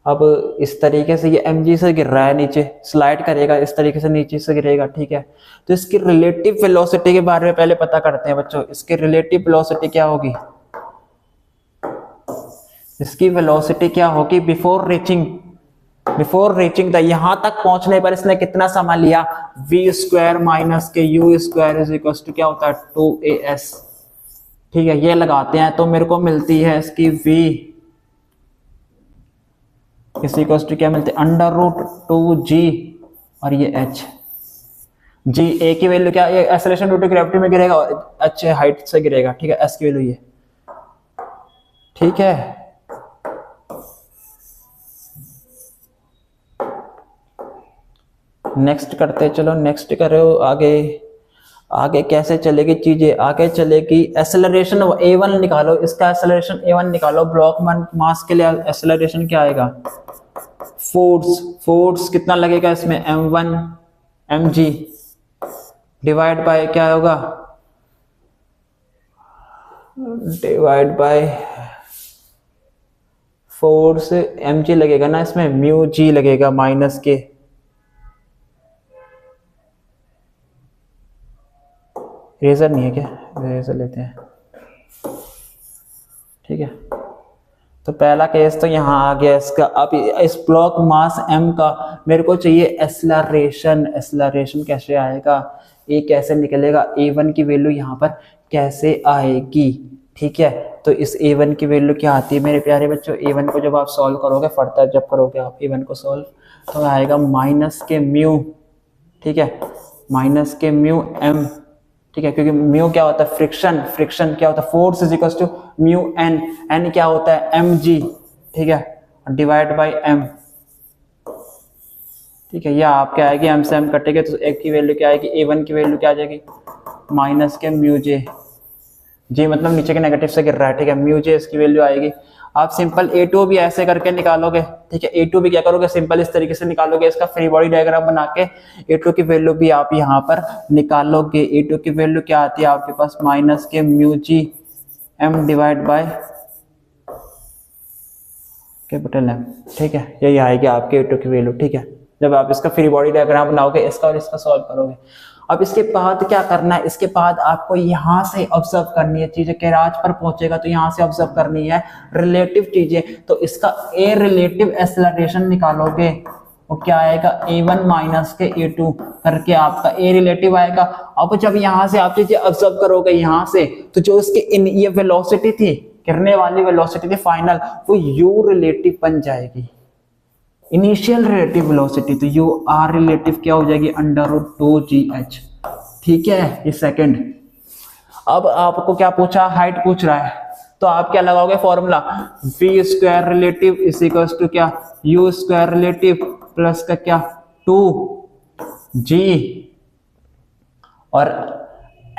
S1: अब इस तरीके से ये mg से गिर रहा है, नीचे स्लाइड करेगा, इस तरीके से नीचे से गिरेगा, ठीक है। तो इसकी रिलेटिव वेलोसिटी के बारे में पहले पता करते हैं बच्चों, इसकी रिलेटिव वेलोसिटी क्या होगी, इसकी वेलोसिटी क्या होगी बिफोर रीचिंग द, यहां तक पहुंचने पर इसने कितना समय लिया, v स्क्वायर माइनस के u square is equal to क्या होता है 2as, ठीक है। ये लगाते हैं तो मेरे को मिलती है इसकी v इसी को क्या मिलती है √2g और ये h, g a की वैल्यू क्या, ये एक्सेलरेशन ड्यू टू ग्रेविटी में गिरेगा और h हाइट से गिरेगा, ठीक है, s की वैल्यू ये, ठीक है। नेक्स्ट करते चलो, नेक्स्ट करो, आगे कैसे चलेगी चीजें, आगे चलेगी एक्सेलरेशन a1 निकालो, इसका एक्सेलरेशन a1 निकालो, ब्लॉक मास के लिए एक्सेलरेशन क्या आएगा, फोर्स कितना लगेगा इसमें m1 mg डिवाइड बाय क्या होगा, डिवाइड बाय फोर्स mg लगेगा ना इसमें, म्यू g लगेगा माइनस के, रेजर नहीं है क्या, रेजर लेते हैं, ठीक है। तो पहला केस तो यहाँ आ गया इसका। अब इस ब्लॉक मास m का मेरे को चाहिए एक्सेलरेशन कैसे आएगा, ए कैसे निकलेगा, a1 की वैल्यू यहाँ पर कैसे आएगी, ठीक है। तो इस a1 की वैल्यू क्या आती है मेरे प्यारे बच्चों, a1 को जब आप सॉल्व करोगे फर्दर जब करोगे आप a1 को सॉल्व तो आएगा माइनस के म्यू, ठीक है, माइनस के म्यू m, ठीक है, क्योंकि म्यू क्या होता है फ्रिक्शन क्या होता है, force is equal to mu n क्या होता है mg, ठीक है, डिवाइड बाय m, ठीक है। या आप क्या आएगी m से m कटेगा तो एक की वैल्यू क्या आएगी, a1 की वैल्यू क्या आ जाएगी माइनस के म्यू जे मतलब नीचे के नेगेटिव से गिर रहा है, ठीक है, म्यू जे इसकी वैल्यू आएगी। आप सिंपल a2 भी ऐसे करके निकालोगे, ठीक है, a2 भी क्या करोगे सिंपल इस तरीके से निकालोगे, इसका फ्री बॉडी डायग्राम बना के a2 की वैल्यू भी आप यहाँ पर निकालोगे। a2 की वैल्यू क्या आती है आपके पास माइनस के mu G m divide by capital M, ठीक है, यही आएगी आपके a2 की वैल्यू, ठीक है, जब आप इसका फ्री बॉडी डायग्राम बनाओगे इसका और इसका सॉल्व करोगे। अब इसके बाद क्या करना है, इसके बाद आपको यहाँ से ऑब्जर्व करनी है चीजें, कैराज पर पहुंचेगा तो यहाँ से ऑब्जर्व करनी है रिलेटिव चीजें, तो इसका ए रिलेटिव एक्सेलरेशन निकालोगे वो क्या आएगा a1 माइनस के a2 करके आपका ए रिलेटिव आएगा। अब जब यहाँ से आप चीजें ऑब्जर्व करोगे यहाँ से तो जो इसकी ये वेलोसिटी थी, गिरने वाली वेलोसिटी थी फाइनल, वो u रिलेटिव बन जाएगी, इनिशियल रिलेटिव वेलोसिटी, तो यू आर रिलेटिव क्या हो जाएगी √2gh, ठीक है, ये सेकंड। अब आपको क्या पूछा, हाइट पूछ रहा है, तो आप क्या लगाओगे formula, v square relative is equals to क्या u स्क्वायर रिलेटिव प्लस का क्या 2g और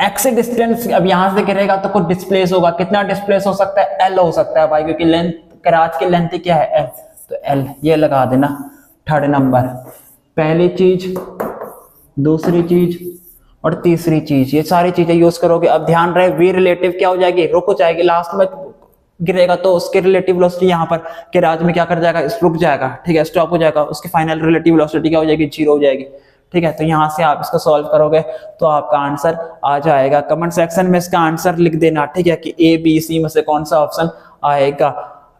S1: एक्स डिस्टेंस अब यहां से गिरेगा तो कुछ डिस्प्लेस होगा, कितना डिस्प्लेस हो सकता है, एल हो सकता है भाई, क्योंकि लेंथ कराज की लेंथ क्या है, एल, तो एल ये लगा देना। थर्ड नंबर, पहली चीज, दूसरी चीज और तीसरी चीज, ये सारी चीजें यूज करोगे। अब ध्यान रहे वी रिलेटिव क्या हो जाएगी, रुक हो जाएगी, लास्ट में गिरेगा तो उसके रिलेटिव वेलोसिटी यहाँ पर के राज में क्या कर जाएगा, रुक जाएगा, ठीक है, स्टॉप हो जाएगा, उसकी फाइनल रिलेटिव वेलोसिटी क्या हो जाएगी, जीरो हो जाएगी, ठीक है। तो यहाँ से आप इसको सॉल्व करोगे तो आपका आंसर आ जाएगा। कमेंट सेक्शन में इसका आंसर लिख देना, ठीक है, कि ए बी सी में से कौन सा ऑप्शन आएगा।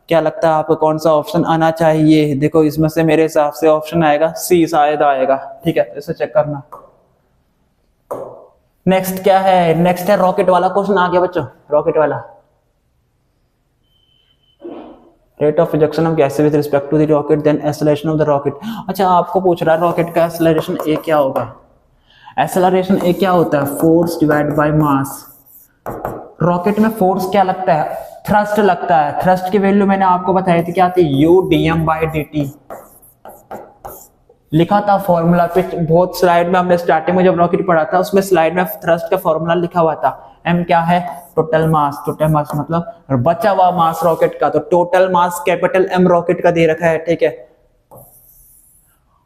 S1: क्या लगता है आपको कौन सा ऑप्शन आना चाहिए? देखो इसमें से मेरे हिसाब से ऑप्शन आएगा सी शायद आएगा, ठीक है, इसे चेक करना। नेक्स्ट क्या है, नेक्स्ट है रॉकेट वाला क्वेश्चन आ गया बच्चों, रॉकेट वाला। Rate of ejection of gas with respect to the rocket then acceleration of the rocket. अच्छा आपको पूछ रहा है रॉकेट का एक्सेलरेशन ए क्या होगा। एक्सेलरेशन ए क्या होता है, force divide by mass. Rocket में फोर्स क्या लगता है, थ्रस्ट लगता है। थ्रस्ट की वैल्यू मैंने आपको बताई थी क्या थी, U D M by D T, लिखा था फॉर्मूला पे बहुत स्लाइड में, हमने स्टार्टिंग में जब रॉकेट पढ़ा था उसमें स्लाइड में थ्रस्ट का फॉर्मूला लिखा हुआ था। एम क्या है, टोटल मास, टोटल मास मतलब बचा हुआ मास रॉकेट का, तो total mass capital M rocket का दे रखा है, ठीक है।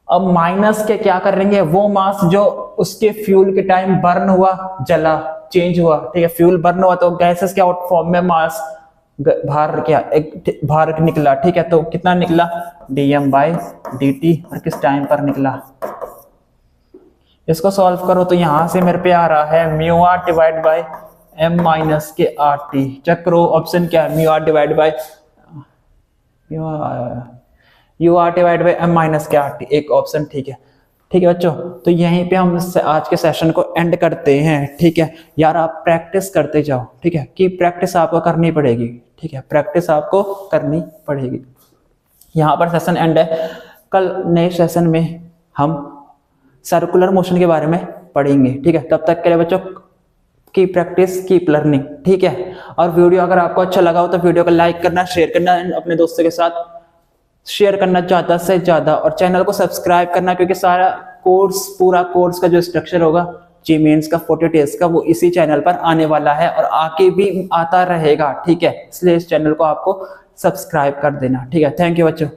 S1: अब माइनस के क्या करेंगे, वो मास जो उसके फ्यूल के टाइम बर्न हुआ, जला, चेंज हुआ, ठीक है, फ्यूल बर्न हुआ तो गैसेस क्या आउट फॉर्म में मास बाहर क्या एक बाहर निकला, ठीक है, तो कितना निकला, dm बाई dt, और किस टाइम पर निकला। इसको सॉल्व करो तो यहां से मेरे पे आ रहा है mu R divide by m minus K R T. Check करो ऑप्शन क्या है, mu R divide by U R divide by m minus K R T, एक ऑप्शन, ठीक है। ठीक है बच्चों, तो यहीं पे हम आज के सेशन को एंड करते हैं, ठीक है। यार आप प्रैक्टिस करते जाओ, ठीक है, कि प्रैक्टिस आपको करनी पड़ेगी, ठीक है, प्रैक्टिस आपको करनी पड़ेगी। यहाँ पर सेशन एंड है। कल नए सेशन में हम सर्कुलर मोशन के बारे में पढ़ेंगे, ठीक है। तब तक के लिए बच्चों की प्रैक्टिस, कीप लर्निंग, ठीक है। और वीडियो अगर आपको अच्छा लगा हो तो वीडियो को लाइक करना, शेयर करना, अपने दोस्तों के साथ शेयर करना ज्यादा से ज्यादा, और चैनल को सब्सक्राइब करना, क्योंकि सारा कोर्स, पूरा कोर्स का जो स्ट्रक्चर होगा जी मेंस का 40 डेज का, वो इसी चैनल पर आने वाला है और आगे भी आता रहेगा, ठीक है। इसलिए इस चैनल को आपको सब्सक्राइब कर देना, ठीक है। थैंक यू बच्चों।